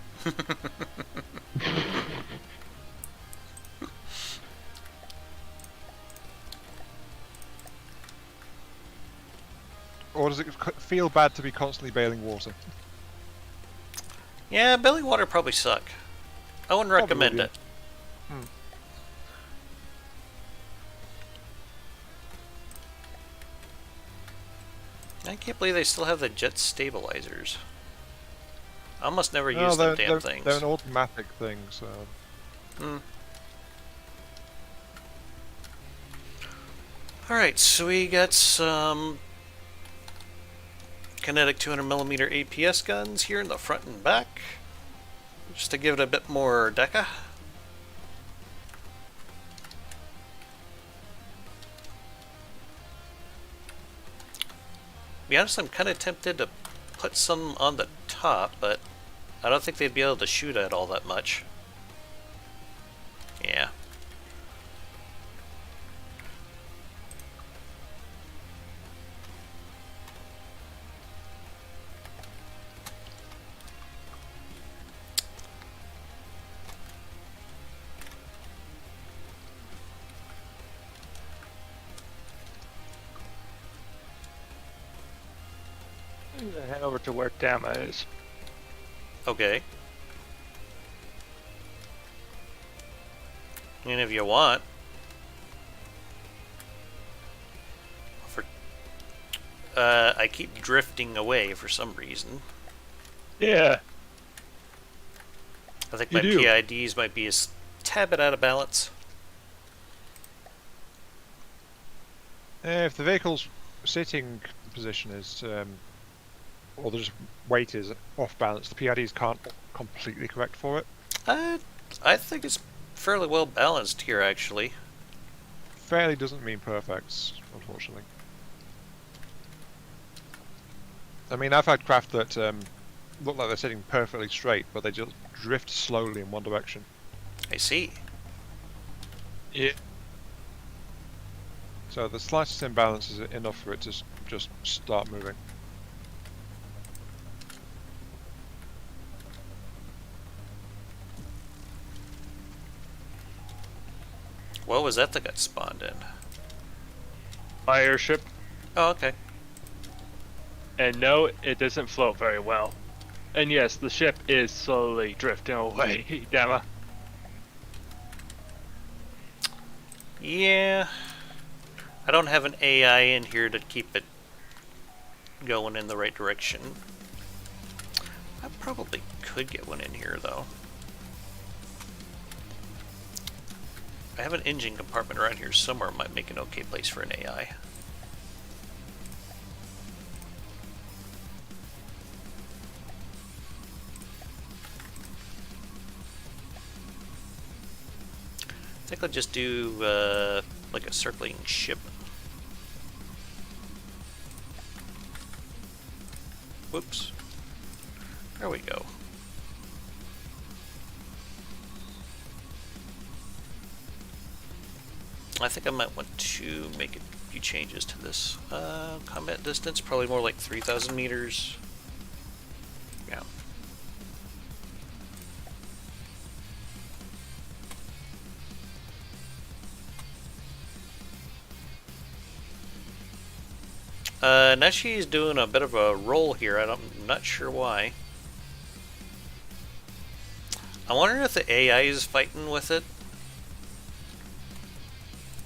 [SPEAKER 2] Or does it feel bad to be constantly bailing water?
[SPEAKER 1] Yeah, belly water probably suck. I wouldn't
[SPEAKER 2] Probably
[SPEAKER 1] recommend
[SPEAKER 2] would,
[SPEAKER 1] it. I can't believe they still have the jet stabilizers. I almost never use them damn things.
[SPEAKER 2] They're an automatic thing, so...
[SPEAKER 1] Hmm. Alright, so we got some kinetic 200mm APS guns here in the front and back, just to give it a bit more deca. To be honest, I'm kind of tempted to put some on the top, but I don't think they'd be able to shoot at all that much. Yeah.
[SPEAKER 3] Head over to where Dama is.
[SPEAKER 1] Okay. And if you want. I keep drifting away for some reason.
[SPEAKER 3] Yeah.
[SPEAKER 1] I think
[SPEAKER 3] You
[SPEAKER 1] my
[SPEAKER 3] do.
[SPEAKER 1] PIDs might be a tad bit out of balance.
[SPEAKER 2] If the vehicle's sitting position is, or the just weight is off balance, the PIDs can't completely correct for it.
[SPEAKER 1] I think it's fairly well balanced here, actually.
[SPEAKER 2] Fairly doesn't mean perfect, unfortunately. I mean, I've had craft that look like they're sitting perfectly straight, but they just drift slowly in one direction.
[SPEAKER 1] I see.
[SPEAKER 3] Yeah.
[SPEAKER 2] So the slightest imbalance is enough for it to just start moving.
[SPEAKER 1] What was that got spawned in?
[SPEAKER 3] My airship.
[SPEAKER 1] Oh, okay.
[SPEAKER 3] And no, it doesn't float very well. And yes, the ship is slowly drifting away, Dama.
[SPEAKER 1] Yeah. I don't have an AI in here to keep it going in the right direction. I probably could get one in here, though. I have an engine compartment around here somewhere. Might make an okay place for an AI. I think I'll just do like a circling ship. Whoops. There we go. I think I might want to make a few changes to this. Combat distance, probably more like 3,000 meters. Yeah. Now she's doing a bit of a roll here. I'm not sure why. I'm wondering if the AI is fighting with it.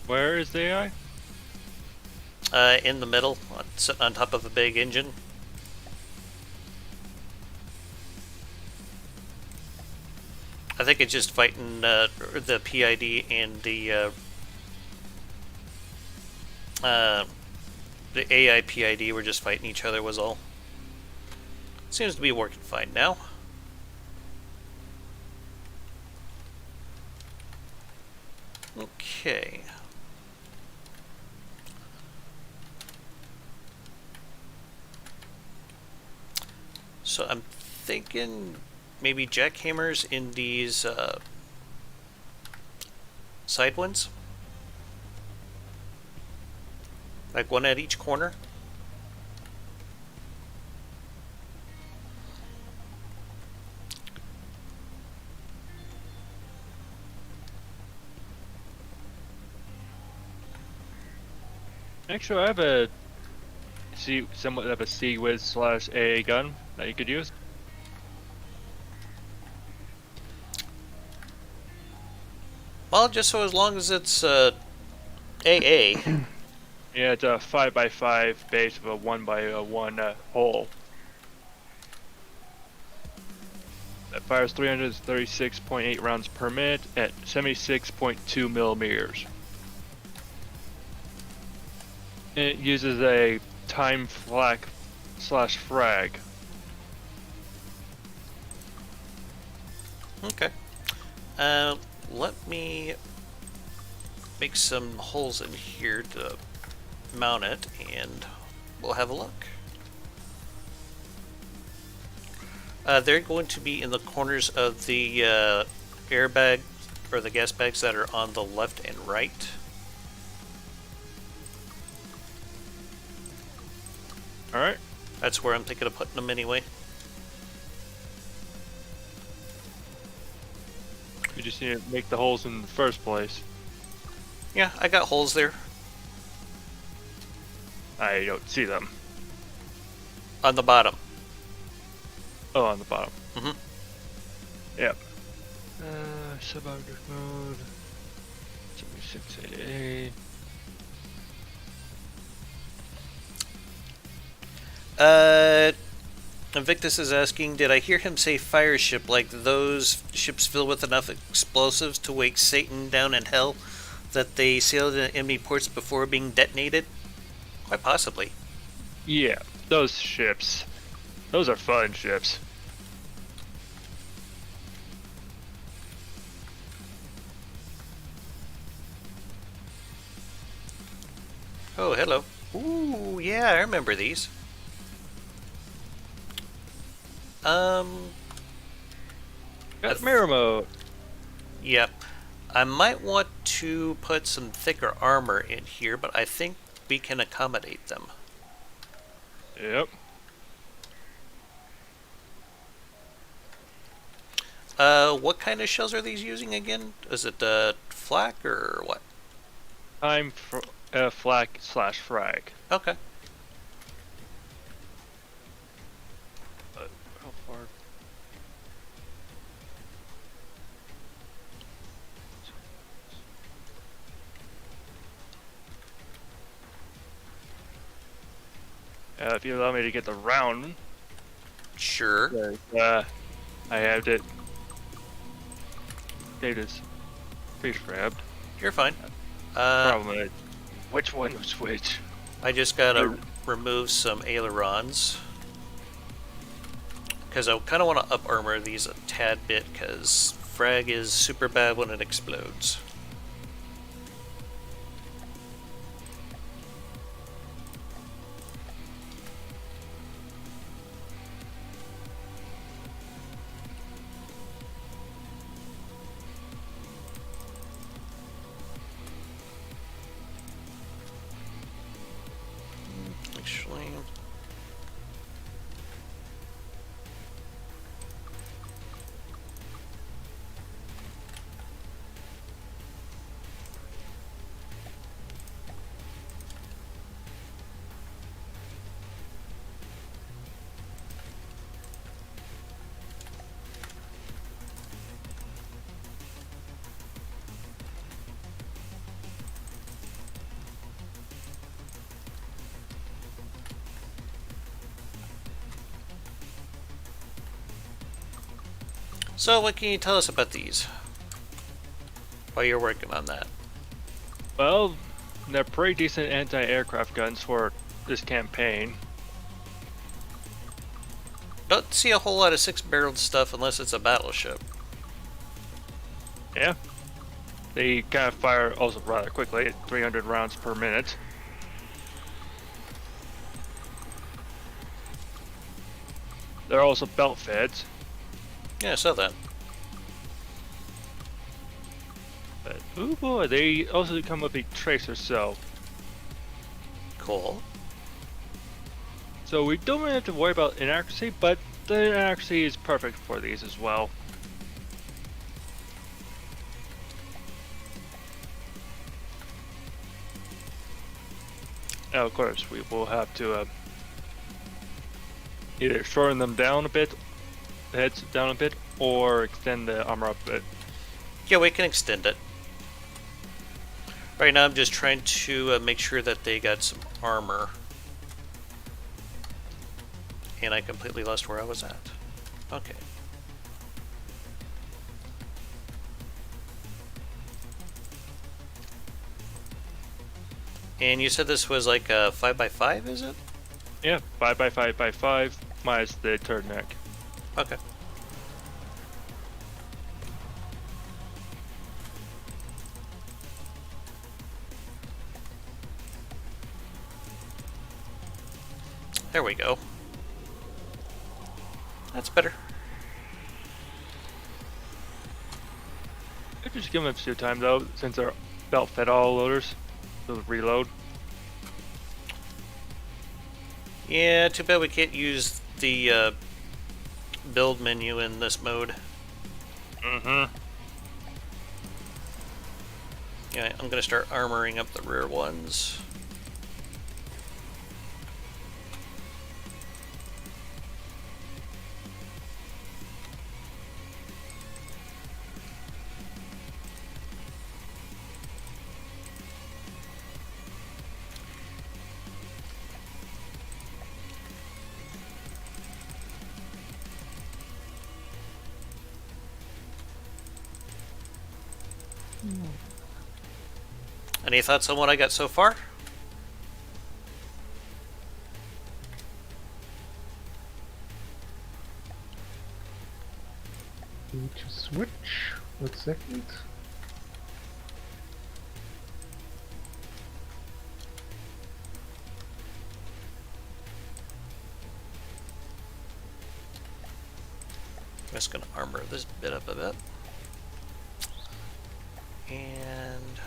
[SPEAKER 3] Where is the AI?
[SPEAKER 1] In the middle, sitting on top of a big engine. I think it's just fighting the PID and the AI PID were just fighting each other was all. Seems to be working fine now. Okay. So I'm thinking maybe jackhammers in these side ones, like one at each corner.
[SPEAKER 3] Actually, I have somewhat of a C-Wiz / AA gun that you could use.
[SPEAKER 1] Well, just so as long as it's AA.
[SPEAKER 3] Yeah, it's a 5x5 base with a 1x1 hole. That fires 336.8 rounds per minute at 76.2 millimeters. And it uses a time flak / frag.
[SPEAKER 1] Okay. Let me make some holes in here to mount it, and we'll have a look. They're going to be in the corners of the airbag or the gas bags that are on the left and right.
[SPEAKER 3] Alright.
[SPEAKER 1] That's where I'm thinking of putting them anyway.
[SPEAKER 3] You just need to make the holes in the first place.
[SPEAKER 1] Yeah, I got holes there.
[SPEAKER 3] I don't see them.
[SPEAKER 1] On the bottom.
[SPEAKER 3] Oh, on the bottom.
[SPEAKER 1] Mm-hmm.
[SPEAKER 3] Yep. Suboptic mode. 76AA.
[SPEAKER 1] Invictus is asking, did I hear him say fire ship, like those ships filled with enough explosives to wake Satan down in hell that they sailed into enemy ports before being detonated? Quite possibly.
[SPEAKER 3] Yeah, those ships. Those are fun ships.
[SPEAKER 1] Oh, hello. Ooh, yeah, I remember these.
[SPEAKER 3] Got mirror mode.
[SPEAKER 1] Yep. I might want to put some thicker armor in here, but I think we can accommodate them.
[SPEAKER 3] Yep.
[SPEAKER 1] What kind of shells are these using again? Is it flak or what?
[SPEAKER 3] Time for flak / frag.
[SPEAKER 1] Okay.
[SPEAKER 3] How far? If you allow me to get the round,
[SPEAKER 1] Sure.
[SPEAKER 3] I have it. Data's face grabbed.
[SPEAKER 1] You're fine.
[SPEAKER 3] Problem is, which one was which?
[SPEAKER 1] I just gotta remove some ailerons. Because I kind of want to up armor these a tad bit, because frag is super bad when it explodes. Actually, so what can you tell us about these while you're working on that?
[SPEAKER 3] Well, they're pretty decent anti-aircraft guns for this campaign.
[SPEAKER 1] Don't see a whole lot of six-barreled stuff unless it's a battleship.
[SPEAKER 3] Yeah. They kind of fire also rather quickly at 300 rounds per minute. They're also belt feds.
[SPEAKER 1] Yeah, I saw that.
[SPEAKER 3] But, oh boy, they also come with a tracer cell.
[SPEAKER 1] Cool.
[SPEAKER 3] So we don't really have to worry about inaccuracy, but the inaccuracy is perfect for these as well. Now, of course, we will have to either shorten them down a bit, the heads down a bit, or extend the armor up a bit.
[SPEAKER 1] Yeah, we can extend it. Right now I'm just trying to make sure that they got some armor. And I completely lost where I was at. Okay. And you said this was like a 5x5, is it?
[SPEAKER 3] Yeah, 5x5x5 minus the turd neck.
[SPEAKER 1] Okay. There we go. That's better.
[SPEAKER 3] I just give them a few time though, since they're belt fed all loaders. They'll reload.
[SPEAKER 1] Yeah, too bad we can't use the build menu in this mode.
[SPEAKER 3] Mm-hmm.
[SPEAKER 1] Yeah, I'm gonna start armoring up the rear ones. Any thoughts on what I got so far?
[SPEAKER 4] Need to switch. 1 second.
[SPEAKER 1] Just gonna armor this bit up a bit. And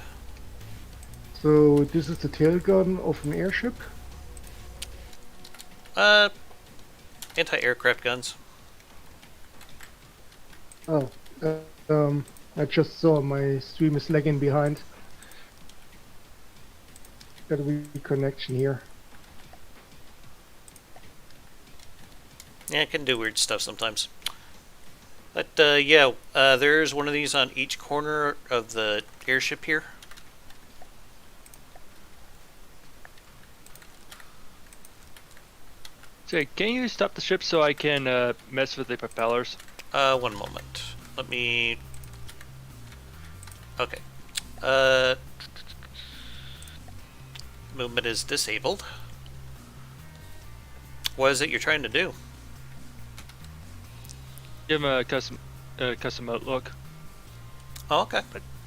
[SPEAKER 4] So this is the tail gun of an airship.
[SPEAKER 1] anti-aircraft guns.
[SPEAKER 4] Oh, I just saw my stream is lagging behind. Got a weak connection here.
[SPEAKER 1] Yeah, it can do weird stuff sometimes. But yeah, there's one of these on each corner of the airship here.
[SPEAKER 3] Say, can you stop the ship so I can mess with the propellers?
[SPEAKER 1] One moment. Let me... Okay. Movement is disabled. What is it you're trying to do?
[SPEAKER 3] Give them a custom outlook.
[SPEAKER 1] Oh, okay.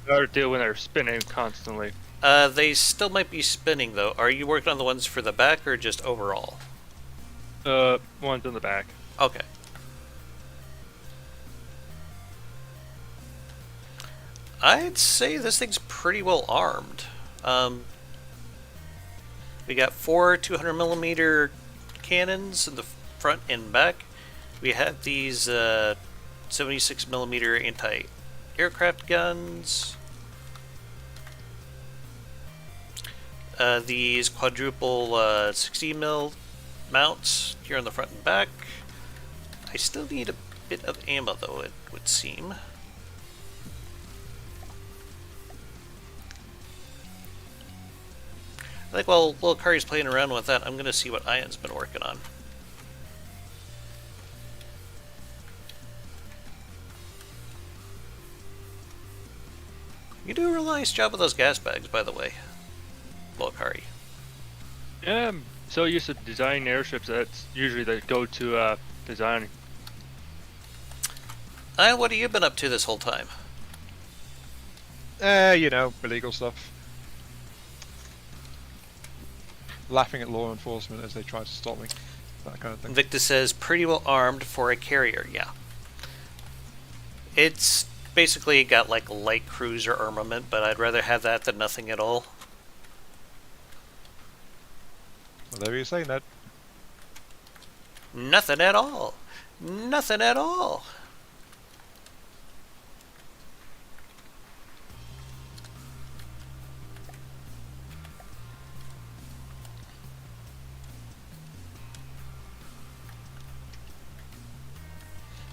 [SPEAKER 3] Hard to do when they're spinning constantly.
[SPEAKER 1] They still might be spinning, though. Are you working on the ones for the back or just overall?
[SPEAKER 3] One's in the back.
[SPEAKER 1] Okay. I'd say this thing's pretty well armed. We got 4 200mm cannons in the front and back. We have these 76mm anti-aircraft guns. These quadruple 60mm mounts here on the front and back. I still need a bit of ammo, though, it would seem. I think while little Kari's playing around with that, I'm going to see what Ian's been working on. You do a really nice job with those gas bags, by the way, little Kari.
[SPEAKER 3] Yeah, I'm so used to designing airships that's usually the go-to design.
[SPEAKER 1] Ian, what have you been up to this whole time?
[SPEAKER 2] You know, illegal stuff. Laughing at law enforcement as they try to stop me. that kind of thing.
[SPEAKER 1] Victus says, pretty well armed for a carrier, yeah. It's basically got like light cruiser armament, but I'd rather have that than nothing at all.
[SPEAKER 2] Whatever you say, Ned.
[SPEAKER 1] Nothing at all. Nothing at all.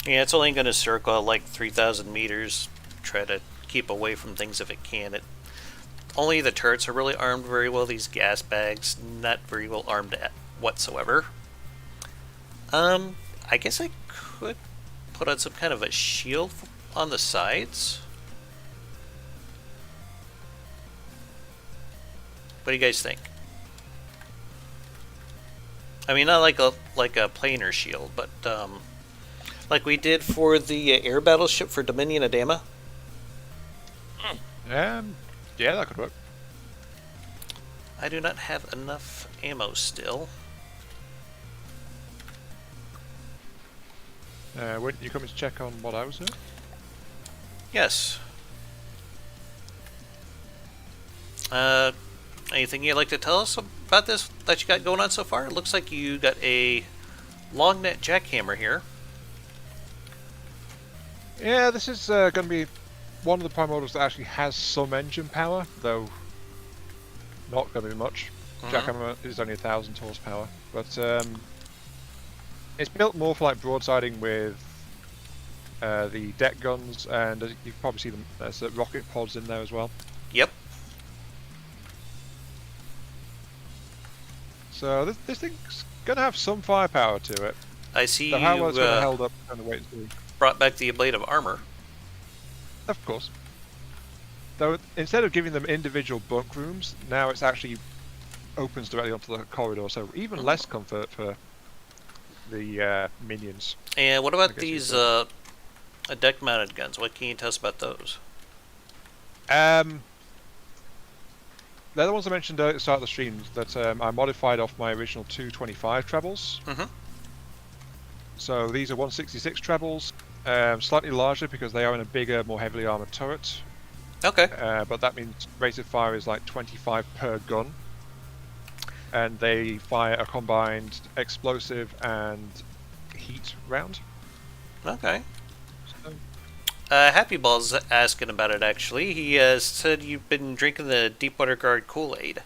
[SPEAKER 1] Yeah, it's only going to circle like 3,000 meters. Try to keep away from things if it can. Only the turrets are really armed very well. These gas bags, not very well armed whatsoever. I guess I could put on some kind of a shield on the sides. What do you guys think? I mean, not like a planar shield, but like we did for the air battleship for Dominion of Dama.
[SPEAKER 2] Yeah, that could work.
[SPEAKER 1] I do not have enough ammo still.
[SPEAKER 2] Weren't you coming to check on what I was doing?
[SPEAKER 1] Yes. Anything you'd like to tell us about this that you got going on so far? It looks like you got a long net jackhammer here.
[SPEAKER 2] Yeah, this is going to be one of the primordials that actually has some engine power, though not going to be much. Jackhammer is only 1,000 horsepower, but it's built more for like broadsiding with the deck guns, and you can probably see them. There's rocket pods in there as well.
[SPEAKER 1] Yep.
[SPEAKER 2] So this thing's going to have some firepower to it.
[SPEAKER 1] I see
[SPEAKER 2] So how well it's going to
[SPEAKER 1] you
[SPEAKER 2] hold up, kind of wait and see.
[SPEAKER 1] brought back the blade of armor.
[SPEAKER 2] Of course. Though instead of giving them individual bunk rooms, now it's actually opens directly onto the corridor, so even less comfort for the minions.
[SPEAKER 1] And what about
[SPEAKER 2] I guess you
[SPEAKER 1] these
[SPEAKER 2] could.
[SPEAKER 1] deck-mounted guns? What can you tell us about those?
[SPEAKER 2] They're the ones I mentioned at the start of the stream that I modified off my original 225 trebles. So these are 166 trebles, slightly larger because they are in a bigger, more heavily armored turret.
[SPEAKER 1] Okay.
[SPEAKER 2] But that means rated fire is like 25 per gun. And they fire a combined explosive and heat round.
[SPEAKER 1] Okay.
[SPEAKER 2] So,
[SPEAKER 1] Happy Ball's asking about it, actually. He said you've been drinking the Deepwater Guard Kool-Aid.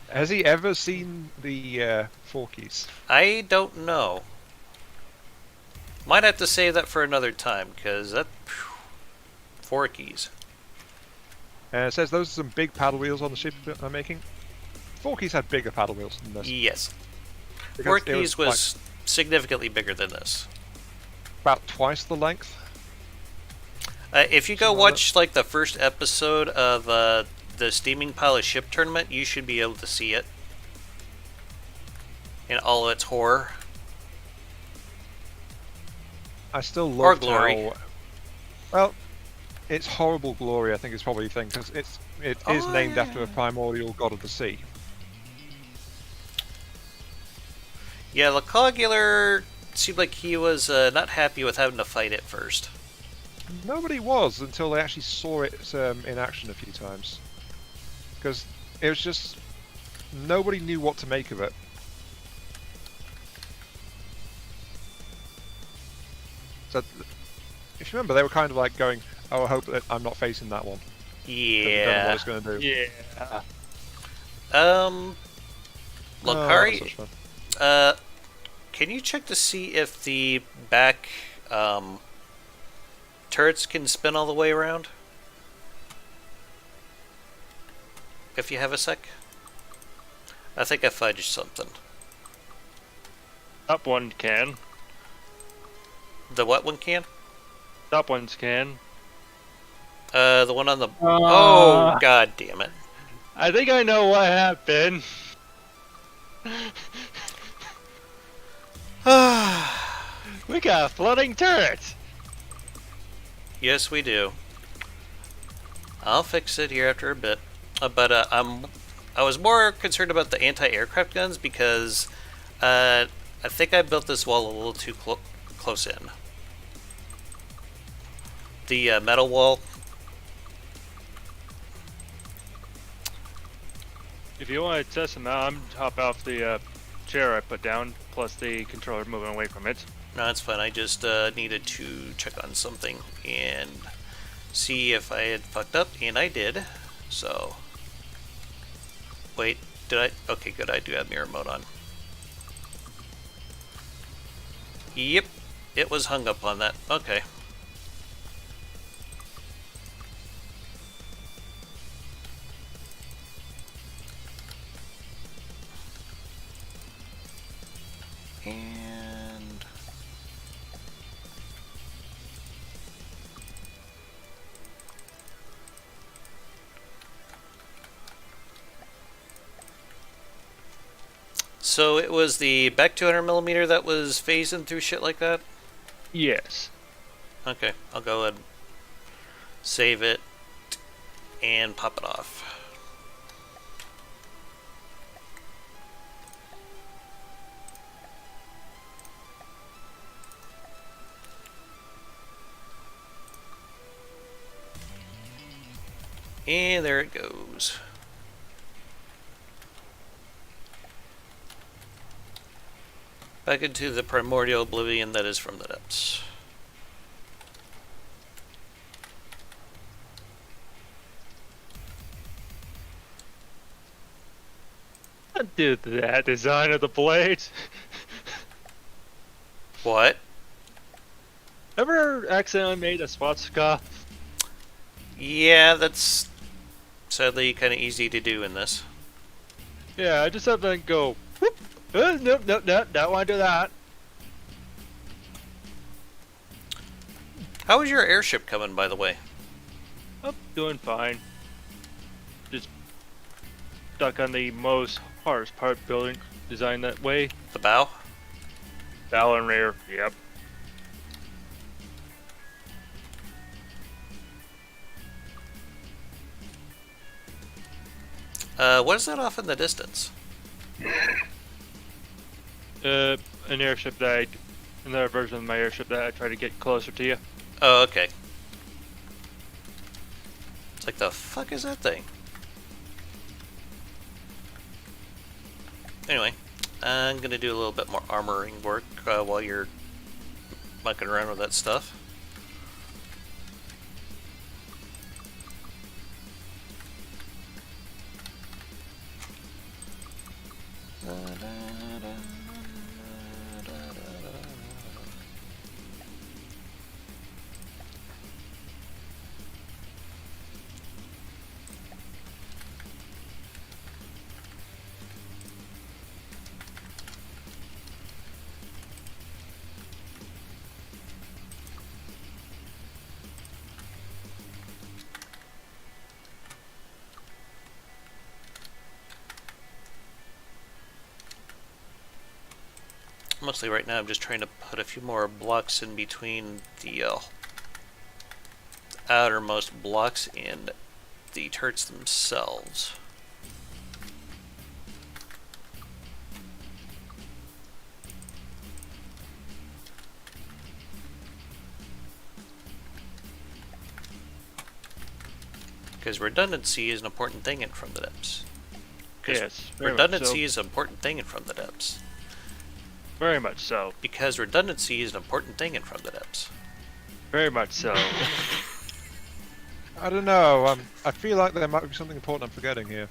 [SPEAKER 2] has he ever seen the Forkies?
[SPEAKER 1] I don't know. Might have to save that for another time, because that... Forkies.
[SPEAKER 2] It says those are some big paddle wheels on the ship that I'm making. Forkies had bigger paddle wheels than this.
[SPEAKER 1] Yes.
[SPEAKER 2] because it
[SPEAKER 1] Forkies was
[SPEAKER 2] like
[SPEAKER 1] significantly bigger than this.
[SPEAKER 2] about twice the length.
[SPEAKER 1] If you go
[SPEAKER 2] Something like
[SPEAKER 1] watch like the first episode of the Steaming Pile of Ship tournament, you should be able to see it in all its horror.
[SPEAKER 2] I still
[SPEAKER 1] Or
[SPEAKER 2] love
[SPEAKER 1] glory.
[SPEAKER 2] how... Well, it's horrible glory, I think is probably the thing, because it is
[SPEAKER 1] Oh,
[SPEAKER 2] named after a
[SPEAKER 1] yeah.
[SPEAKER 2] primordial god of the sea.
[SPEAKER 1] Yeah, Lecogular seemed like he was not happy with having to fight it first.
[SPEAKER 2] Nobody was until they actually saw it in action a few times. Because it was just... nobody knew what to make of it. So, if you remember, they were kind of like going, oh, I hope that I'm not facing that one. 'Cause I don't know what
[SPEAKER 1] Yeah.
[SPEAKER 2] it's going to do.
[SPEAKER 3] Yeah.
[SPEAKER 2] Oh,
[SPEAKER 1] Lokari,
[SPEAKER 2] that's such fun.
[SPEAKER 1] can you check to see if the back turrets can spin all the way around? If you have a sec. I think I fudged something.
[SPEAKER 3] Top one can.
[SPEAKER 1] The what one can?
[SPEAKER 3] Top ones can.
[SPEAKER 1] The one on the... Oh, god damn it.
[SPEAKER 3] I think I know what happened. We got a floating turret.
[SPEAKER 1] Yes, we do. I'll fix it here after a bit. But I'm I was more concerned about the anti-aircraft guns because I think I built this wall a little too close in. The metal wall.
[SPEAKER 3] If you want to test them out, I'm hop off the chair I put down, plus the controller moving away from it.
[SPEAKER 1] No, it's fine. I just needed to check on something and see if I had fucked up, and I did. So, wait, did I? Okay, good. I do have mirror mode on. Yep, it was hung up on that. Okay. And so it was the back 200mm that was phasing through shit like that?
[SPEAKER 3] Yes.
[SPEAKER 1] Okay, I'll go ahead and save it and pop it off. And there it goes. Back into the primordial oblivion that is from the depths.
[SPEAKER 3] Don't do that design of the blade.
[SPEAKER 1] What?
[SPEAKER 3] Ever accidentally made a swastika?
[SPEAKER 1] Yeah, that's sadly kind of easy to do in this.
[SPEAKER 3] Yeah, I just have to go. Whoop. Nope, nope, nope, don't want to do that.
[SPEAKER 1] How is your airship coming, by the way?
[SPEAKER 3] I'm doing fine. Just stuck on the most hardest part building designed that way.
[SPEAKER 1] The bow?
[SPEAKER 3] Bow and rear, yep.
[SPEAKER 1] What is that off in the distance?
[SPEAKER 3] An airship that another version of my airship that I try to get closer to you.
[SPEAKER 1] Oh, okay. It's like, the fuck is that thing? Anyway, I'm gonna do a little bit more armoring work while you're mucking around with that stuff. Mostly right now I'm just trying to put a few more blocks in between the outermost blocks and the turrets themselves. Because redundancy is an important thing in From the Depths.
[SPEAKER 3] Yes, very much
[SPEAKER 1] Redundancy
[SPEAKER 3] so.
[SPEAKER 1] is an important thing in From the Depths.
[SPEAKER 3] Very much so.
[SPEAKER 1] Because redundancy is an important thing in From the Depths.
[SPEAKER 3] Very much so.
[SPEAKER 2] I don't know. I feel like there might be something important I'm forgetting here.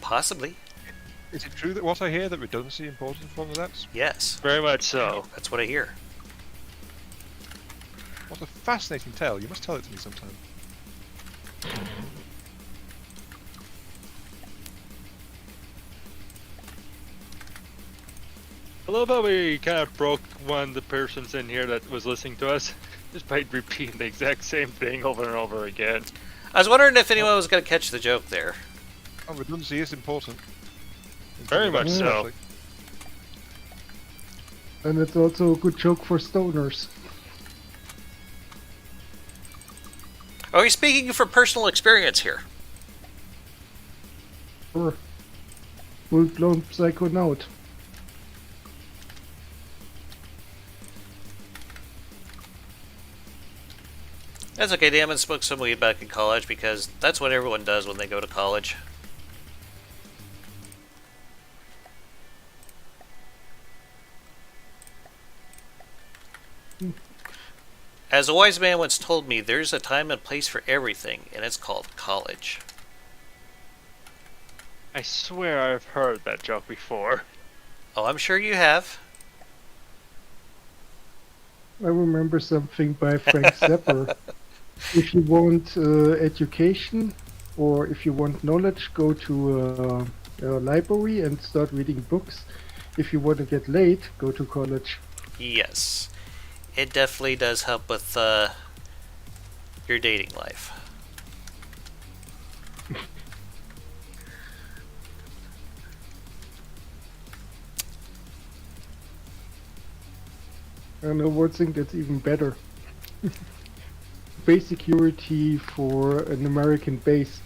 [SPEAKER 1] Possibly.
[SPEAKER 2] Is it true that what I hear that redundancy is important from the depths?
[SPEAKER 1] Yes.
[SPEAKER 3] Very much so.
[SPEAKER 1] That's what I hear.
[SPEAKER 2] What a fascinating tale. You must tell it to me sometime.
[SPEAKER 3] I love how we kind of broke one of the persons in here that was listening to us just by repeating the exact same thing over and over again.
[SPEAKER 1] I was wondering if anyone was going to catch the joke there.
[SPEAKER 2] Oh, redundancy is important.
[SPEAKER 3] Very much so.
[SPEAKER 2] Actually.
[SPEAKER 4] And it's also a good joke for stoners.
[SPEAKER 1] Are we speaking from personal experience here?
[SPEAKER 4] Or full-blown psychonaut.
[SPEAKER 1] That's okay, Damon smoked some weed back in college because that's what everyone does when they go to college. As a wise man once told me, there's a time and place for everything, and it's called college.
[SPEAKER 3] I swear I've heard that joke before.
[SPEAKER 1] Oh, I'm sure you have.
[SPEAKER 4] I remember something by Frank Zappa. If you want education or if you want knowledge, go to a library and start reading books. If you want to get laid, go to college.
[SPEAKER 1] Yes. It definitely does help with your dating life.
[SPEAKER 4] I know one thing that's even better. Base security for an American base.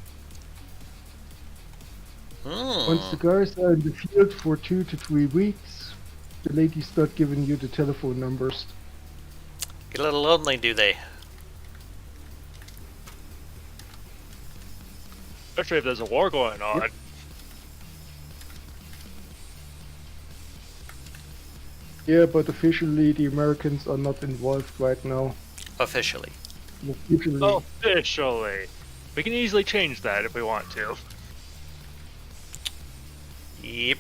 [SPEAKER 4] Once the guys are in the field for 2 to 3 weeks, the ladies start giving you the telephone numbers.
[SPEAKER 1] Get a little lonely, do they?
[SPEAKER 3] Especially if there's a war going on.
[SPEAKER 4] Yep. Yeah, but officially the Americans are not involved right now.
[SPEAKER 1] Officially.
[SPEAKER 4] Officially.
[SPEAKER 3] Officially. We can easily change that if we want to.
[SPEAKER 1] Yep.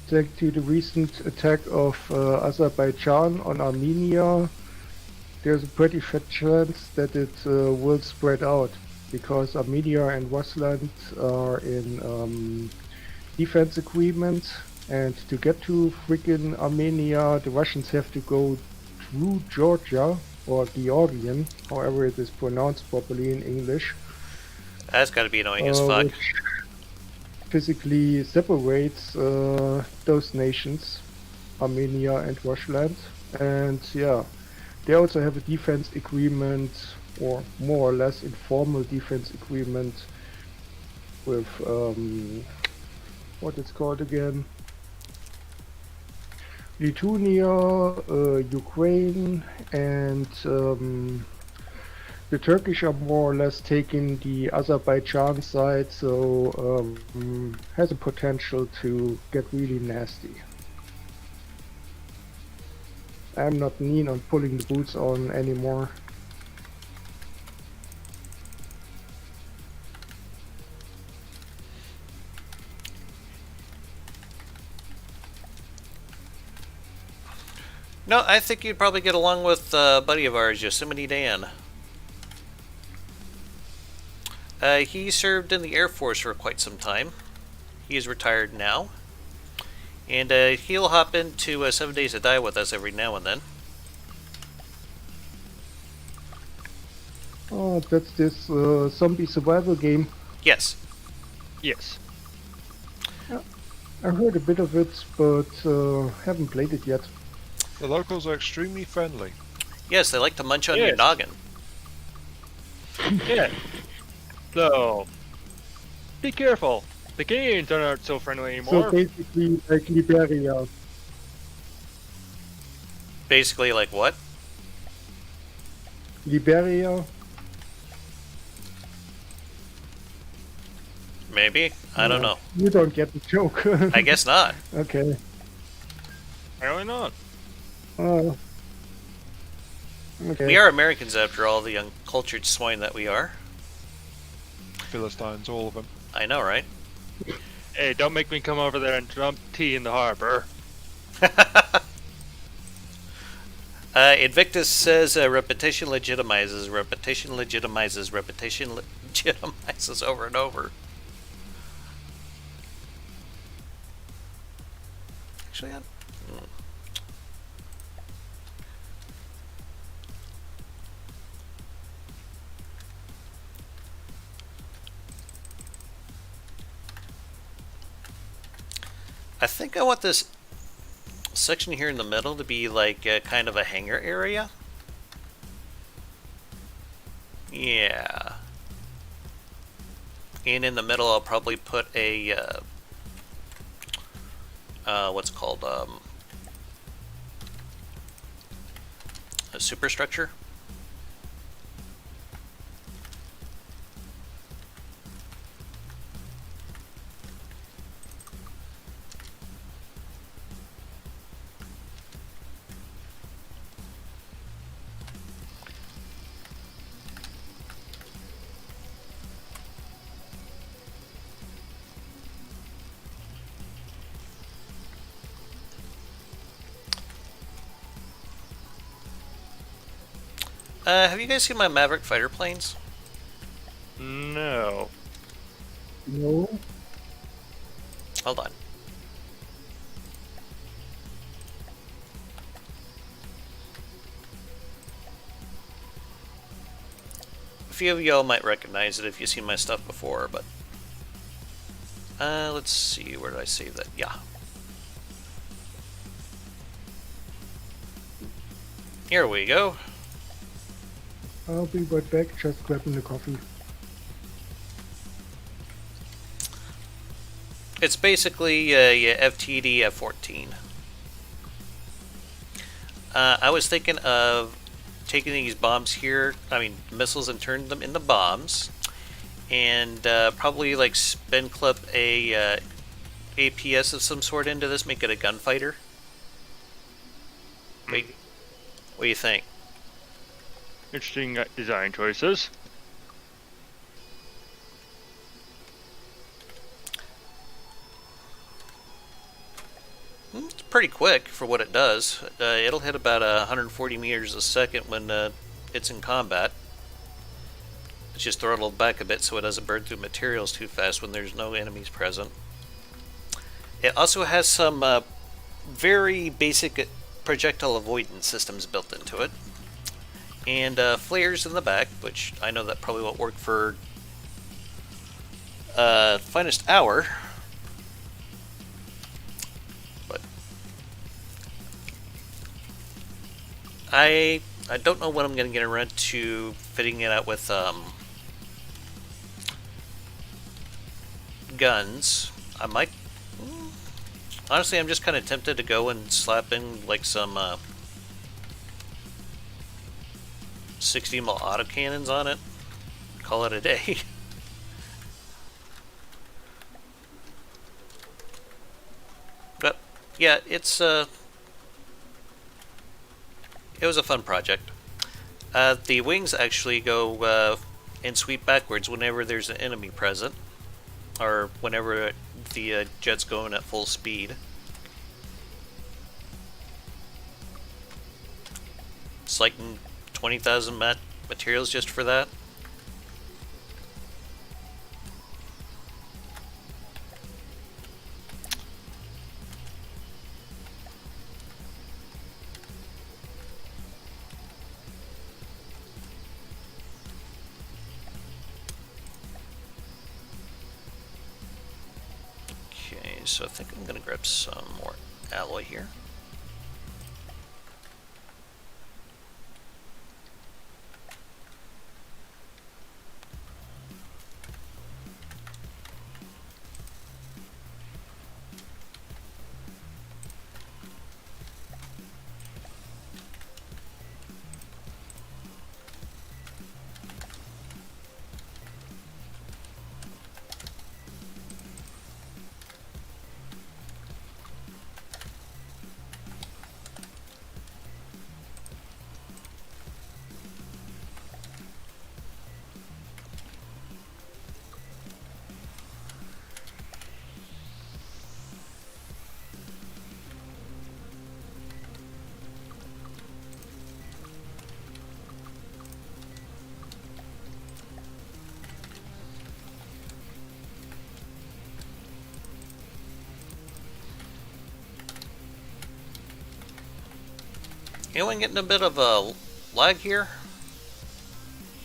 [SPEAKER 4] Thanks to the recent attack of Azerbaijan on Armenia, there's a pretty fat chance that it will spread out, because Armenia and Rusland are in defense agreement, and to get to freaking Armenia, the Russians have to go through Georgia, or Georgian, however it is pronounced properly in English.
[SPEAKER 1] That's gotta be annoying as fuck.
[SPEAKER 4] Which physically separates those nations, Armenia and Rusland, and yeah, they also have a defense agreement, or more or less informal defense agreement with what it's called again, Lithuania, Ukraine, and the Turkish are more or less taking the Azerbaijan side, so has a potential to get really nasty. I'm not keen on pulling the boots on anymore.
[SPEAKER 1] No, I think you'd probably get along with a buddy of ours, Yosemite Dan. He served in the Air Force for quite some time. He is retired now. And he'll hop into 7 Days to Die with us every now and then.
[SPEAKER 4] Oh, that's this zombie survival game.
[SPEAKER 1] Yes.
[SPEAKER 3] Yes.
[SPEAKER 4] I heard a bit of it, but haven't played it yet.
[SPEAKER 2] The locals are extremely friendly.
[SPEAKER 1] Yes, they like to munch on your
[SPEAKER 3] Yes.
[SPEAKER 1] noggin.
[SPEAKER 3] Yeah. So, be careful. The Canadians aren't so friendly
[SPEAKER 4] So
[SPEAKER 3] anymore.
[SPEAKER 4] basically, like Liberia.
[SPEAKER 1] Basically, like what?
[SPEAKER 4] Liberia.
[SPEAKER 1] Maybe? I don't know.
[SPEAKER 4] You don't get the joke.
[SPEAKER 1] I guess not.
[SPEAKER 4] Okay.
[SPEAKER 3] Apparently not.
[SPEAKER 4] Oh. Okay.
[SPEAKER 1] We are Americans after all, the uncultured swine that we are.
[SPEAKER 2] Philistines, all of them.
[SPEAKER 1] I know, right?
[SPEAKER 3] Hey, don't make me come over there and dump tea in the harbor.
[SPEAKER 1] Invictus says repetition legitimizes, repetition legitimizes, repetition legitimizes over and over. Actually, I think I want this section here in the middle to be like kind of a hangar area. Yeah. And in the middle, I'll probably put a what's it called a superstructure. Have you guys seen my Maverick fighter planes?
[SPEAKER 3] No.
[SPEAKER 4] No.
[SPEAKER 1] Hold on. A few of y'all might recognize it if you've seen my stuff before, but let's see, where did I save that? Yeah. Here we go.
[SPEAKER 4] I'll be right back, just grabbing the coffee.
[SPEAKER 1] It's basically a FTD F-14. I was thinking of taking these bombs here, missiles, and turning them into bombs, and probably like spin clip a APS of some sort into this, make it a gunfighter. Wait, what do you think?
[SPEAKER 3] Interesting design choices.
[SPEAKER 1] It's pretty quick for what it does. It'll hit about 140 meters a second when it's in combat. It's just throttled back a bit so it doesn't burn through materials too fast when there's no enemies present. It also has some very basic projectile avoidance systems built into it. And flares in the back, which I know that probably won't work for finest hour. But I don't know when I'm going to get around to fitting it out with guns. I might... Honestly, I'm just kind of tempted to go and slap in like some 60 mil autocannons on it. Call it a day. But yeah, it's it was a fun project. The wings actually go and sweep backwards whenever there's an enemy present, or whenever the jet's going at full speed. It's like 20,000 materials just for that. Okay, so I think I'm gonna grab some more alloy here. Anyone getting a bit of a lag here?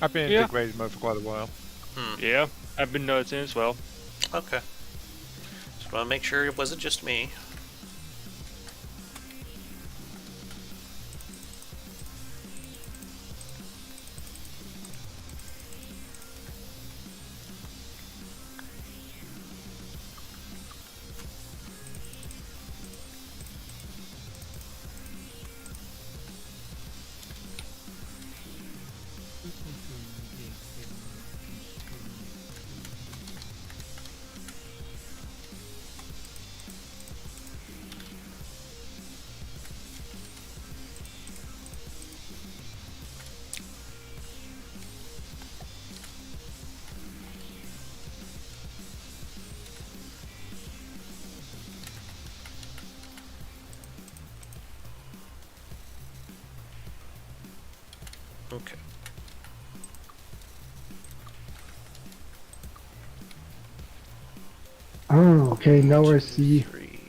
[SPEAKER 2] I've been in
[SPEAKER 3] Yeah.
[SPEAKER 2] degraded mode for quite a while.
[SPEAKER 3] Yeah, I've been noticing as well.
[SPEAKER 1] Okay. Just want to make sure it wasn't just me.
[SPEAKER 4] Oh, okay, now I
[SPEAKER 1] 2,
[SPEAKER 4] see.
[SPEAKER 1] 3,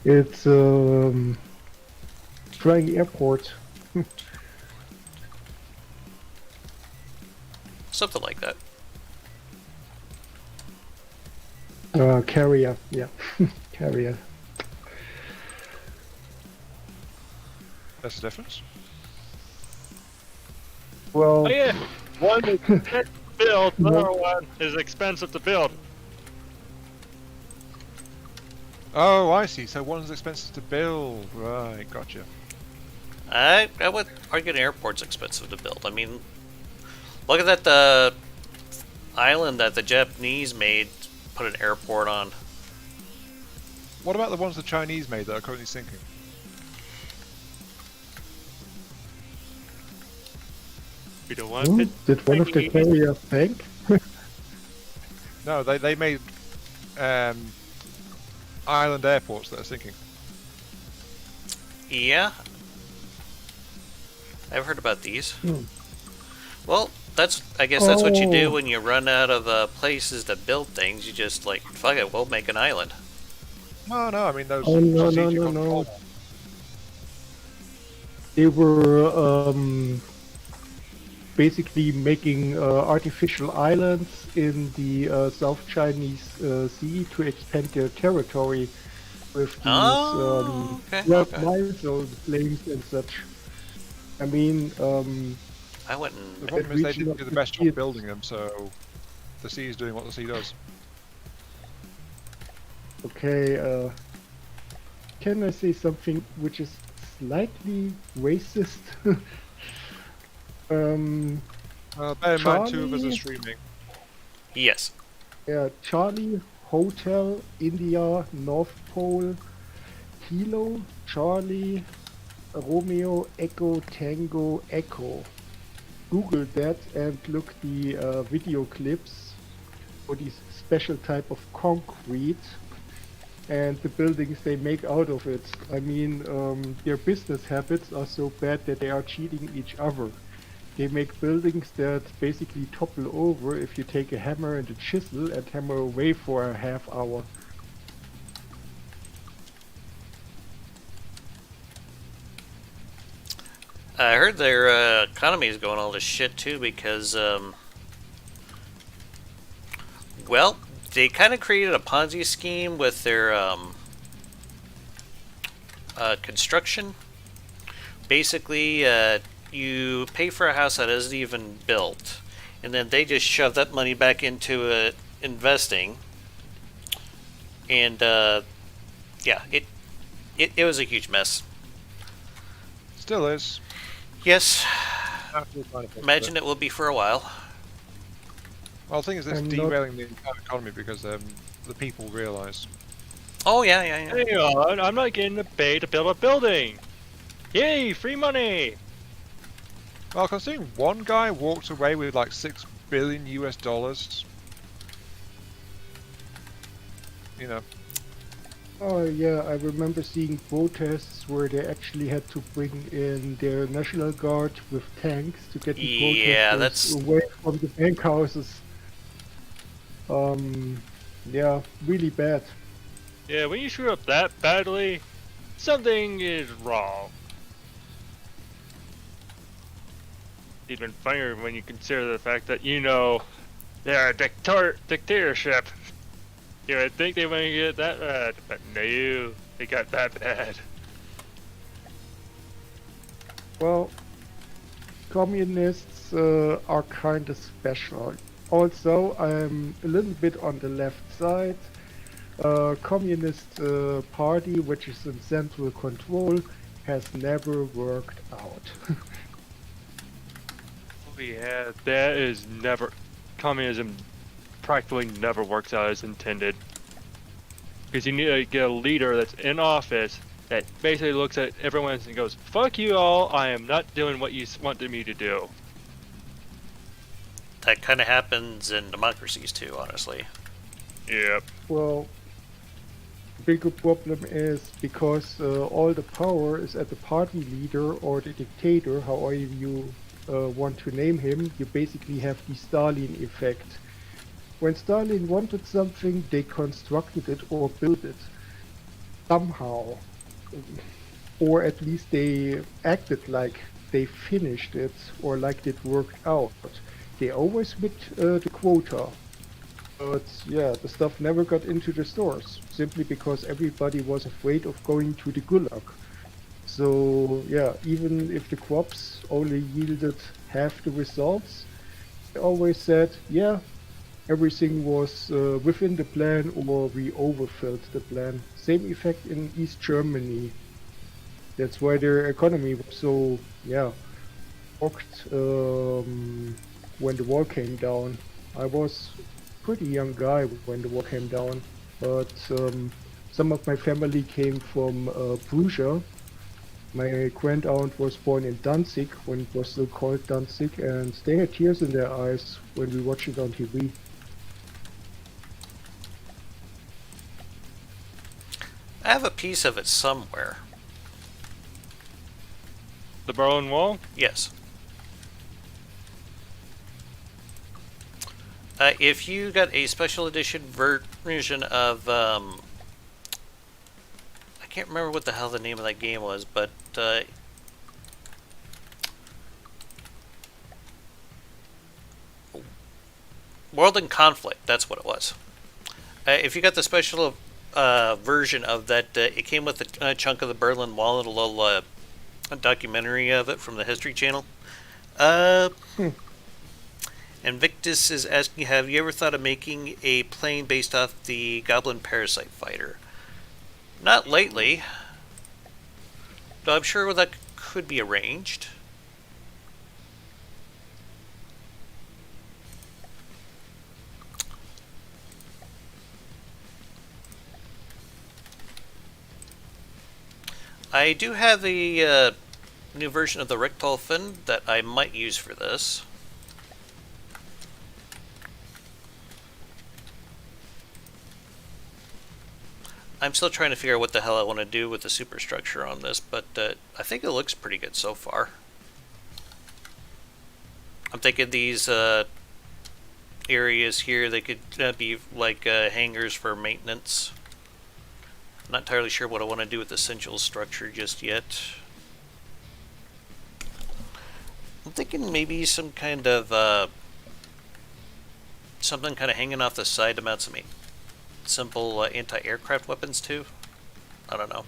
[SPEAKER 4] It's flying airport.
[SPEAKER 1] something like that.
[SPEAKER 4] Carrier, yeah. Carrier.
[SPEAKER 2] That's the difference.
[SPEAKER 4] Well,
[SPEAKER 3] Oh yeah, one is expensive to build, the
[SPEAKER 4] No.
[SPEAKER 3] other one is expensive to build.
[SPEAKER 2] Oh, I see. So one's expensive to build. Right, gotcha.
[SPEAKER 1] I would argue an airport's expensive to build. I mean, look at that island that the Japanese made, put an airport on.
[SPEAKER 2] What about the ones the Chinese made that are currently sinking?
[SPEAKER 3] We don't want it.
[SPEAKER 4] did one of the carriers tank?
[SPEAKER 2] No, they made island airports that are sinking.
[SPEAKER 1] Yeah, I've heard about these.
[SPEAKER 4] Hmm.
[SPEAKER 1] Well, I guess that's what you do
[SPEAKER 4] Oh.
[SPEAKER 1] when you run out of places to build things. You just like, fuck it, we'll make an island.
[SPEAKER 2] No, I mean those
[SPEAKER 4] Oh, no,
[SPEAKER 2] strategic
[SPEAKER 4] no.
[SPEAKER 2] control.
[SPEAKER 4] They were basically making artificial islands in the South Chinese Sea to expand their territory with these
[SPEAKER 1] Oh, okay,
[SPEAKER 4] rock
[SPEAKER 1] okay.
[SPEAKER 4] milestone flames and such. I mean,
[SPEAKER 1] I
[SPEAKER 2] The
[SPEAKER 1] wouldn't.
[SPEAKER 2] problem is they
[SPEAKER 4] region
[SPEAKER 2] didn't
[SPEAKER 4] of
[SPEAKER 2] do the
[SPEAKER 4] the
[SPEAKER 2] best
[SPEAKER 4] sea
[SPEAKER 2] job building them, so the sea is doing what the sea does.
[SPEAKER 4] okay, can I say something which is slightly racist? um,
[SPEAKER 2] Bear in mind, two of us are
[SPEAKER 4] Charlie?
[SPEAKER 2] streaming.
[SPEAKER 1] Yes.
[SPEAKER 4] yeah, Charlie, Hotel, India, North Pole, Kilo, Charlie, Romeo, Echo, Tango, Echo. Google that and look the video clips for this special type of concrete and the buildings they make out of it. I mean, their business habits are so bad that they are cheating each other. They make buildings that basically topple over if you take a hammer and a chisel and hammer away for a half hour.
[SPEAKER 1] I heard their economy is going all to shit too because, well, they kind of created a Ponzi scheme with their construction. Basically, you pay for a house that isn't even built, and then they just shove that money back into investing. And yeah, it was a huge mess.
[SPEAKER 2] Still is.
[SPEAKER 1] Yes,
[SPEAKER 2] Absolutely fine if it's
[SPEAKER 1] imagine it will be for a while.
[SPEAKER 2] Well, the thing is, it's
[SPEAKER 4] I'm not-
[SPEAKER 2] derailing the entire economy because the people realise.
[SPEAKER 1] Oh yeah.
[SPEAKER 3] Hang on, I'm not getting the pay to build a building. Yay, free money!
[SPEAKER 2] Well, considering one guy walked away with like $6 billion US, you know,
[SPEAKER 4] Oh yeah, I remember seeing protests where they actually had to bring in their National Guard with tanks to get the
[SPEAKER 1] Yeah,
[SPEAKER 4] protesters
[SPEAKER 1] that's-
[SPEAKER 4] away from the bank houses. Yeah, really bad.
[SPEAKER 3] Yeah, when you screw up that badly, something is wrong. Even funnier when you consider the fact that, you know, they're a dictatorship. You would think they wouldn't get that bad, but no, they got that bad.
[SPEAKER 4] Well, communists are kind of special. Also, I'm a little bit on the left side. Communist party, which is in central control, has never worked out.
[SPEAKER 3] Oh yeah, that is never... Communism practically never works out as intended. Because you need to get a leader that's in office that basically looks at everyone and goes, fuck you all, I am not doing what you wanted me to do.
[SPEAKER 1] That kind of happens in democracies too, honestly.
[SPEAKER 3] Yep.
[SPEAKER 4] Well, bigger problem is because all the power is at the party leader or the dictator, however you want to name him. You basically have the Stalin effect. when Stalin wanted something, they constructed it or built it somehow, or at least they acted like they finished it or like it worked out. They always met the quota, but yeah, the stuff never got into the stores simply because everybody was afraid of going to the gulag. So yeah, even if the crops only yielded half the results, they always said, yeah, everything was within the plan or we overfilled the plan. Same effect in East Germany. That's why their economy was so, yeah, rocked when the wall came down. I was a pretty young guy when the wall came down, but some of my family came from Prussia. My grand aunt was born in Danzig when it was still called Danzig, and they had tears in their eyes when we watched it on TV.
[SPEAKER 1] I have a piece of it somewhere.
[SPEAKER 3] The Berlin Wall?
[SPEAKER 1] Yes. If you got a special edition version of, I can't remember what the hell the name of that game was, but World in Conflict, that's what it was. If you got the special version of that, it came with a chunk of the Berlin Wall and a little documentary of it from the History Channel. And Victus is asking, have you ever thought of making a plane based off the Goblin Parasite Fighter? Not lately. Though I'm sure that could be arranged. I do have a new version of the Richthofen that I might use for this. I'm still trying to figure out what the hell I want to do with the superstructure on this, but I think it looks pretty good so far. I'm thinking these areas here, they could be like hangars for maintenance. I'm not entirely sure what I want to do with the central structure just yet. I'm thinking maybe some kind of something kind of hanging off the side to mount some simple anti-aircraft weapons too. I don't know.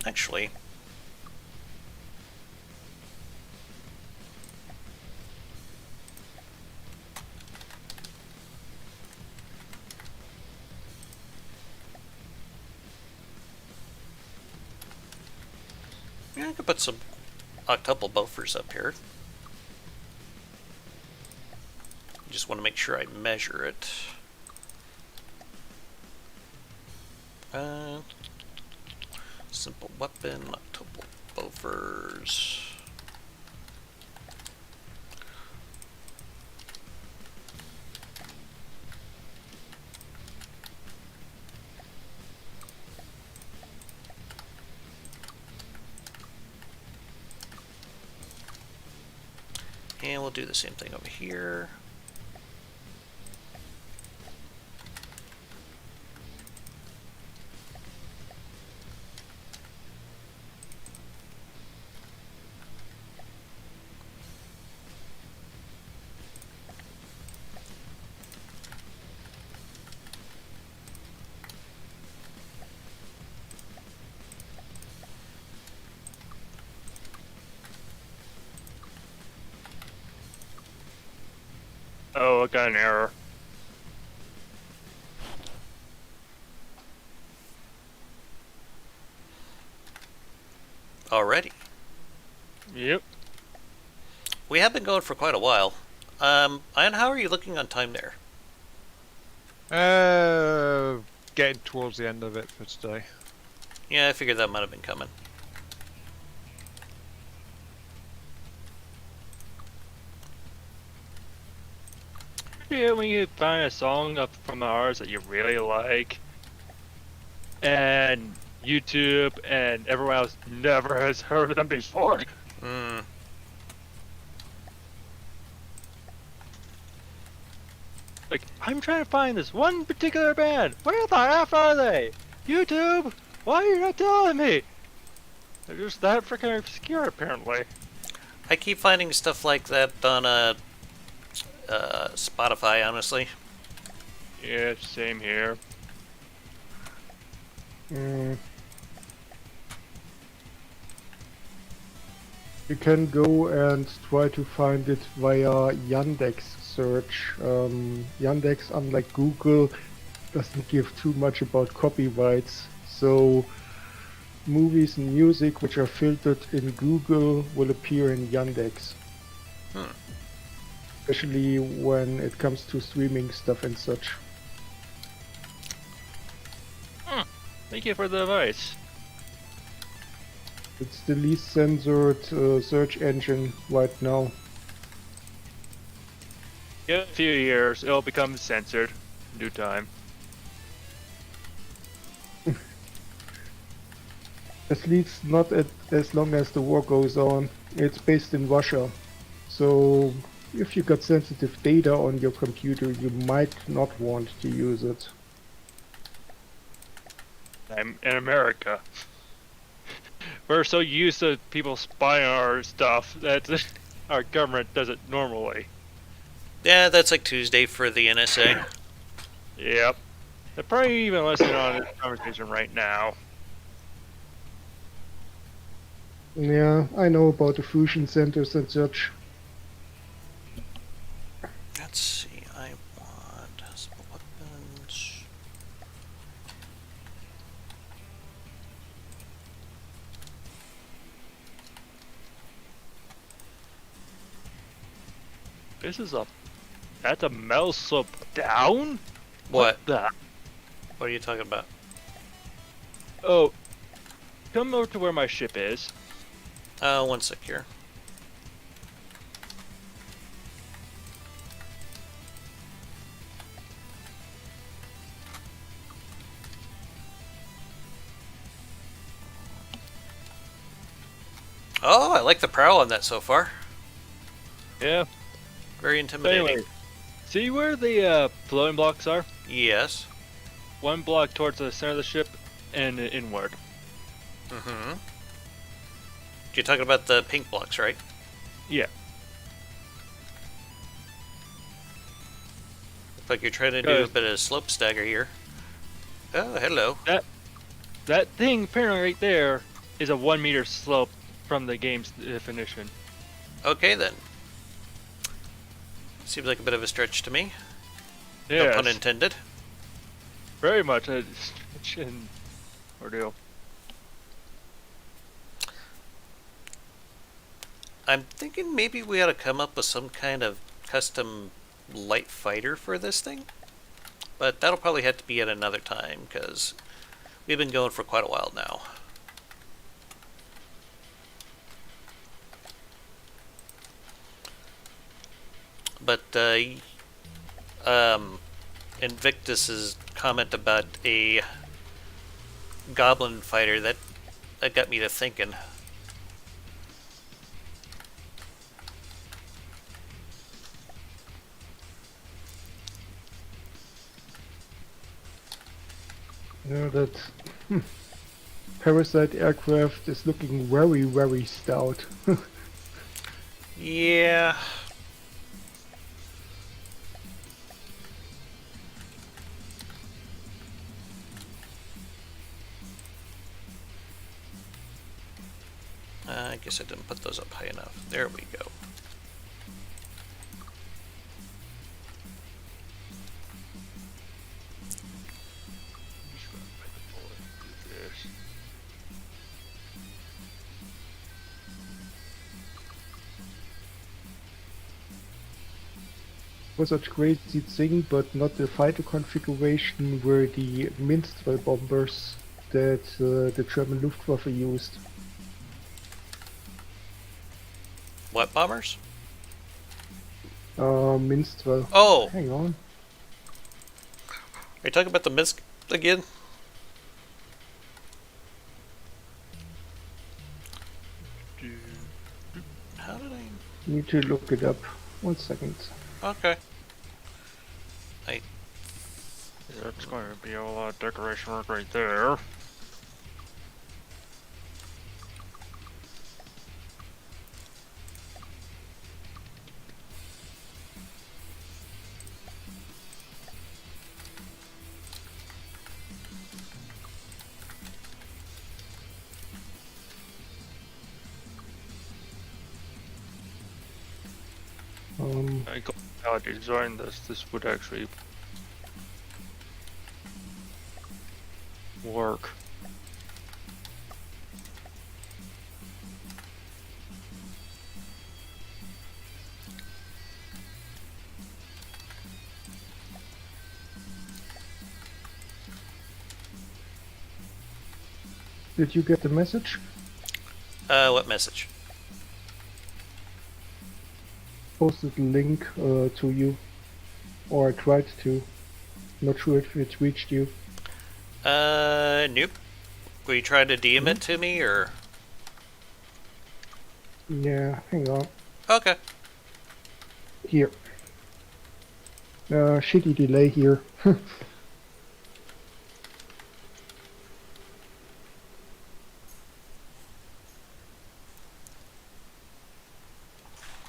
[SPEAKER 1] Actually, yeah, I could put some octuple buffers up here. Just want to make sure I measure it. Simple weapon, octuple buffers. And we'll do the same thing over here.
[SPEAKER 3] Oh, I got an error.
[SPEAKER 1] Already.
[SPEAKER 3] Yep.
[SPEAKER 1] We have been going for quite a while. Ian, how are you looking on time there?
[SPEAKER 2] Getting towards the end of it for today.
[SPEAKER 1] Yeah, I figured that might have been coming.
[SPEAKER 3] Yeah, when you find a song from ours that you really like, and and YouTube and everyone else never has heard of them before.
[SPEAKER 1] Hmm.
[SPEAKER 3] Like, I'm trying to find this one particular band. Where the F are they? YouTube? Why are you not telling me? They're just that freaking obscure, apparently.
[SPEAKER 1] I keep finding stuff like that on Spotify, honestly.
[SPEAKER 3] Yeah, same here.
[SPEAKER 4] Mm. You can go and try to find it via Yandex search. Yandex, unlike Google, doesn't give too much about copyrights. So movies and music which are filtered in Google will appear in Yandex.
[SPEAKER 1] Hmm.
[SPEAKER 4] Especially when it comes to streaming stuff and such.
[SPEAKER 3] Thank you for the advice.
[SPEAKER 4] It's the least censored search engine right now.
[SPEAKER 3] In a few years, it'll become censored in due time.
[SPEAKER 4] At least not as long as the war goes on. It's based in Russia. So if you got sensitive data on your computer, you might not want to use it.
[SPEAKER 3] I'm in America. We're so used to people spying on our stuff that our government does it normally.
[SPEAKER 1] Yeah, that's like Tuesday for the NSA.
[SPEAKER 3] Yep. They're probably even listening on this conversation right now.
[SPEAKER 4] Yeah, I know about the fusion centers and such.
[SPEAKER 1] Let's see, I want some weapons.
[SPEAKER 3] That's a metal slope down?
[SPEAKER 1] What?
[SPEAKER 3] the?
[SPEAKER 1] What are you talking about?
[SPEAKER 3] Oh, come over to where my ship is.
[SPEAKER 1] One sec here. Oh, I like the prowl on that so far.
[SPEAKER 3] Yeah.
[SPEAKER 1] Very intimidating.
[SPEAKER 3] Anyway, see where the floating blocks are?
[SPEAKER 1] Yes.
[SPEAKER 3] One block towards the center of the ship and inward.
[SPEAKER 1] Mm-hmm. You're talking about the pink blocks, right?
[SPEAKER 3] Yeah.
[SPEAKER 1] Looks like you're trying to do a bit of slope stagger here. Oh, hello.
[SPEAKER 3] That thing apparently right there is a 1 meter slope from the game's definition.
[SPEAKER 1] Okay, then. Seems like a bit of a stretch to me.
[SPEAKER 3] Yeah.
[SPEAKER 1] No pun intended.
[SPEAKER 3] Very much a stretch and ordeal.
[SPEAKER 1] I'm thinking maybe we ought to come up with some kind of custom light fighter for this thing. But that'll probably have to be at another time, because we've been going for quite a while now. But, Invictus's comment about a goblin fighter, that got me to thinking.
[SPEAKER 4] Yeah, that Parasite aircraft is looking very, very stout.
[SPEAKER 1] Yeah. I guess I didn't put those up high enough. There we go.
[SPEAKER 4] Was such crazy thing, but not the fighter configuration were the minstrel bombers that the German Luftwaffe used.
[SPEAKER 1] What bombers?
[SPEAKER 4] Minstrel.
[SPEAKER 1] Oh,
[SPEAKER 4] Hang on.
[SPEAKER 1] are you talking about the Minsk again?
[SPEAKER 4] Need to look it up. 1 second.
[SPEAKER 1] Okay.
[SPEAKER 3] Yeah, it's going to be a lot of decoration work right there. I got how I designed this. This would actually work.
[SPEAKER 4] Did you get the message?
[SPEAKER 1] What message?
[SPEAKER 4] Posted the link to you, or I tried to. Not sure if it reached you.
[SPEAKER 1] Nope. Were you trying to DM it to me, or?
[SPEAKER 4] Yeah, hang on.
[SPEAKER 1] Okay.
[SPEAKER 4] Here. Shitty delay here.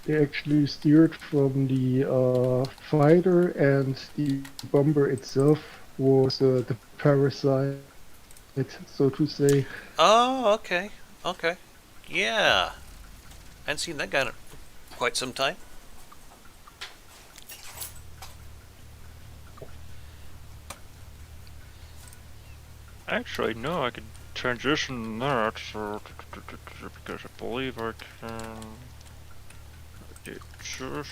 [SPEAKER 4] They actually steered from the fighter, and the bomber itself was the parasite, so to say.
[SPEAKER 1] Oh, okay. Okay. Yeah. I hadn't seen that guy in quite some time.
[SPEAKER 3] Actually, no, I could transition that, so because I believe I can. It just.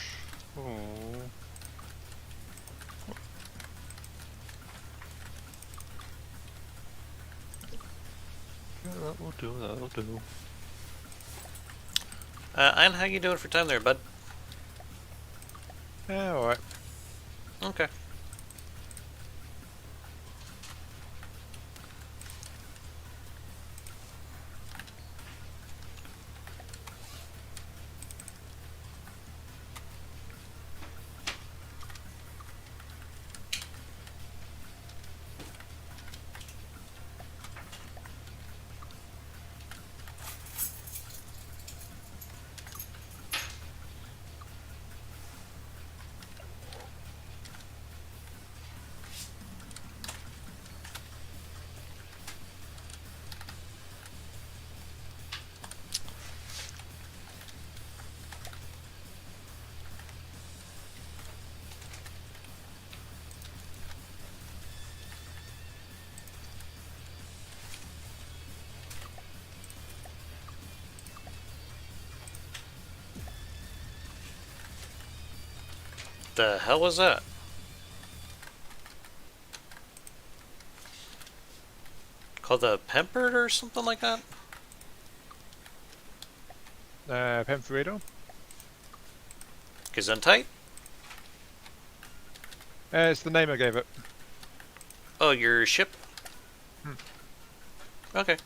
[SPEAKER 3] Oh. Yeah, that will do. That'll do.
[SPEAKER 1] And how you doing for time there, bud?
[SPEAKER 2] Yeah, alright.
[SPEAKER 1] Okay. The hell was that? Called the Pempered or something like that?
[SPEAKER 2] Penferito?
[SPEAKER 1] Gesundheit?
[SPEAKER 2] It's the name I gave it.
[SPEAKER 1] Oh, your ship? Okay.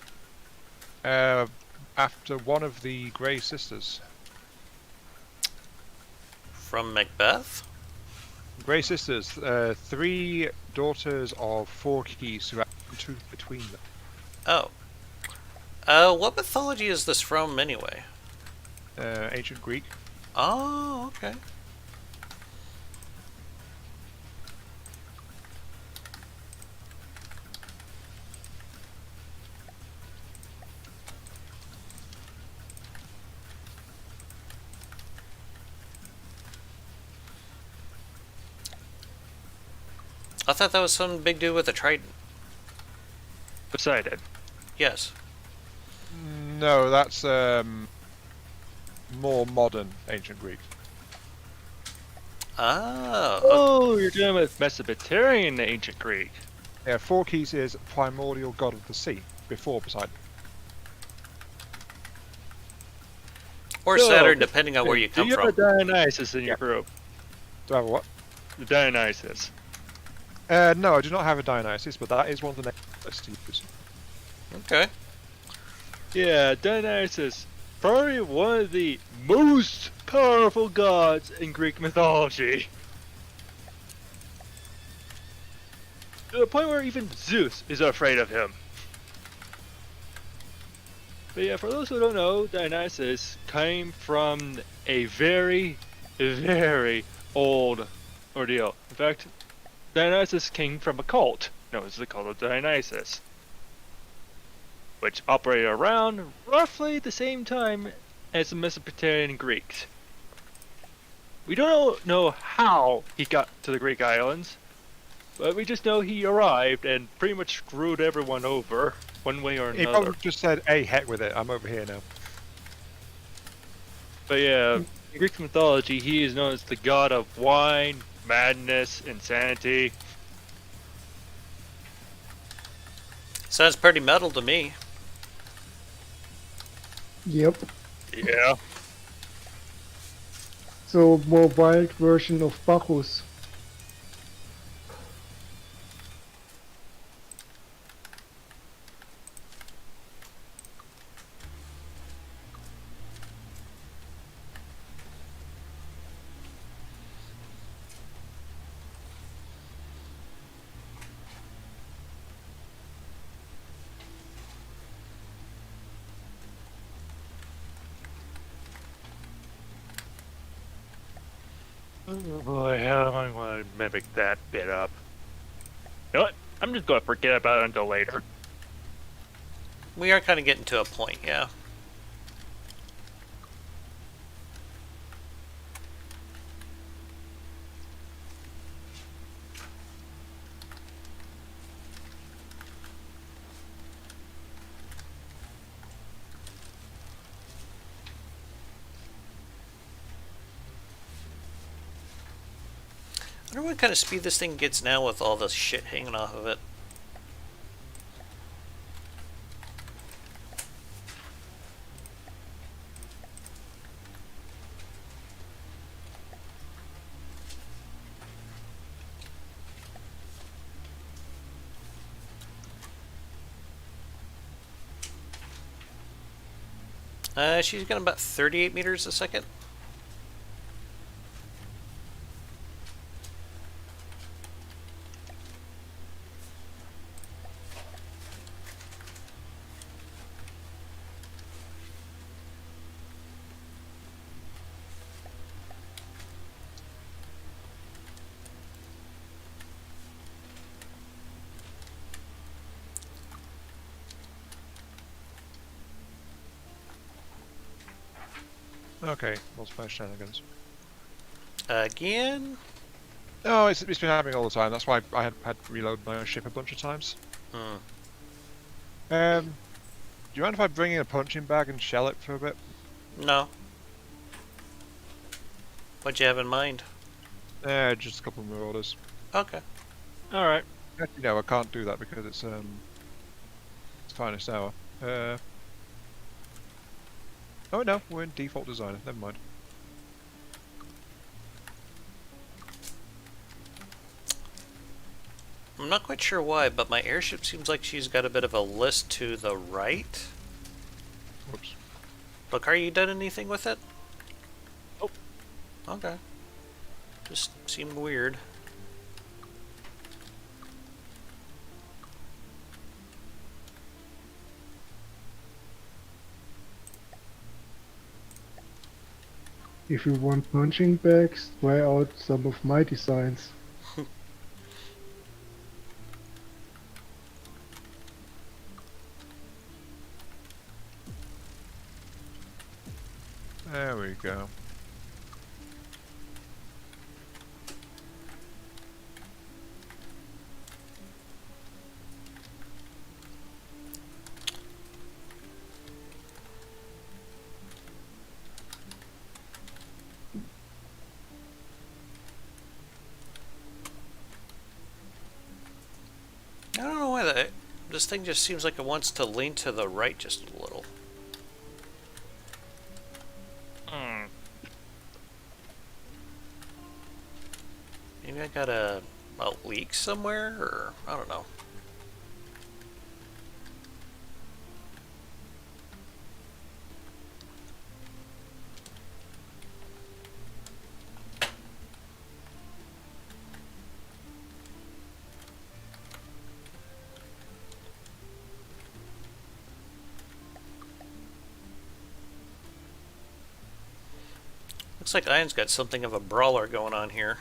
[SPEAKER 2] After one of the Grey Sisters.
[SPEAKER 1] From Macbeth?
[SPEAKER 2] Grey Sisters, 3 daughters of 4 keys who have two between them.
[SPEAKER 1] Oh. What mythology is this from, anyway?
[SPEAKER 2] Ancient Greek.
[SPEAKER 1] Oh, okay. I thought that was some big dude with a trident.
[SPEAKER 3] Poseidon.
[SPEAKER 1] Yes.
[SPEAKER 2] No, that's more modern Ancient Greek.
[SPEAKER 1] Oh.
[SPEAKER 3] Oh, you're dealing with Mesopotamian ancient Greek.
[SPEAKER 2] Yeah, 4 keys is primordial god of the sea, before Poseidon.
[SPEAKER 1] Or
[SPEAKER 3] So,
[SPEAKER 1] Saturn, depending on where you come
[SPEAKER 3] Do you have
[SPEAKER 1] from.
[SPEAKER 3] a Dionysus in your group?
[SPEAKER 2] Do I have a what?
[SPEAKER 3] The Dionysus.
[SPEAKER 2] No, I do not have a Dionysus, but that is one of the names to use.
[SPEAKER 1] Okay.
[SPEAKER 3] Yeah, Dionysus. probably one of the most powerful gods in Greek mythology. To the point where even Zeus is afraid of him. But yeah, for those who don't know, Dionysus came from a very, very old ordeal. In fact, Dionysus came from a cult known as the Cult of Dionysus, which operated around roughly the same time as the Mesopotamian Greeks. We don't know how he got to the Greek islands, but we just know he arrived and pretty much screwed everyone over, one way or
[SPEAKER 2] He
[SPEAKER 3] another.
[SPEAKER 2] probably just said, "Hey, heck with it. I'm over here now."
[SPEAKER 3] But yeah, in Greek mythology, he is known as the god of wine, madness, insanity.
[SPEAKER 1] Sounds pretty metal to me.
[SPEAKER 4] Yep.
[SPEAKER 3] Yeah.
[SPEAKER 4] So more wild version of Bacchus.
[SPEAKER 3] Oh boy, how am I going to mimic that bit up? You know what? I'm just going to forget about it until later.
[SPEAKER 1] We are kind of getting to a point, yeah. I wonder what kind of speed this thing gets now with all this shit hanging off of it. She's got about 38 meters a second.
[SPEAKER 2] Okay, multiplayer shenanigans.
[SPEAKER 1] Again?
[SPEAKER 2] No, it's been happening all the time. That's why I had to reload my own ship a bunch of times.
[SPEAKER 1] Hmm.
[SPEAKER 2] Do you mind if I bring in a punching bag and shell it for a bit?
[SPEAKER 1] No. What'd you have in mind?
[SPEAKER 2] Just a couple more orders.
[SPEAKER 1] Okay.
[SPEAKER 3] Alright.
[SPEAKER 2] Actually, no, I can't do that because it's finest hour. Oh no, we're in default designer. Never mind.
[SPEAKER 1] I'm not quite sure why, but my airship seems like she's got a bit of a list to the right.
[SPEAKER 2] Whoops.
[SPEAKER 1] Look, are you done anything with it?
[SPEAKER 3] Nope.
[SPEAKER 1] Okay. Just seemed weird.
[SPEAKER 4] If you want punching bags, try out some of my designs.
[SPEAKER 2] There we go.
[SPEAKER 1] I don't know why this thing just seems like it wants to lean to the right just a little. Maybe I got a leak somewhere, or I don't know. Looks like Ian's got something of a brawler going on here.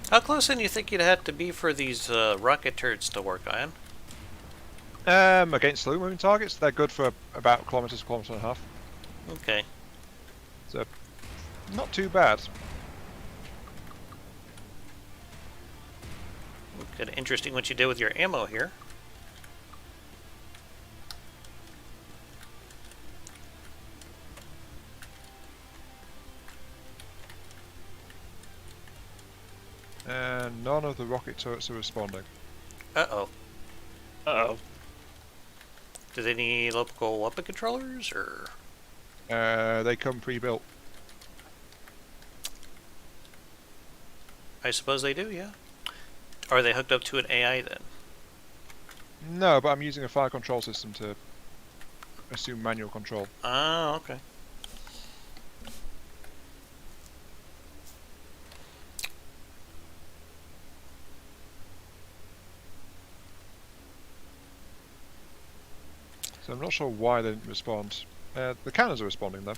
[SPEAKER 1] How close in do you think you'd have to be for these rocket turrets to work, Ian?
[SPEAKER 2] Against slow moving targets, they're good for about kilometers, kilometer and a half.
[SPEAKER 1] Okay.
[SPEAKER 2] So, not too bad.
[SPEAKER 1] Kind of interesting what you did with your ammo here.
[SPEAKER 2] And none of the rocket turrets are responding.
[SPEAKER 1] Uh-oh.
[SPEAKER 3] Uh-oh.
[SPEAKER 1] Do they need local weapon controllers, or...?
[SPEAKER 2] They come pre-built.
[SPEAKER 1] I suppose they do, yeah. Are they hooked up to an AI then?
[SPEAKER 2] No, but I'm using a fire control system to assume manual control.
[SPEAKER 1] Ah, okay.
[SPEAKER 2] So I'm not sure why they didn't respond. The cannons are responding though.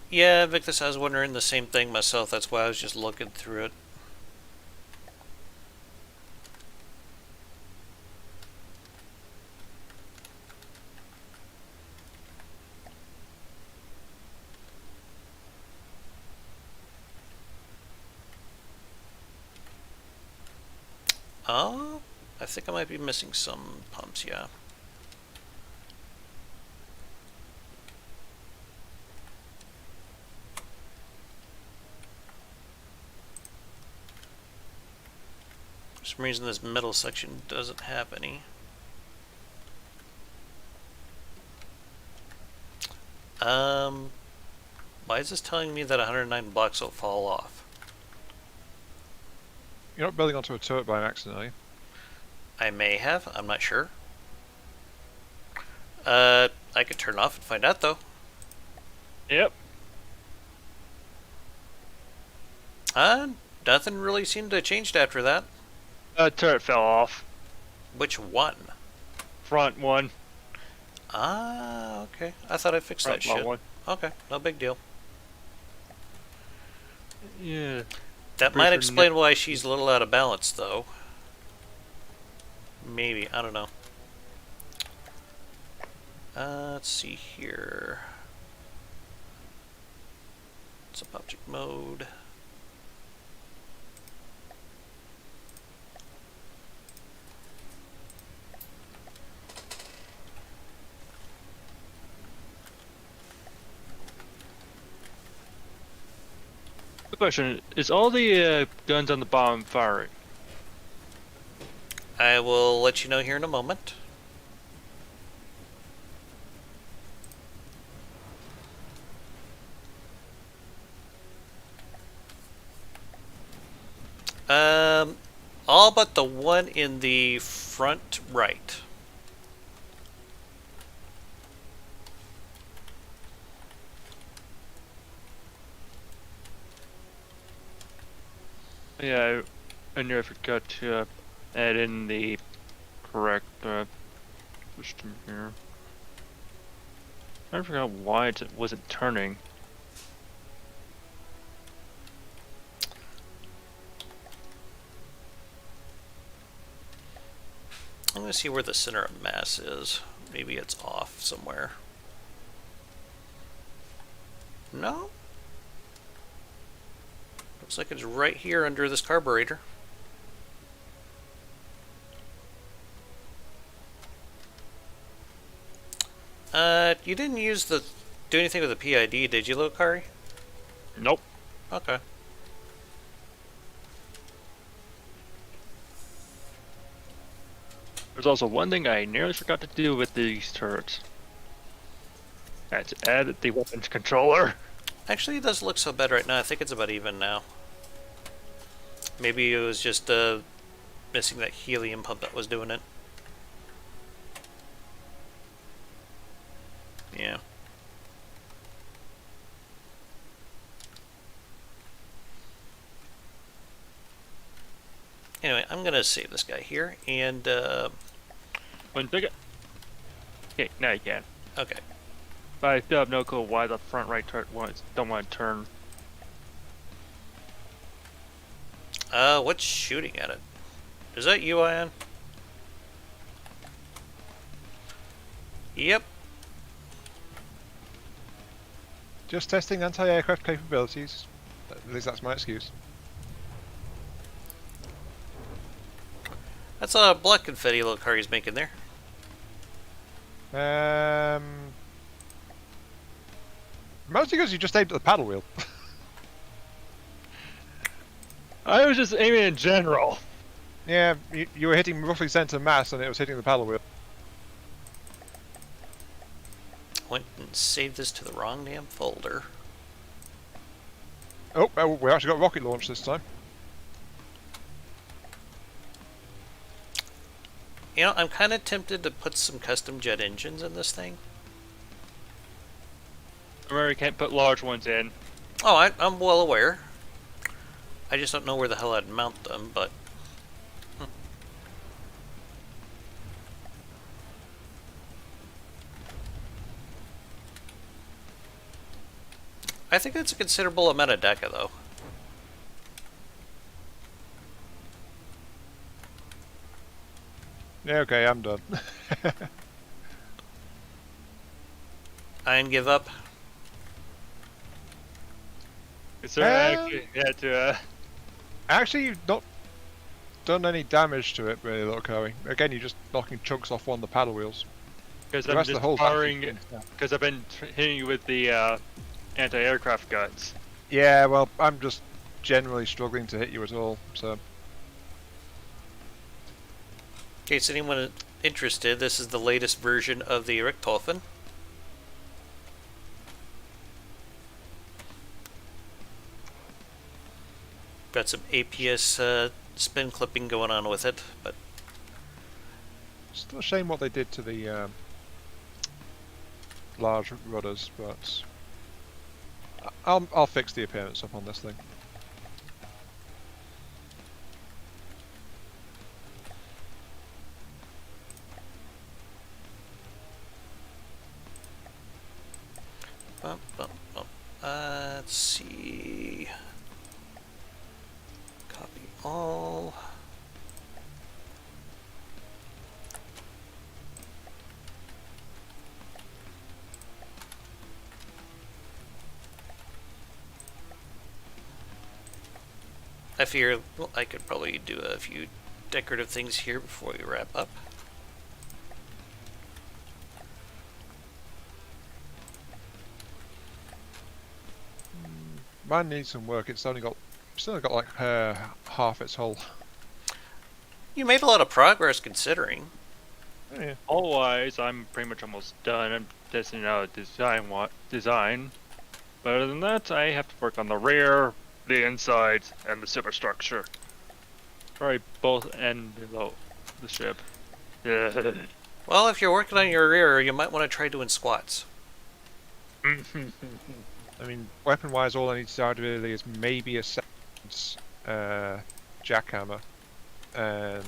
[SPEAKER 1] Yeah, Victus, I was wondering the same thing myself. That's why I was just looking through it. Oh, I think I might be missing some pumps, yeah. For some reason this middle section doesn't have any. Why is this telling me that 109 blocks will fall off?
[SPEAKER 2] You're not building onto a turret by accident, are you?
[SPEAKER 1] I may have, I'm not sure. I could turn off and find out though.
[SPEAKER 3] Yep.
[SPEAKER 1] Nothing really seemed to have changed after that.
[SPEAKER 3] Turret fell off.
[SPEAKER 1] Which one?
[SPEAKER 3] Front one.
[SPEAKER 1] Ah, okay. I thought I fixed that
[SPEAKER 3] Front
[SPEAKER 1] shit.
[SPEAKER 3] one.
[SPEAKER 1] Okay, no big deal.
[SPEAKER 3] Yeah.
[SPEAKER 1] That
[SPEAKER 3] Pretty
[SPEAKER 1] might
[SPEAKER 3] sure
[SPEAKER 1] explain why she's a little out of balance, though. Maybe, I don't know. Let's see here. Sub object mode.
[SPEAKER 3] The question is all the guns on the bomb firing?
[SPEAKER 1] I will let you know here in a moment. All but the one in the front right.
[SPEAKER 3] Yeah, I knew I forgot to add in the correct system here. I forgot why it wasn't turning.
[SPEAKER 1] I'm going to see where the center of mass is. Maybe it's off somewhere. No? Looks like it's right here under this carburetor. You didn't do anything with the PID, did you, Lokari?
[SPEAKER 3] Nope.
[SPEAKER 1] Okay.
[SPEAKER 3] There's also one thing I nearly forgot to do with these turrets. I had to add the weapons controller.
[SPEAKER 1] Actually, it doesn't look so bad right now. I think it's about even now. Maybe it was just missing that helium pump that was doing it. Yeah. Anyway, I'm gonna save this guy here, and
[SPEAKER 3] One ticket. Okay, now you can.
[SPEAKER 1] okay.
[SPEAKER 3] But I still have no clue why the front right turret don't want to turn.
[SPEAKER 1] What's shooting at it? Is that you, Ion? Yep.
[SPEAKER 2] Just testing anti-aircraft capabilities. At least that's my excuse.
[SPEAKER 1] That's a black confetti little car he's making there.
[SPEAKER 2] Mostly because you just aimed at the paddle wheel.
[SPEAKER 3] I was just aiming in general.
[SPEAKER 2] Yeah, you were hitting roughly center mass and it was hitting the paddle wheel.
[SPEAKER 1] Went and saved this to the wrong damn folder.
[SPEAKER 2] Oh, we actually got rocket launch this time.
[SPEAKER 1] You know, I'm kind of tempted to put some custom jet engines in this thing.
[SPEAKER 3] Remember, you can't put large ones in.
[SPEAKER 1] Oh, I'm well aware. I just don't know where the hell I'd mount them, but... I think that's a considerable amount of DECA, though.
[SPEAKER 2] Yeah, okay, I'm done.
[SPEAKER 1] Iron give up.
[SPEAKER 3] So I actually had to.
[SPEAKER 2] Actually, you've not done any damage to it, really, little Coey. Again, you're just knocking chunks off one of the paddle wheels.
[SPEAKER 3] Because
[SPEAKER 2] The
[SPEAKER 3] I'm
[SPEAKER 2] rest of
[SPEAKER 3] just
[SPEAKER 2] the whole
[SPEAKER 3] powering.
[SPEAKER 2] factory-
[SPEAKER 3] Because I've been hitting you with the anti-aircraft guns.
[SPEAKER 2] Yeah, well, I'm just generally struggling to hit you at all, so...
[SPEAKER 1] In case anyone interested, this is the latest version of the Richthofen. Got some APS spin clipping going on with it, but
[SPEAKER 2] Still a shame what they did to the large rudders, but... I'll fix the appearance up on this thing.
[SPEAKER 1] let's see. Copy all. I fear I could probably do a few decorative things here before we wrap up.
[SPEAKER 2] Mine needs some work. It's only got like half its hull.
[SPEAKER 1] You made a lot of progress considering.
[SPEAKER 2] Yeah.
[SPEAKER 3] Otherwise, I'm pretty much almost done. I'm testing out design. But other than that, I have to work on the rear, the insides, and the superstructure. Probably both and below the ship. Yeah.
[SPEAKER 1] Well, if you're working on your rear, you might want to try doing squats.
[SPEAKER 2] I mean, weapon-wise, all I need to start really is maybe a second jackhammer and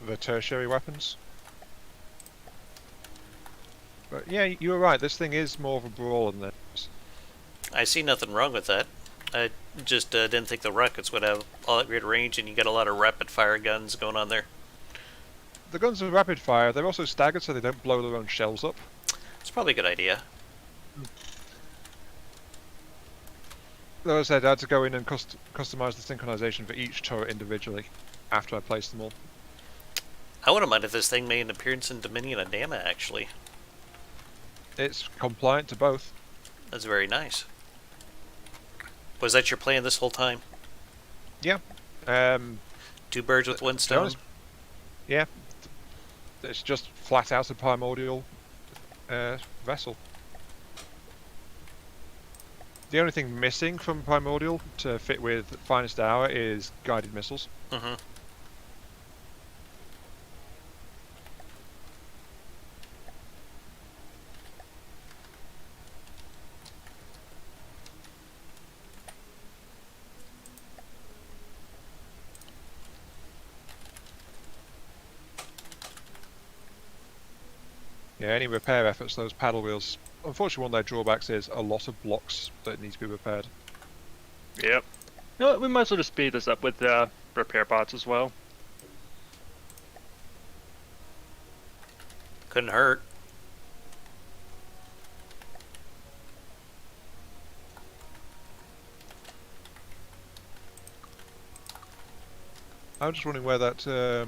[SPEAKER 2] the tertiary weapons. But yeah, you were right. This thing is more of a brawl than this.
[SPEAKER 1] I see nothing wrong with that. I just didn't think the rockets would have all that great range, and you got a lot of rapid-fire guns going on there.
[SPEAKER 2] The guns are rapid fire. They're also staggered, so they don't blow their own shells up.
[SPEAKER 1] It's probably a good idea.
[SPEAKER 2] Though I said I had to go in and customize the synchronization for each turret individually after I placed them all.
[SPEAKER 1] I wouldn't mind if this thing made an appearance in Dominion and Dama, actually.
[SPEAKER 2] It's compliant to both.
[SPEAKER 1] That's very nice. Was that your plan this whole time?
[SPEAKER 2] Yeah.
[SPEAKER 1] Two birds with one
[SPEAKER 2] To be
[SPEAKER 1] stone?
[SPEAKER 2] honest, yeah. It's just flat out a primordial vessel. The only thing missing from Primordial to fit with Finest Hour is guided missiles.
[SPEAKER 1] Mm-hmm.
[SPEAKER 2] Yeah, any repair efforts, those paddle wheels. Unfortunately, one of their drawbacks is a lot of blocks that need to be repaired.
[SPEAKER 3] Yep. You know what, we might as well just speed this up with repair bots as well.
[SPEAKER 1] Couldn't hurt.
[SPEAKER 2] I'm just wondering where that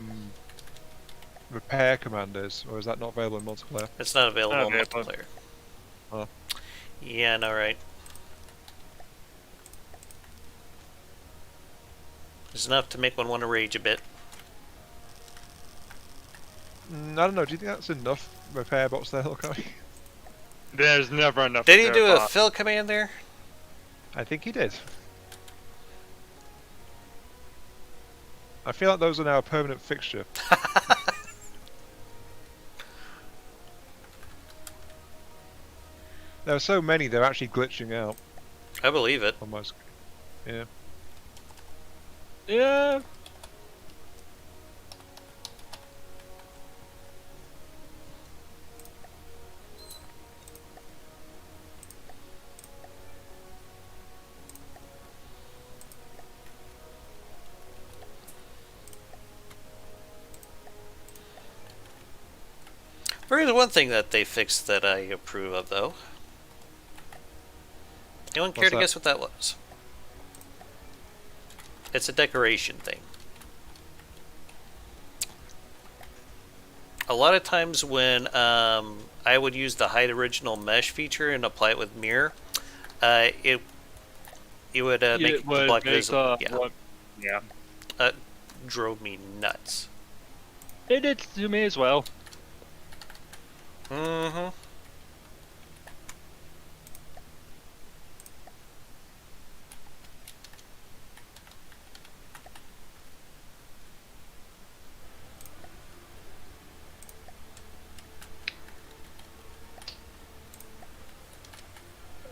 [SPEAKER 2] repair command is, or is that not available in multiplayer?
[SPEAKER 1] It's not available in
[SPEAKER 3] Okay,
[SPEAKER 1] multiplayer.
[SPEAKER 2] Oh.
[SPEAKER 1] Yeah, no, right. It's enough to make one want to rage a bit.
[SPEAKER 2] I don't know, do you think that's enough repair bots there, Lokai?
[SPEAKER 3] There's never enough.
[SPEAKER 1] Did he
[SPEAKER 3] repair
[SPEAKER 1] do a
[SPEAKER 3] bots.
[SPEAKER 1] fill command there?
[SPEAKER 2] I think he did. I feel like those are now a permanent fixture. There are so many, they're actually glitching out
[SPEAKER 1] I believe it.
[SPEAKER 2] on my screen. Yeah.
[SPEAKER 3] Yeah.
[SPEAKER 1] There is one thing that they fixed that I approve of, though. Anyone care
[SPEAKER 2] What's
[SPEAKER 1] to
[SPEAKER 2] that?
[SPEAKER 1] guess what that was? It's a decoration thing. A lot of times when I would use the hide original mesh feature and apply it with mirror, it would make
[SPEAKER 3] It
[SPEAKER 1] the
[SPEAKER 3] would
[SPEAKER 1] block
[SPEAKER 3] make
[SPEAKER 1] visible.
[SPEAKER 3] yeah.
[SPEAKER 1] Drove me nuts.
[SPEAKER 3] It did to me as well.
[SPEAKER 1] Mm-hmm.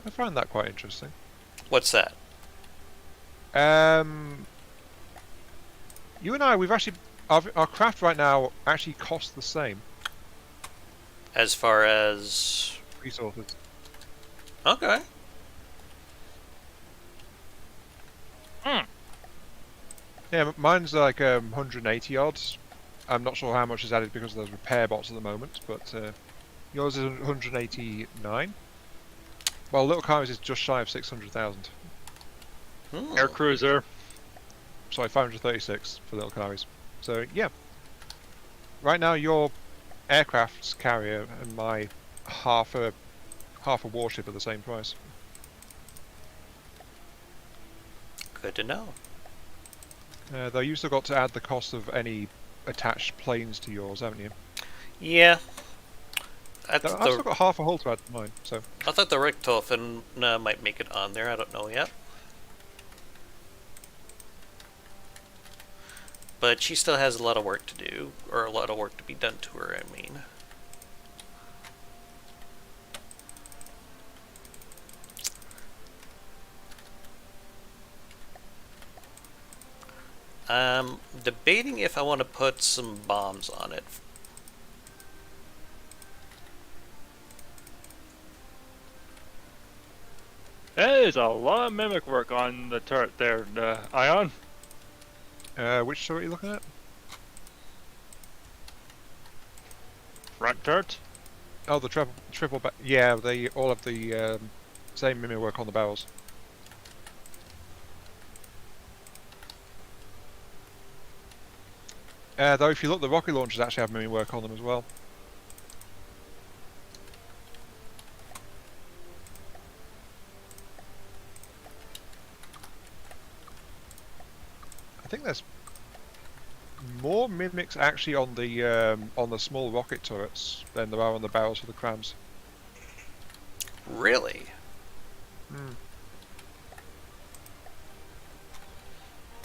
[SPEAKER 2] I find that quite interesting.
[SPEAKER 1] What's that?
[SPEAKER 2] You and I, we've actually, our craft right now actually costs the same
[SPEAKER 1] As far as...
[SPEAKER 2] resources.
[SPEAKER 1] Okay.
[SPEAKER 2] Yeah, mine's like 180 odds. I'm not sure how much is added because of those repair bots at the moment, but yours is 189. Well, Little Cars is just shy of 600,000.
[SPEAKER 1] Hmm.
[SPEAKER 3] Air cruiser.
[SPEAKER 2] Sorry, 536 for Little Cars. So yeah, right now your aircraft's carrier and my half a warship are the same price.
[SPEAKER 1] Good to know.
[SPEAKER 2] Though you still got to add the cost of any attached planes to yours, haven't you?
[SPEAKER 1] Yeah. I
[SPEAKER 2] I've still
[SPEAKER 1] thought
[SPEAKER 2] got half a hull to add to mine, so
[SPEAKER 1] the Richtofen might make it on there. I don't know yet. But she still has a lot of work to do, or a lot of work to be done to her, I mean. Debating if I want to put some bombs on it.
[SPEAKER 3] That is a lot of mimic work on the turret there, Ion.
[SPEAKER 2] which turret are you looking at?
[SPEAKER 3] Front turret.
[SPEAKER 2] Oh, the triple yeah, they all have the same mimic work on the barrels. Though if you look, the rocket launchers actually have mimic work on them as well. I think there's more mimics actually on the small rocket turrets than there are on the barrels for the crams.
[SPEAKER 1] Really?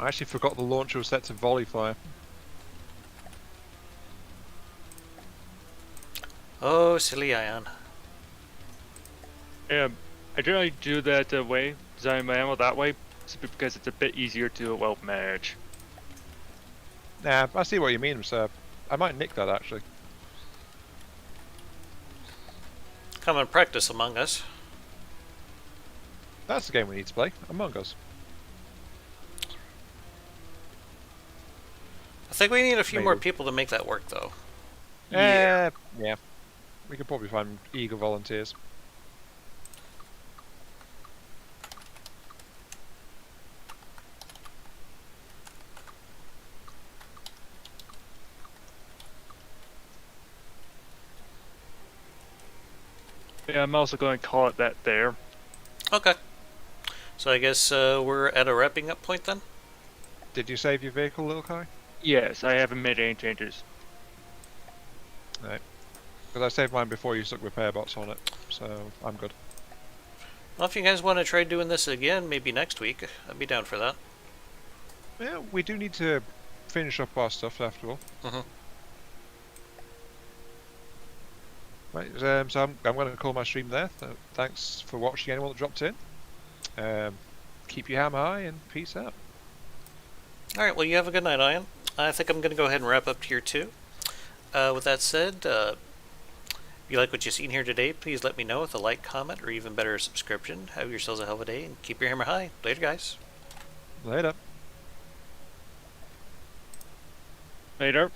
[SPEAKER 2] I actually forgot the launcher was set to volley fire.
[SPEAKER 1] Oh, silly Ion.
[SPEAKER 3] Yeah, I generally do that way, design my ammo that way, simply because it's a bit easier to, well, manage.
[SPEAKER 2] Nah, I see what you mean, sir. I might nick that actually.
[SPEAKER 1] Come and practice among us.
[SPEAKER 2] That's the game we need to play. Among Us.
[SPEAKER 1] I think we need a few more
[SPEAKER 2] Maybe.
[SPEAKER 1] people to make that work, though.
[SPEAKER 3] Yeah.
[SPEAKER 2] Yeah. We could probably find eager volunteers.
[SPEAKER 3] Yeah, I'm also going to call it that there.
[SPEAKER 1] Okay. So I guess we're at a wrapping up point then?
[SPEAKER 2] Did you save your vehicle, little Kai?
[SPEAKER 3] Yes, I haven't made any changes.
[SPEAKER 2] Right. Because I saved mine before you stuck repair bots on it, so I'm good.
[SPEAKER 1] Well, if you guys want to try doing this again, maybe next week, I'd be down for that.
[SPEAKER 2] Yeah, we do need to finish up our stuff after all.
[SPEAKER 1] Mhm.
[SPEAKER 2] Right, so I'm going to call my stream there. Thanks for watching, anyone that dropped in. Keep your hammer high and peace out.
[SPEAKER 1] Alright, well, you have a good night, Ian. I think I'm going to go ahead and wrap up here, too. With that said, if you like what you've seen here today, please let me know with a like, comment, or even better, a subscription. Have yourselves a hell of a day, and keep your hammer high. Later, guys.
[SPEAKER 2] Later.
[SPEAKER 3] Later.